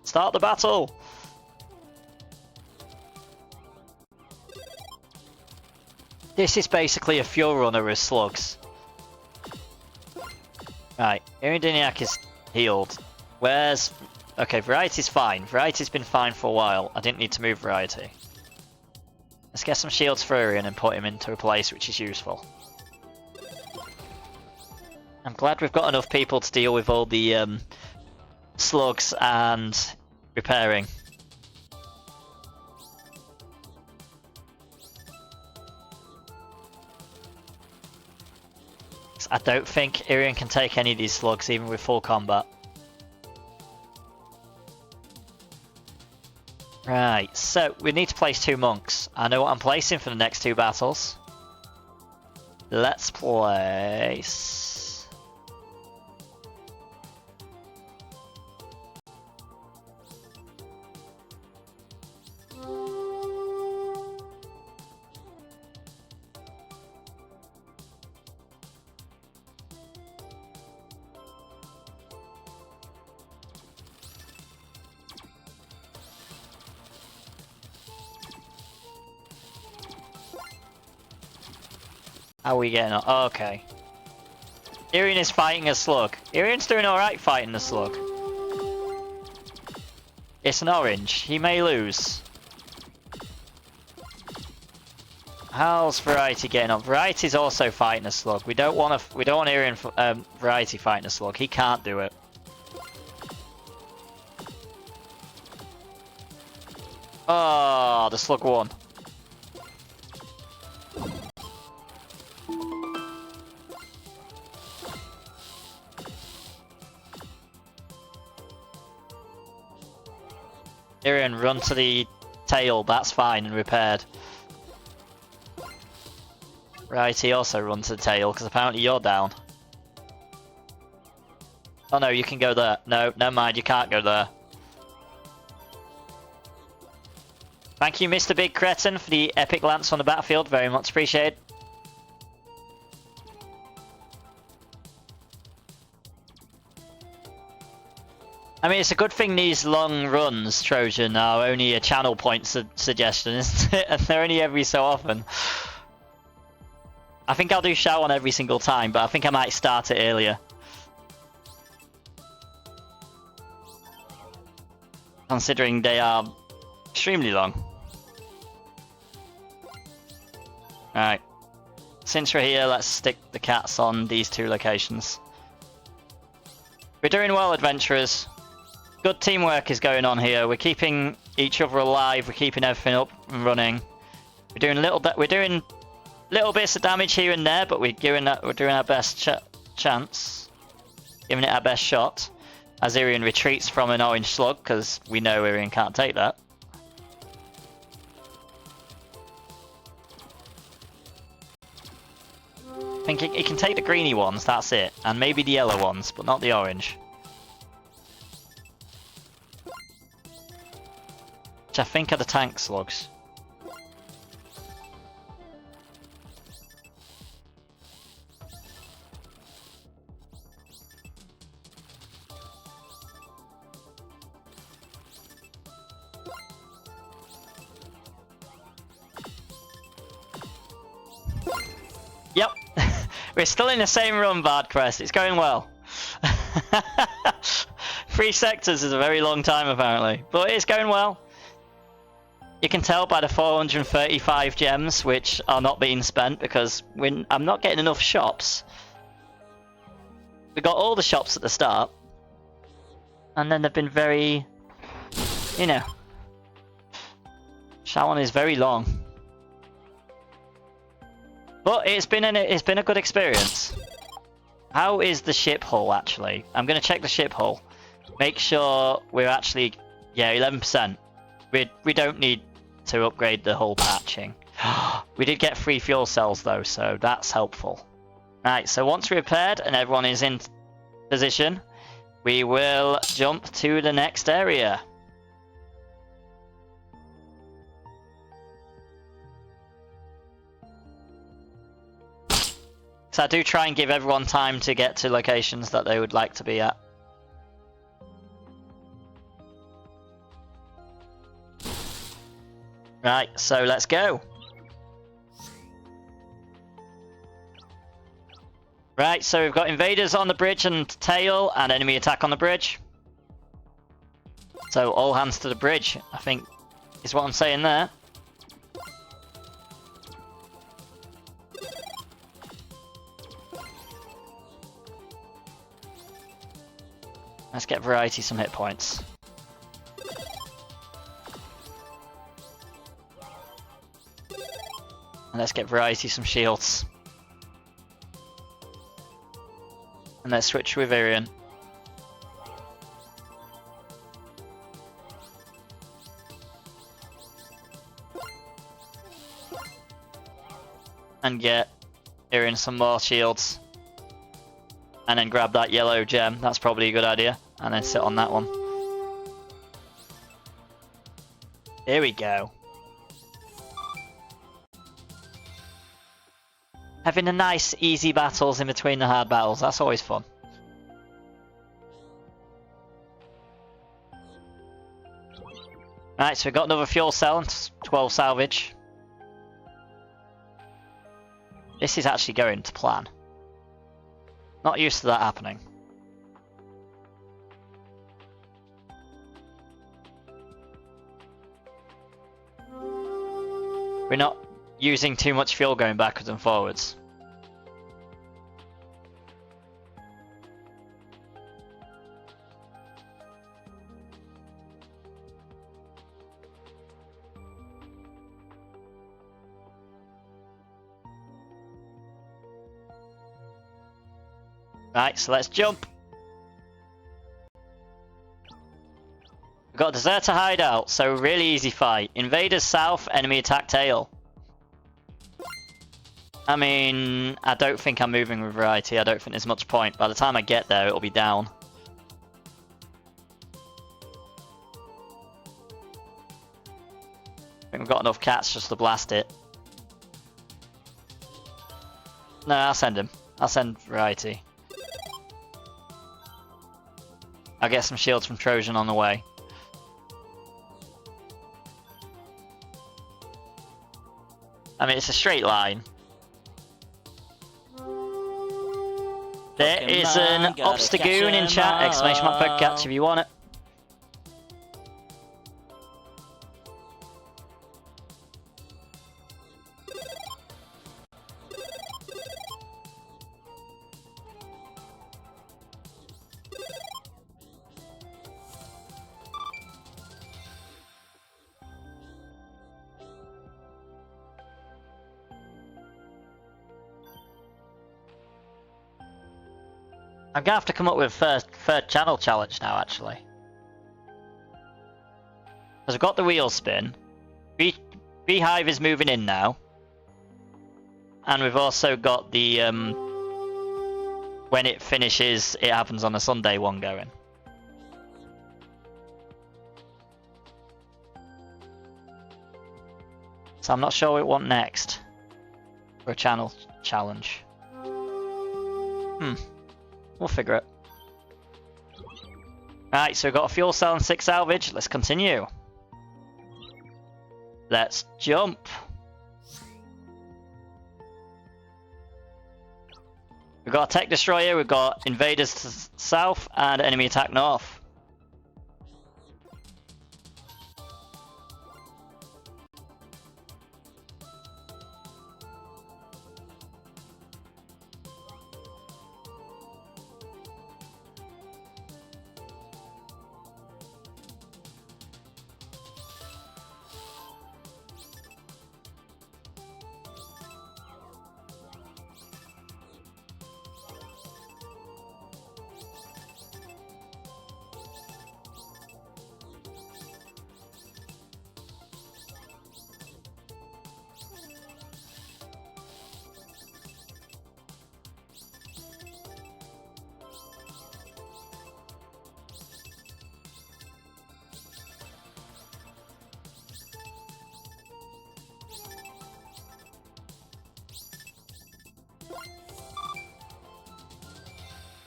Start the battle! This is basically a fuel runner with slugs. Right, Irindiniak is healed. Where's... Okay, Variety's fine. Variety's been fine for a while. I didn't need to move Variety. Let's get some shields for Irian and put him into a place which is useful. I'm glad we've got enough people to deal with all the slugs and repairing. I don't think Irian can take any of these slugs even with full combat. Right, so we need to place 2 monks. I know what I'm placing for the next 2 battles. Let's place... How are we getting on? Oh, okay. Irian is fighting a slug. Irian's doing alright fighting the slug. It's an orange. He may lose. How's Variety getting on? Variety's also fighting a slug. We don't want Irian Variety fighting a slug. He can't do it. Oh, the slug won. Irian, run to the tail. That's fine and repaired. Right, he also runs to the tail because apparently you're down. Oh no, you can go there. No, never mind, you can't go there. Thank you, Mr. Big Cretin, for the epic lance on the battlefield. Very much appreciated. I mean, it's a good thing these long runs, Trojan, are only a channel point suggestion, isn't it? And they're only every so often. I think I'll do shout on every single time, but I think I might start it earlier. Considering they are extremely long. Alright. Since we're here, let's stick the cats on these two locations. We're doing well, adventurers. Good teamwork is going on here. We're keeping each other alive. We're keeping everything up and running. We're doing little bits of damage here and there, but we're doing our best chance, giving it our best shot. As Irian retreats from an orange slug, because we know Irian can't take that. I think he can take the greeny ones. That's it, and maybe the yellow ones, but not the orange. Which I think are the tank slugs. Yep, we're still in the same run, Bardcrest. It's going well. 3 sectors is a very long time, apparently, but it's going well. You can tell by the 435 gems, which are not being spent because I'm not getting enough shops. We got all the shops at the start, and then they've been very, you know, Shawan is very long. But it's been a good experience. How is the ship hull actually? I'm gonna check the ship hull. Make sure we're actually 11%. We don't need to upgrade the hull patching. We did get 3 fuel cells though, so that's helpful. Right, so once we're repaired and everyone is in position, we will jump to the next area. So I do try and give everyone time to get to locations that they would like to be at. Right, so let's go. Right, so we've got invaders on the bridge and tail, and enemy attack on the bridge. So all hands to the bridge, I think, is what I'm saying there. Let's get Variety some hit points. And let's get Variety some shields. And let's switch with Irian. And get Irian some more shields. And then grab that yellow gem. That's probably a good idea. And then sit on that one. Here we go. Having a nice, easy battles in between the hard battles. That's always fun. Right, so we've got another fuel cell and 12 salvage. This is actually going to plan. Not used to that happening. We're not using too much fuel going backwards and forwards. Right, so let's jump. We've got Deserter Hideout, so really easy fight. Invaders South, enemy attack tail. I mean, I don't think I'm moving with variety. I don't think there's much point. By the time I get there, it'll be down. I think we've got enough cats just to blast it. No, I'll send him. I'll send variety. I'll get some shields from Trojan on the way. I mean, it's a straight line. There is an Obstagoon in chat, exclamation mark Pokecats if you want it. I'm gonna have to come up with a third channel challenge now, actually. Because we've got the wheel spin. Beehive is moving in now. And we've also got the when it finishes, it happens on a Sunday one going. So I'm not sure what we want next for a channel challenge. We'll figure it. Right, so we've got a fuel cell and 6 salvage. Let's continue. Let's jump. We've got a tech destroyer, we've got invaders to south and enemy attack north.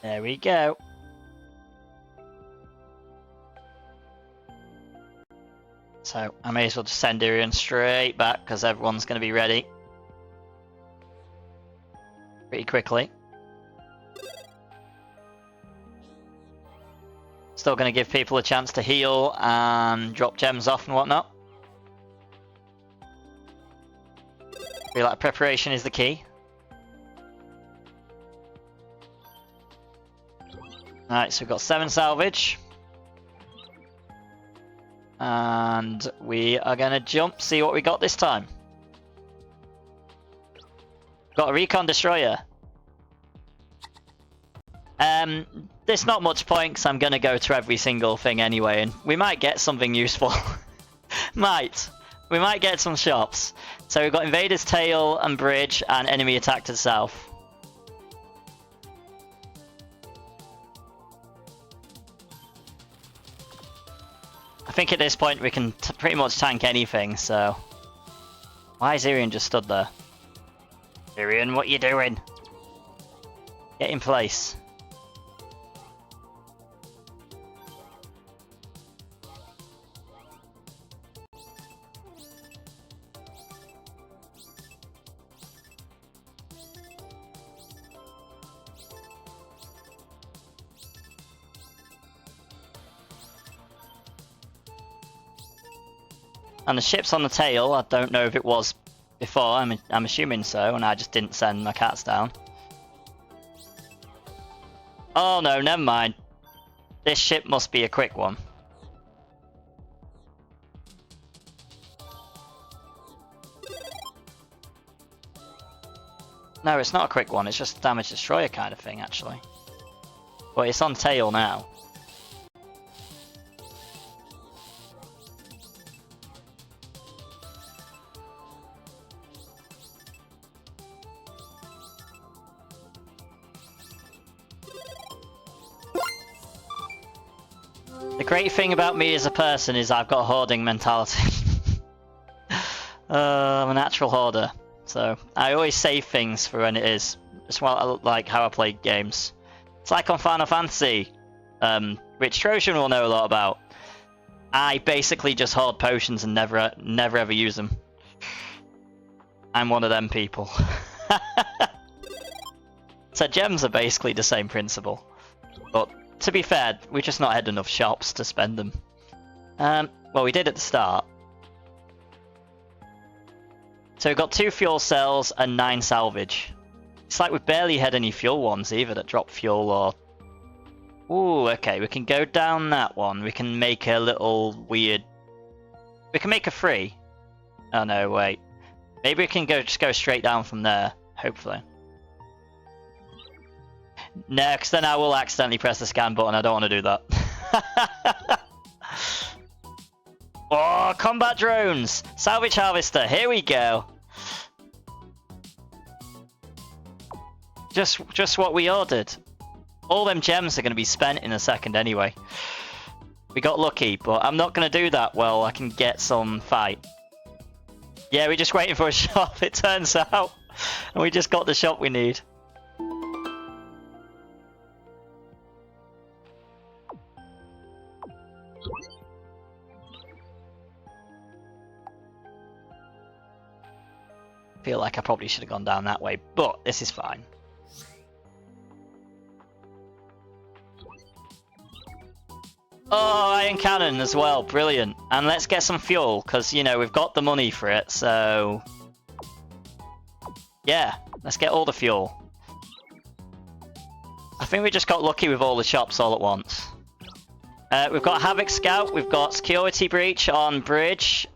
There we go. So I may as well just send Irian straight back because everyone's going to be ready pretty quickly. Still going to give people a chance to heal and drop gems off and whatnot. Feel like preparation is the key. Alright, so we've got 7 salvage. And we are going to jump, see what we got this time. Got a recon destroyer. There's not much point because I'm going to go to every single thing anyway, and we might get something useful. We might get some shops. So we've got invaders tail and bridge and enemy attack to the south. I think at this point we can pretty much tank anything, so... Why is Irian just stood there? Irian, what you doing? Get in place. And the ship's on the tail. I don't know if it was before. I'm assuming so, and I just didn't send my cats down. Oh no, never mind. This ship must be a quick one. No, it's not a quick one. It's just a damage destroyer kind of thing, actually. But it's on tail now. The great thing about me as a person is I've got a hoarding mentality. I'm a natural hoarder, so I always save things for when it is. It's like how I play games. It's like on Final Fantasy, which Trojan will know a lot about. I basically just hoard potions and never ever use them. I'm one of them people. So gems are basically the same principle. But to be fair, we just not had enough shops to spend them. Well, we did at the start. So we've got 2 fuel cells and 9 salvage. It's like we've barely had any fuel ones either that drop fuel or... Ooh, okay, we can go down that one. We can make a little weird... We can make a 3. Oh no, wait. Maybe we can just go straight down from there, hopefully. No, because then I will accidentally press the scan button. I don't want to do that. Oh, combat drones! Salvage harvester, here we go. Just what we ordered. All them gems are going to be spent in a second anyway. We got lucky, but I'm not going to do that while I can get some fight. Yeah, we're just waiting for a shop, it turns out. And we just got the shop we need. Feel like I probably should have gone down that way, but this is fine. Oh, iron cannon as well, brilliant. And let's get some fuel, because, you know, we've got the money for it, so... Yeah, let's get all the fuel. I think we just got lucky with all the shops all at once. We've got Havoc Scout, we've got Security Breach on Bridge,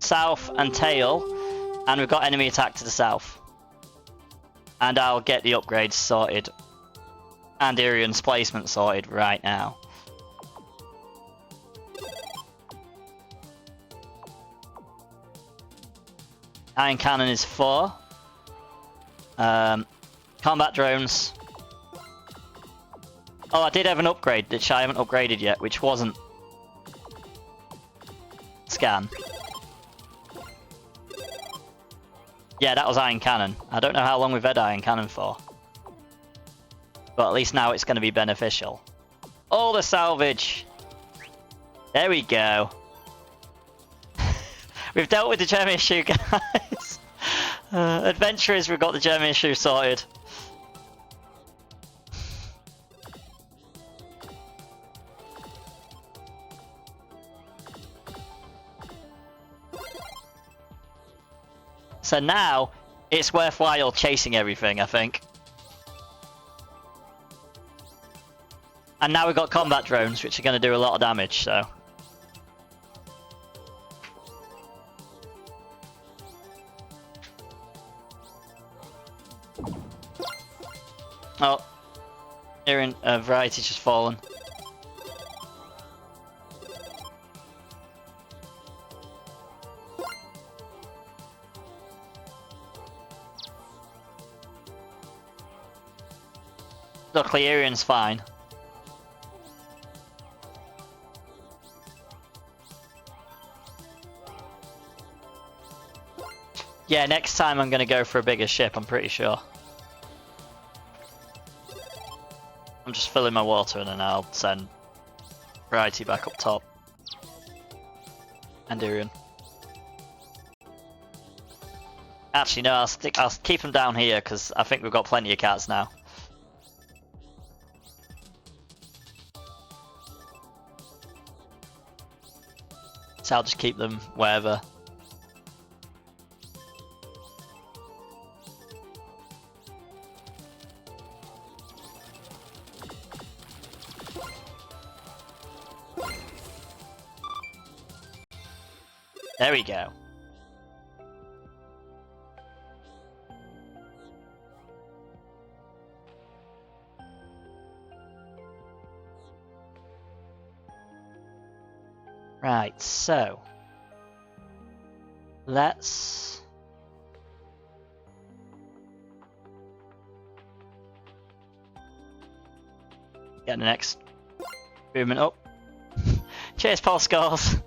South and Tail, and we've got enemy attack to the south. And I'll get the upgrades sorted. And Irion's placement sorted right now. Iron Cannon is 4. Combat drones. Oh, I did have an upgrade, which I haven't upgraded yet, which wasn't scan. Yeah, that was Iron Cannon. I don't know how long we've had Iron Cannon for. But at least now it's going to be beneficial. All the salvage! There we go. We've dealt with the German issue, guys. Adventurers, we've got the German issue sorted. So now, it's worthwhile chasing everything, I think. And now we've got combat drones, which are going to do a lot of damage, so... Oh, Iron Variety's just fallen. Luckily, Irion's fine. Yeah, next time I'm going to go for a bigger ship, I'm pretty sure. I'm just filling my water and then I'll send Variety back up top. And Irion. Actually, no, I'll keep them down here because I think we've got plenty of cats now. So I'll just keep them wherever. There we go. Right, so let's get the next movement up. Cheers, Paul Scholes.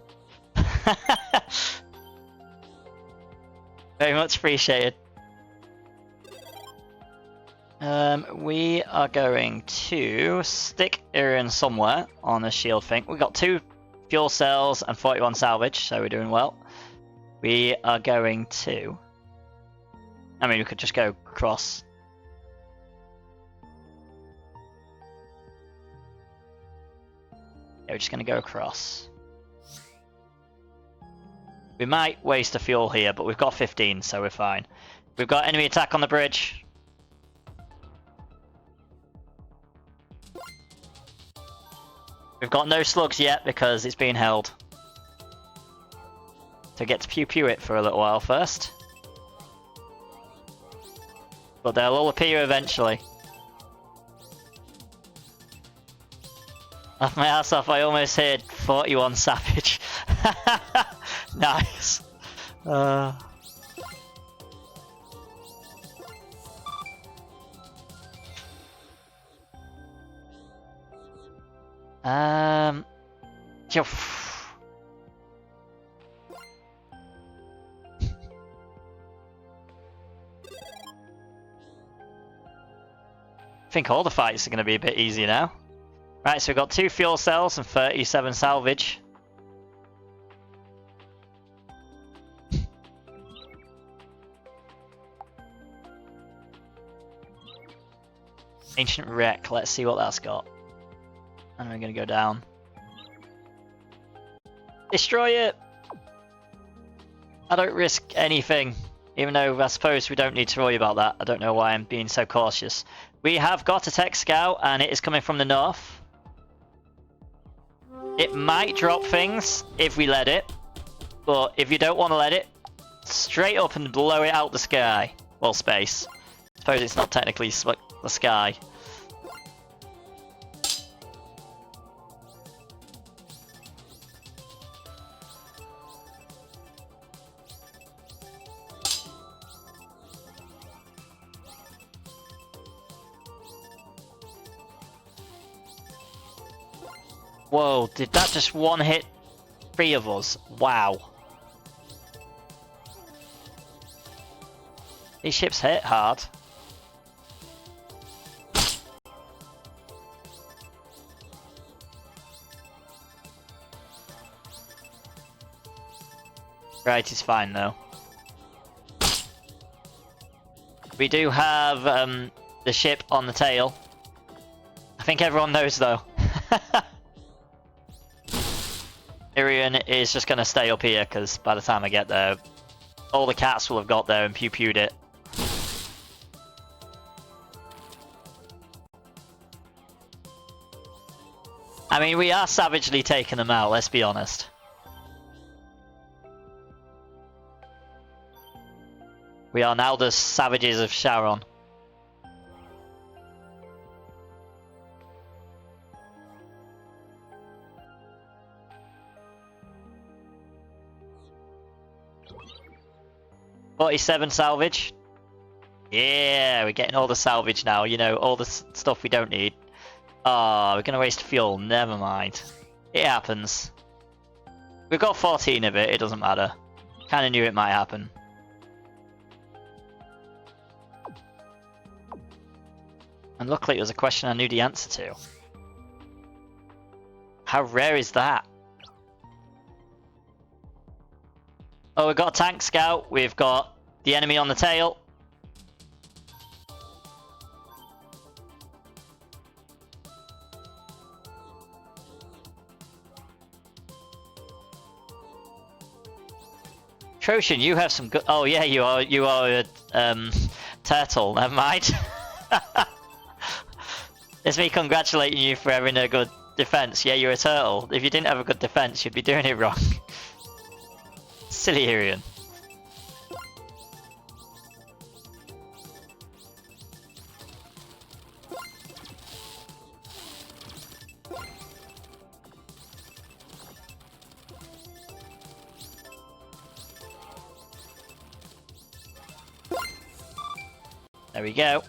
Very much appreciated. We are going to stick Irian somewhere on a shield thing. We've got 2 fuel cells and 41 salvage, so we're doing well. We are going to... I mean, we could just go across. Yeah, we're just going to go across. We might waste a fuel here, but we've got 15, so we're fine. We've got enemy attack on the bridge. We've got no slugs yet because it's being held. So get to pew it for a little while first. But they'll all appear eventually. Laugh my ass off, I almost hit 41 savage. Nice. Yo. I think all the fights are going to be a bit easier now. Right, so we've got 2 fuel cells and 37 salvage. Ancient Wreck, let's see what that's got. And we're going to go down. Destroy it! I don't risk anything, even though I suppose we don't need to worry about that. I don't know why I'm being so cautious. We have got a tech scout and it is coming from the north. It might drop things if we let it, but if you don't want to let it, straight up and blow it out the sky. Well, space. I suppose it's not technically the sky. Whoa, did that just one hit 3 of us? Wow. These ships hit hard. Right, it's fine though. We do have the ship on the tail. I think everyone knows though. Irian is just going to stay up here because by the time I get there, all the cats will have got there and pew-pewed it. I mean, we are savagely taking them out, let's be honest. We are now the savages of Sharon. $47 salvage. Yeah, we're getting all the salvage now, you know, all the stuff we don't need. Oh, we're going to waste fuel, never mind. It happens. We've got 14 of it, it doesn't matter. Kinda knew it might happen. And luckily it was a question I knew the answer to. How rare is that? Oh, we've got a tank scout, we've got the enemy on the tail. Troshan, you have some good... Oh yeah, you are a turtle, never mind. It's me congratulating you for having a good defense. Yeah, you're a turtle. If you didn't have a good defense, you'd be doing it wrong. Silly Irian. There we go.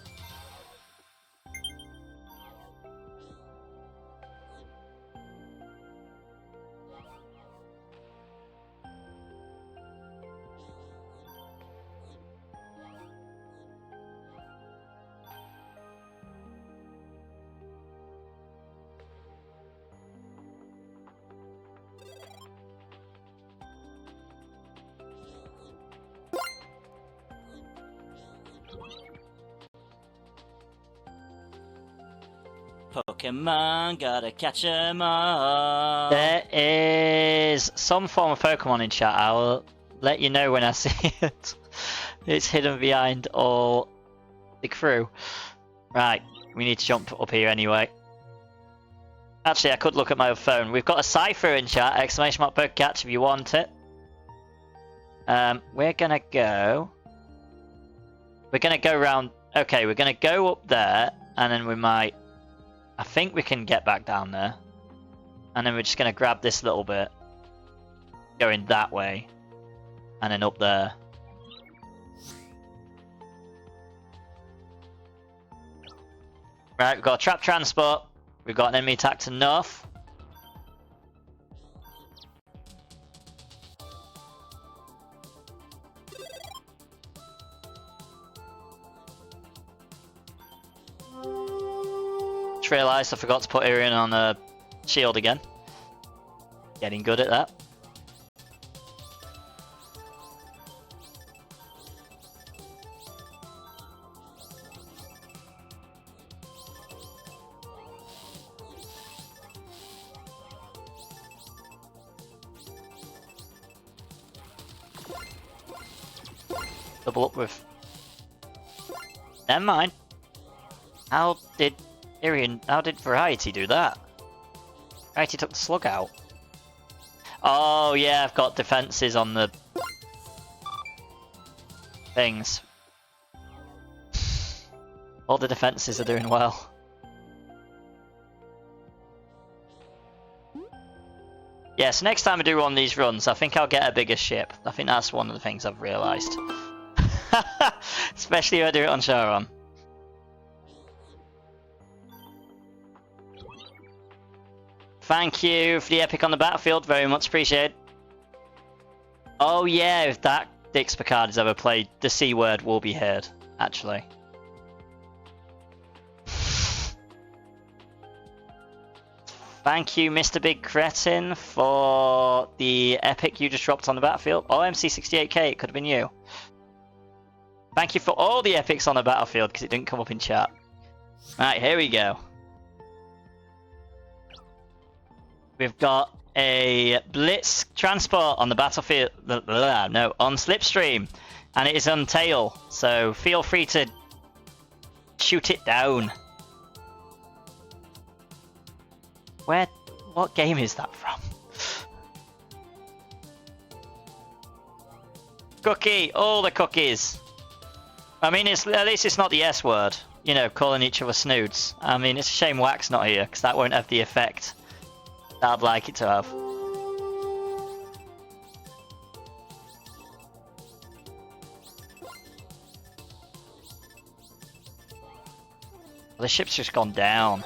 Pokemon, gotta catch 'em all. There is some form of Pokemon in chat. I will let you know when I see it. It's hidden behind all the crew. Right, we need to jump up here anyway. Actually, I could look at my phone. We've got a cipher in chat, exclamation mark Pokecatch if you want it. We're gonna go around. Okay, we're gonna go up there, and then we might. I think we can get back down there, and then we're just gonna grab this little bit, going that way, and then up there. Right, we've got a trap transport. We've got an enemy attack to north. Just realised I forgot to put Irian on a shield again. Getting good at that. Double up with. Never mind. How did Variety do that? Variety took the slug out. Oh yeah, I've got defenses on the things. All the defenses are doing well. Yeah, so next time I do one of these runs, I think I'll get a bigger ship. I think that's one of the things I've realised. Especially if I do it on Charon. Thank you for the epic on the battlefield, very much appreciated. Oh yeah, if that Dix Picard has ever played, the C word will be heard, actually. Thank you, Mr. Big Cretin, for the epic you just dropped on the battlefield. Oh, MC68K, it could have been you. Thank you for all the epics on the battlefield, because it didn't come up in chat. Right, here we go. We've got a Blitz transport on the battlefield, no, on Slipstream, and it is on tail, so feel free to shoot it down. What game is that from? Cookie, all the cookies. I mean, at least it's not the S word, you know, calling each other snoods. I mean, it's a shame Wax not here, because that won't have the effect that I'd like it to have. The ship's just gone down.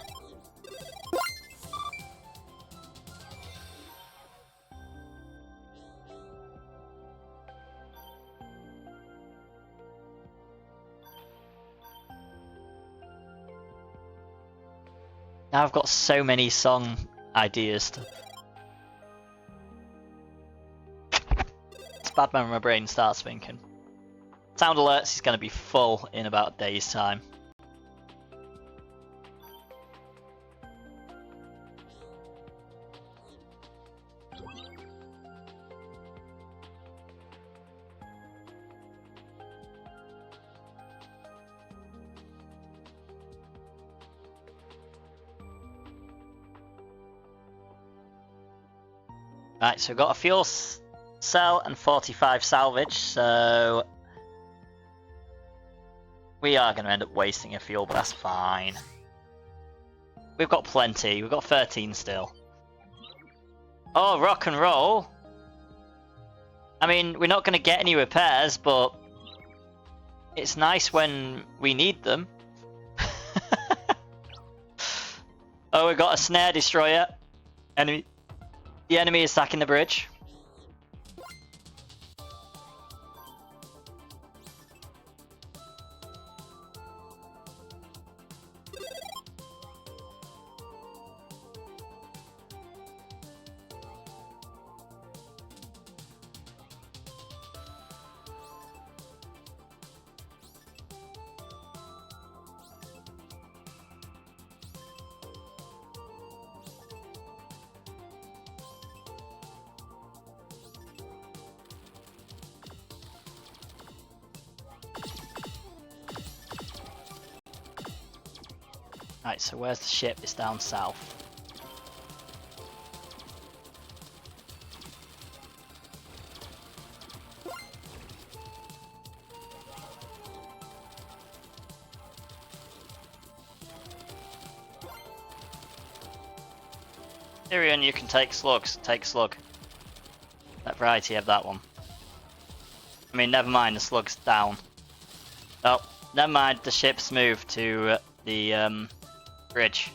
Now I've got so many song ideas. It's bad when my brain starts thinking. Sound alerts is going to be full in about a day's time. Right, so we've got a fuel cell and 45 salvage, so we are going to end up wasting a fuel, but that's fine. We've got plenty, we've got 13 still. Oh, rock and roll! I mean, we're not going to get any repairs, but it's nice when we need them. Oh, we've got a snare destroyer. The enemy is sacking the bridge. Right, so where's the ship? It's down south. Tyrion, you can take slugs. Take slug. That variety of that one. I mean, never mind, the slug's down. Oh, never mind, the ship's moved to the bridge.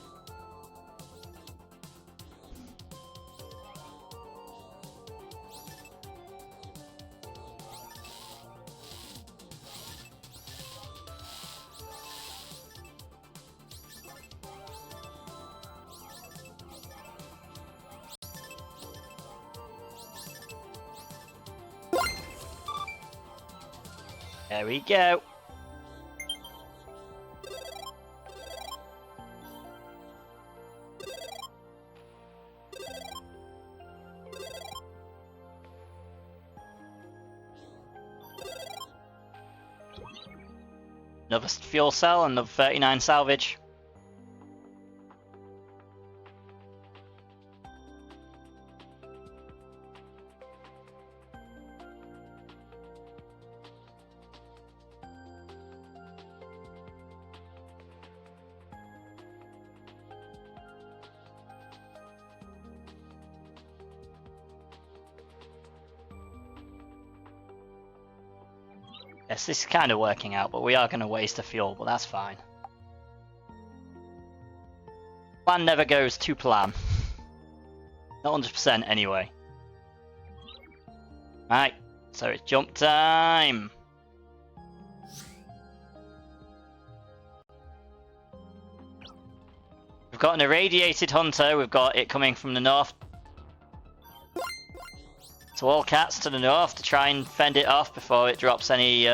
There we go. Another fuel cell, another 39 salvage. Yes, this is kind of working out, but we are going to waste the fuel, but that's fine. Plan never goes to plan. Not 100% anyway. Right, so it's jump time! We've got an irradiated hunter, we've got it coming from the north. So all cats to the north to try and fend it off before it drops any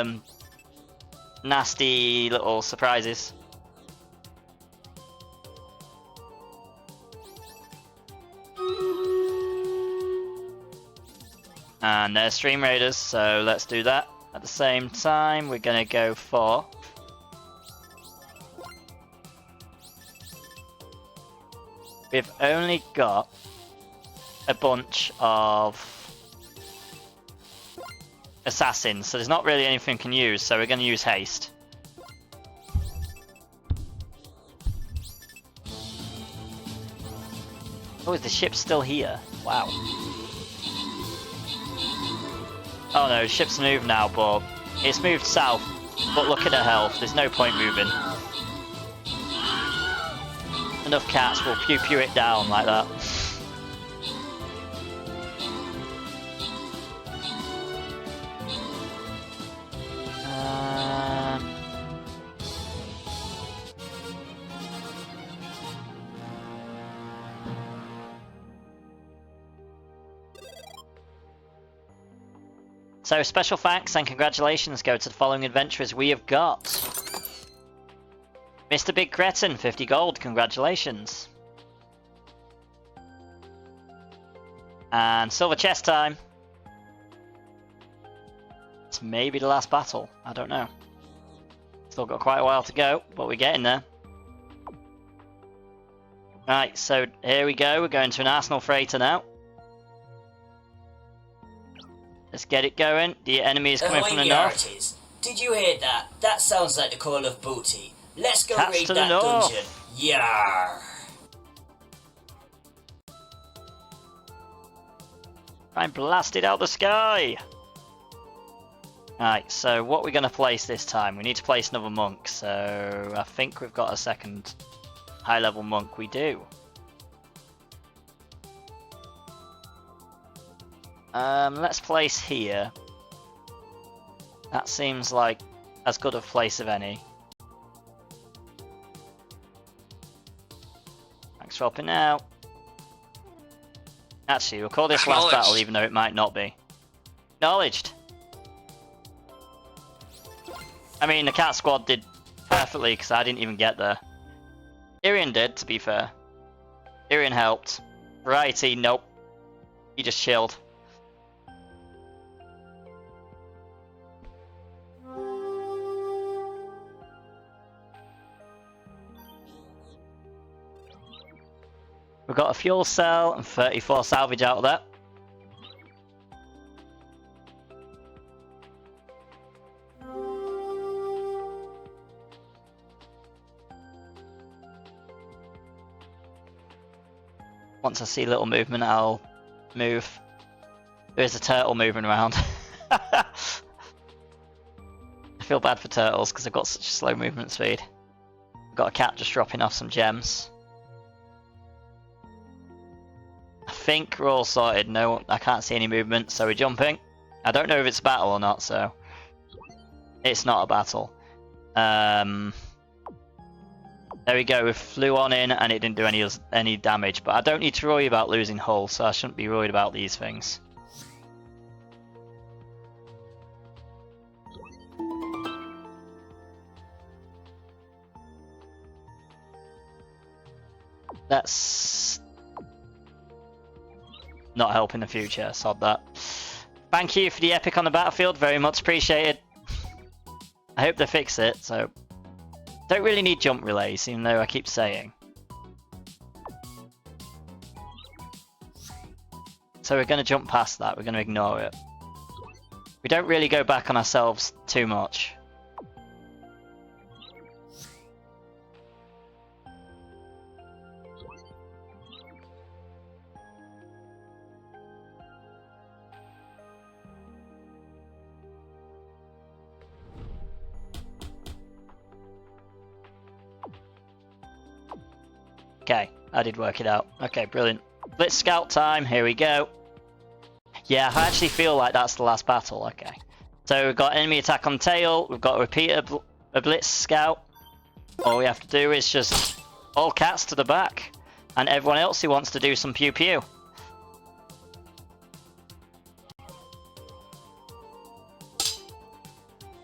nasty little surprises. And there's Stream Raiders, so let's do that. At the same time, we're going to go for... We've only got a bunch of assassins, so there's not really anything we can use, so we're going to use haste. Oh, is the ship still here? Wow. Oh no, the ship's moved now, but it's moved south. But look at her health, there's no point moving. Enough cats will pew pew it down like that. So special thanks and congratulations go to the following adventurers we have got. Mr. Big Cretin, 50 gold, congratulations. And silver chest time. It's maybe the last battle, I don't know. Still got quite a while to go, but we're getting there. Right, so here we go, we're going to an Arsenal freighter now. Let's get it going. The enemy is coming from the north. Did you hear that? That sounds like the call of booty. Let's go Cats raid to the that north. dungeon. Yarr! Try and blast it out the sky! Right, so what we're going to place this time? We need to place another monk, so I think we've got a second high level monk. We do. Let's place here. That seems like as good a place of any. Thanks for helping out. Actually, we'll call this last battle even though it might not be. Acknowledged. I mean, the cat squad did perfectly because I didn't even get there. Tyrion did, to be fair. Tyrion helped. Variety, nope. He just chilled. We've got a fuel cell and 34 salvage out of that. Once I see little movement, I'll move. There is a turtle moving around. I feel bad for turtles because they've got such a slow movement speed. I've got a cat just dropping off some gems. I think we're all sorted. No, I can't see any movement, so we're jumping. I don't know if it's a battle or not, so it's not a battle. There we go, we flew on in and it didn't do any damage, but I don't need to worry about losing hull, so I shouldn't be worried about these things. That's not help in the future, sod that. Thank you for the epic on the battlefield, very much appreciated. I hope they fix it, so... Don't really need jump relays, even though I keep saying. So we're going to jump past that, we're going to ignore it. We don't really go back on ourselves too much. Okay, I did work it out. Okay, brilliant. Blitz scout time, here we go. Yeah, I actually feel like that's the last battle, okay. So we've got enemy attack on tail, we've got a repeat a blitz scout. All we have to do is just all cats to the back. And everyone else who wants to do some pew pew.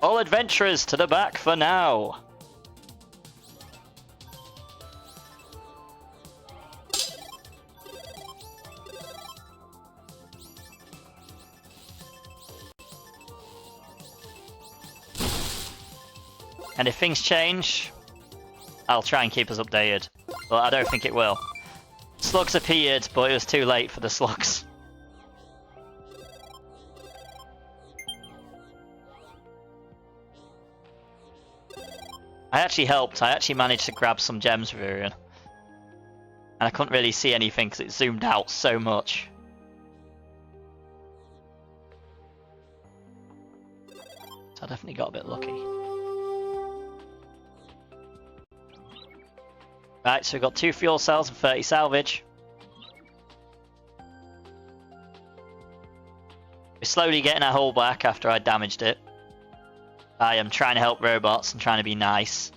All adventurers to the back for now. And if things change, I'll try and keep us updated. But I don't think it will. Slugs appeared, but it was too late for the slugs. I actually helped. I actually managed to grab some gems for Virion. And I couldn't really see anything because it zoomed out so much. So I definitely got a bit lucky. Right, so we've got 2 fuel cells and 30 salvage. We're slowly getting our hull back after I damaged it. I am trying to help robots and trying to be nice.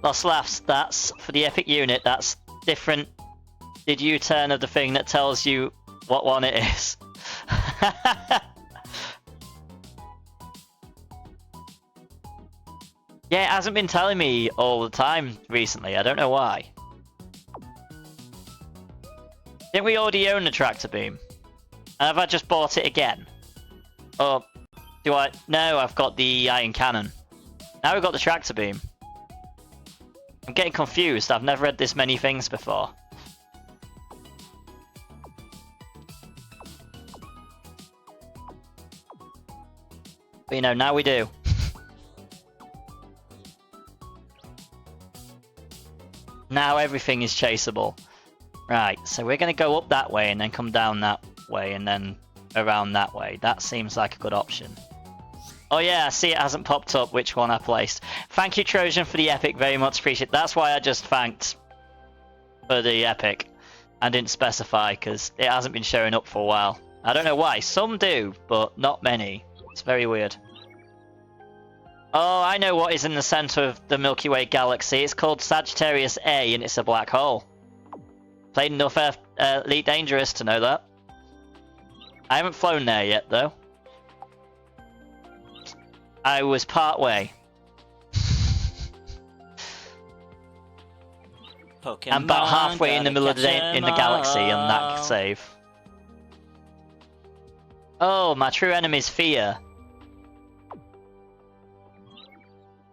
Lost laughs, that's for the epic unit, that's different. Did you turn of the thing that tells you what one it is? Yeah, it hasn't been telling me all the time recently. I don't know why. Didn't we already own the tractor beam? And have I just bought it again? Or do I? No, I've got the iron cannon. Now we've got the tractor beam. I'm getting confused. I've never read this many things before. But you know, now we do. Now everything is chaseable. Right, so we're going to go up that way and then come down that way and then around that way. That seems like a good option. Oh yeah, I see it hasn't popped up which one I placed. Thank you, Trojan, for the epic. Very much appreciate it. That's why I just thanked for the epic. I didn't specify because it hasn't been showing up for a while. I don't know why. Some do, but not many. It's very weird. Oh, I know what is in the centre of the Milky Way galaxy. It's called Sagittarius A, and it's a black hole. Played enough Elite Dangerous to know that. I haven't flown there yet, though. I was part way. Pokemon, I'm about halfway in the middle of the day in the galaxy on that save. Oh, my true enemy's fear.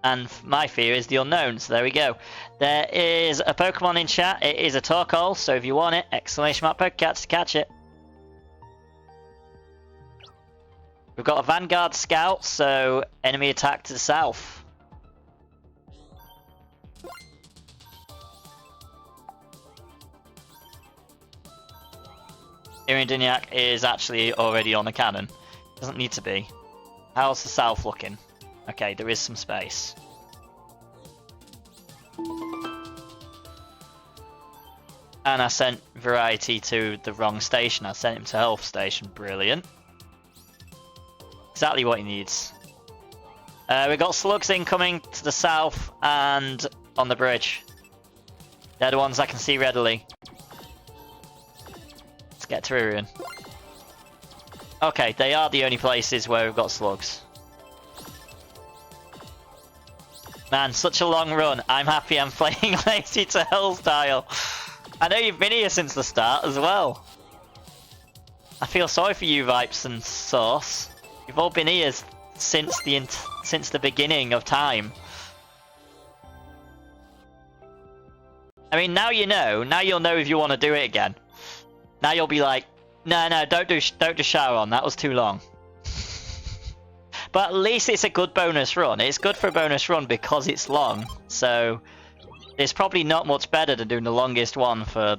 And my fear is the unknown, so there we go. There is a Pokemon in chat. It is a Torkoal, so if you want it, !Pokecats to catch it. We've got a Vanguard Scout, so enemy attack to the south. Iridignac is actually already on a cannon. Doesn't need to be. How's the south looking? Okay, there is some space. And I sent Variety to the wrong station. I sent him to Health Station. Brilliant. Exactly what he needs. We got slugs incoming to the south and on the bridge. They're the ones I can see readily. Let's get to Irian. Okay, they are the only places where we've got slugs. Man, such a long run. I'm happy I'm playing Lazy to Hell style. I know you've been here since the start as well. I feel sorry for you, Vipes and Sauce. You've all been here since the beginning of time. I mean, now you know. Now you'll know if you want to do it again. Now you'll be like, no, don't do shower on. That was too long. But at least it's a good bonus run. It's good for a bonus run because it's long. So it's probably not much better than doing the longest one for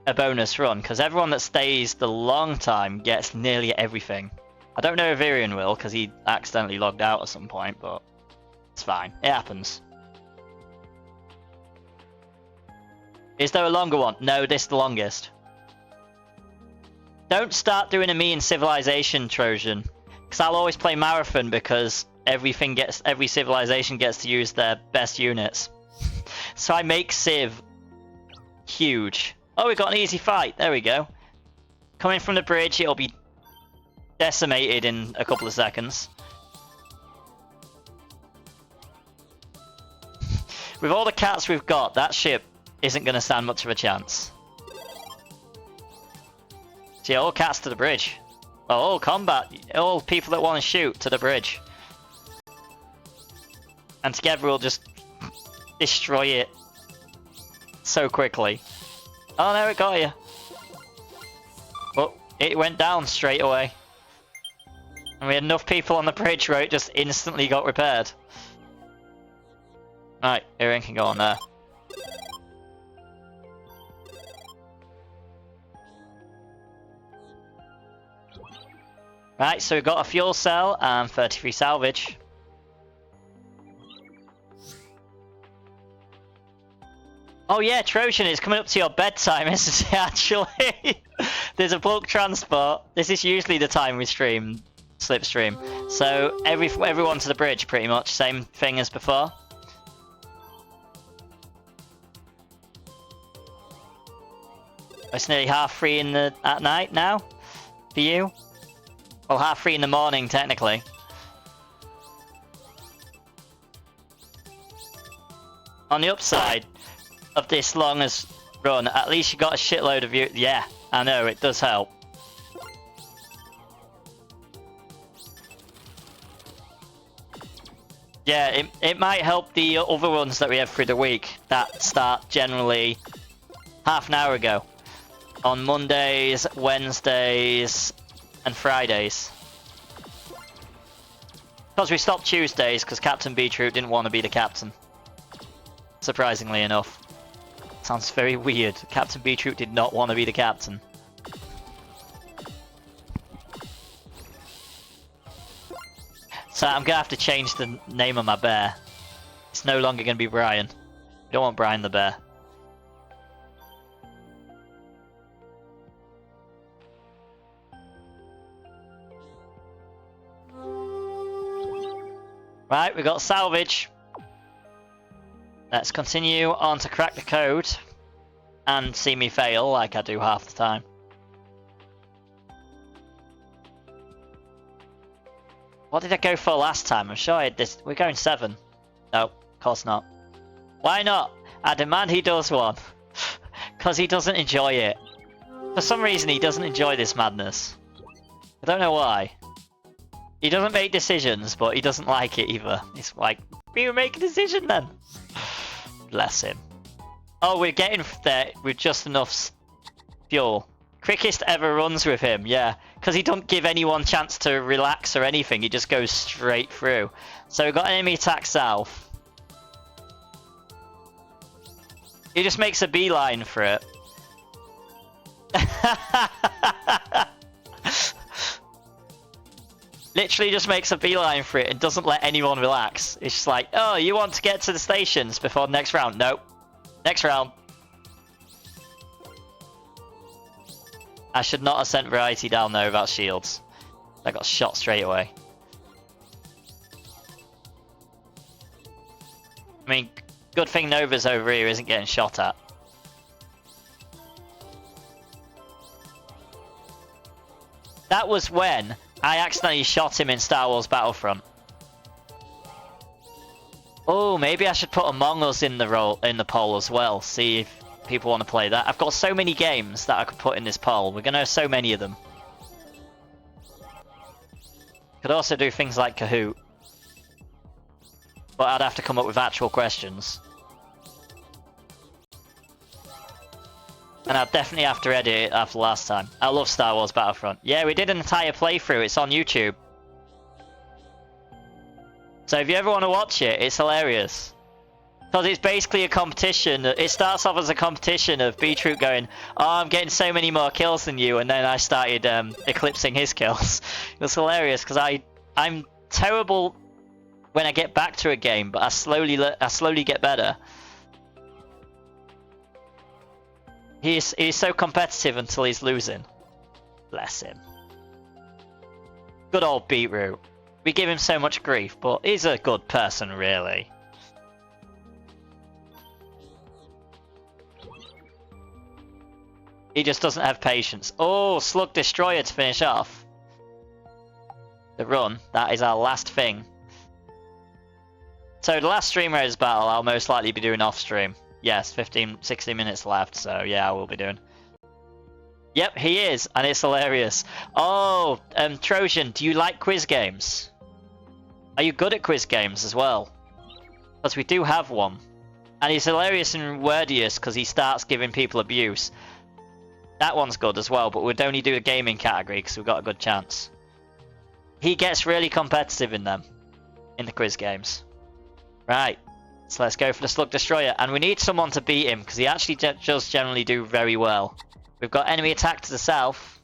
a bonus run, because everyone that stays the long time gets nearly everything. I don't know if Irian will, because he accidentally logged out at some point, but it's fine. It happens. Is there a longer one? No, this is the longest. Don't start doing a me in Civilization, Trojan. Because I'll always play Marathon because every civilization gets to use their best units. So I make Civ huge. Oh, we got an easy fight. There we go. Coming from the bridge, it'll be decimated in a couple of seconds. With all the cats we've got, that ship isn't going to stand much of a chance. See, all cats to the bridge. Oh, all combat. All people that want to shoot to the bridge. And together we'll just destroy it so quickly. Oh no, it got you. Well, it went down straight away. And we had enough people on the bridge where it just instantly got repaired. Right, Irian can go on there. Right, so we've got a fuel cell and 33 salvage. Oh yeah, Trojan, it's coming up to your bedtime, isn't it, actually? There's a bulk transport. This is usually the time we stream, Slipstream. So everyone to the bridge, pretty much. Same thing as before. It's nearly 3:30 at night now, for you. Well, 3:30 in the morning, technically. On the upside of this longest run, at least you got a shitload of you. Yeah, I know, it does help. Yeah, it might help the other runs that we have through the week that start generally half an hour ago. On Mondays, Wednesdays, and Fridays. Because we stopped Tuesdays because Captain Beetroot didn't want to be the captain. Surprisingly enough. Sounds very weird. Captain Beetroot did not want to be the captain. So I'm gonna have to change the name of my bear. It's no longer gonna be Brian. I don't want Brian the bear. Right, we got salvage. Let's continue on to crack the code and see me fail like I do half the time. What did I go for last time? I'm sure I had this. We're going 7. No, of course not. Why not? I demand he does one. Because he doesn't enjoy it. For some reason he doesn't enjoy this madness. I don't know why. He doesn't make decisions, but he doesn't like it either. It's like, we will make a decision then. Bless him. Oh, we're getting there with just enough fuel. Quickest ever runs with him, yeah. Because he don't give anyone chance to relax or anything. He just goes straight through. So we've got enemy attack south. He just makes a beeline for it. Literally just makes a beeline for it and doesn't let anyone relax. It's just like, oh, you want to get to the stations before the next round? Nope. Next round. I should not have sent Variety down there without shields. I got shot straight away. I mean, good thing Nova's over here isn't getting shot at. That was when I accidentally shot him in Star Wars Battlefront. Oh, maybe I should put Among Us in the poll as well. See if people want to play that. I've got so many games that I could put in this poll. We're gonna have so many of them. Could also do things like Kahoot. But I'd have to come up with actual questions. And I'd definitely have to edit it after last time. I love Star Wars Battlefront. Yeah, we did an entire playthrough. It's on YouTube. So if you ever want to watch it, it's hilarious. Because it's basically a competition. It starts off as a competition of Beetroot going, oh, I'm getting so many more kills than you. And then I started eclipsing his kills. It was hilarious because I'm terrible when I get back to a game, but I slowly get better. He's so competitive until he's losing. Bless him. Good old Beetroot. We give him so much grief, but he's a good person, really. He just doesn't have patience. Oh, Slug Destroyer to finish off the run. That is our last thing. So the last Stream Raiders battle I'll most likely be doing off stream. Yes, 16 minutes left, so yeah, I will be doing. Yep, he is, and it's hilarious. Oh, Trojan, do you like quiz games? Are you good at quiz games as well? Because we do have one. And he's hilarious and wordiest because he starts giving people abuse. That one's good as well, but we'd only do a gaming category because we've got a good chance. He gets really competitive in them, in the quiz games. Right. So let's go for the Slug Destroyer, and we need someone to beat him because he actually does generally do very well. We've got enemy attack to the south.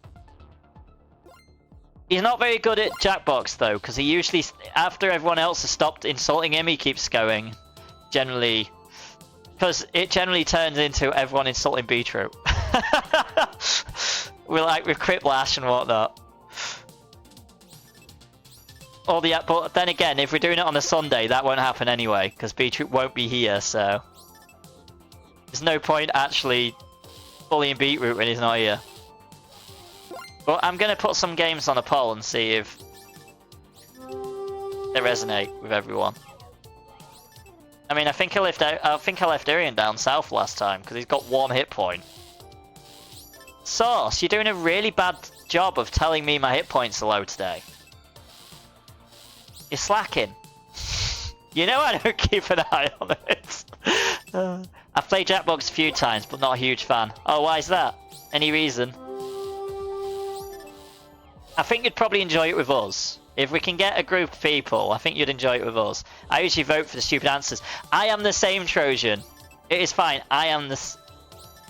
He's not very good at Jackbox though, because he usually, after everyone else has stopped insulting him, he keeps going. Generally, because it generally turns into everyone insulting Beetroot. We're like with Crit Lash and whatnot. But then again, if we're doing it on a Sunday, that won't happen anyway, because Beetroot won't be here, so there's no point actually bullying Beetroot when he's not here. But I'm going to put some games on a poll and see if they resonate with everyone. I mean, I think I left Arian down south last time, because he's got 1 hit point. Sauce, you're doing a really bad job of telling me my hit points are low today. You're slacking. You know I don't keep an eye on it. I've played Jackbox a few times, but not a huge fan. Oh, why is that? Any reason? I think you'd probably enjoy it with us. If we can get a group of people, I think you'd enjoy it with us. I usually vote for the stupid answers. I am the same, Trojan. It is fine. I am the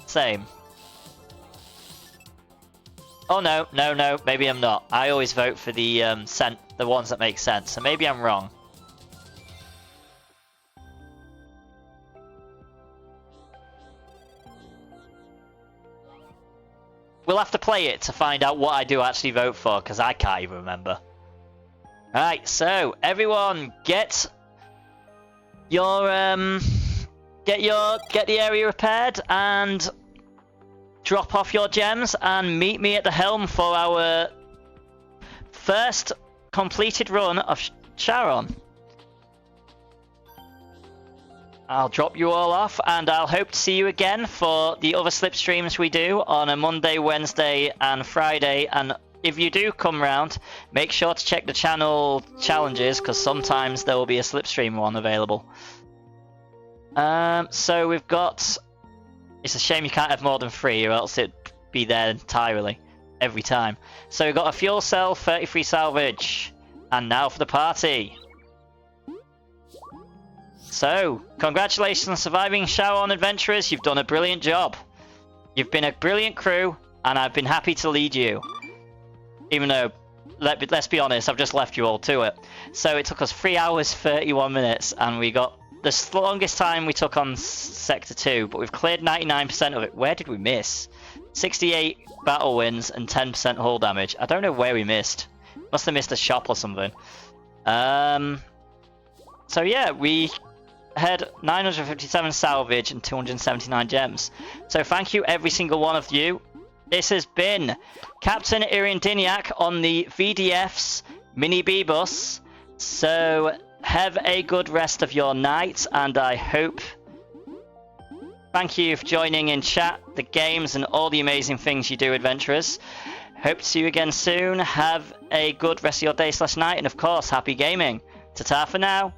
same. Oh no, maybe I'm not. I always vote for the ones that make sense, so maybe I'm wrong. We'll have to play it to find out what I do actually vote for, because I can't even remember. Right, so everyone get the area repaired and drop off your gems and meet me at the helm for our first completed run of Sharon. I'll drop you all off, and I'll hope to see you again for the other slipstreams we do on a Monday, Wednesday, and Friday, and if you do come round, make sure to check the channel challenges, because sometimes there will be a slipstream one available. So we've got... It's a shame you can't have more than 3, or else it'd be there entirely, every time. So we've got a fuel cell, 33 salvage, and now for the party. So, congratulations on surviving Shower On Adventurers, you've done a brilliant job. You've been a brilliant crew, and I've been happy to lead you. Even though, let's be honest, I've just left you all to it. So it took us 3 hours, 31 minutes, and we got the longest time we took on Sector 2, but we've cleared 99% of it. Where did we miss? 68 battle wins and 10% hull damage. I don't know where we missed. Must have missed a shop or something. So yeah, we had 957 salvage and 279 gems. So thank you every single one of you. This has been Captain Irindiniak on the V.D.F's Mini B bus. So have a good rest of your night, and I hope... Thank you for joining in chat, the games, and all the amazing things you do, adventurers. Hope to see you again soon. Have a good rest of your day / night, and of course, happy gaming. Ta-ta for now.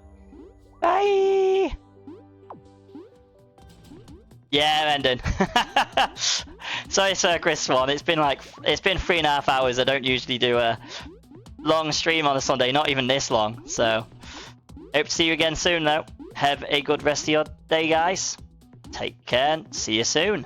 Bye! Yeah, ending. Sorry, Sir Chris Swan. It's been 3.5 hours. I don't usually do a long stream on a Sunday, not even this long. So, hope to see you again soon, though. Have a good rest of your day, guys. Take care and see you soon.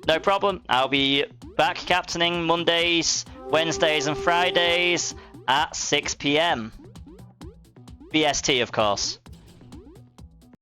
No problem. I'll be back captaining Mondays, Wednesdays, and Fridays at 6 PM. BST, of course.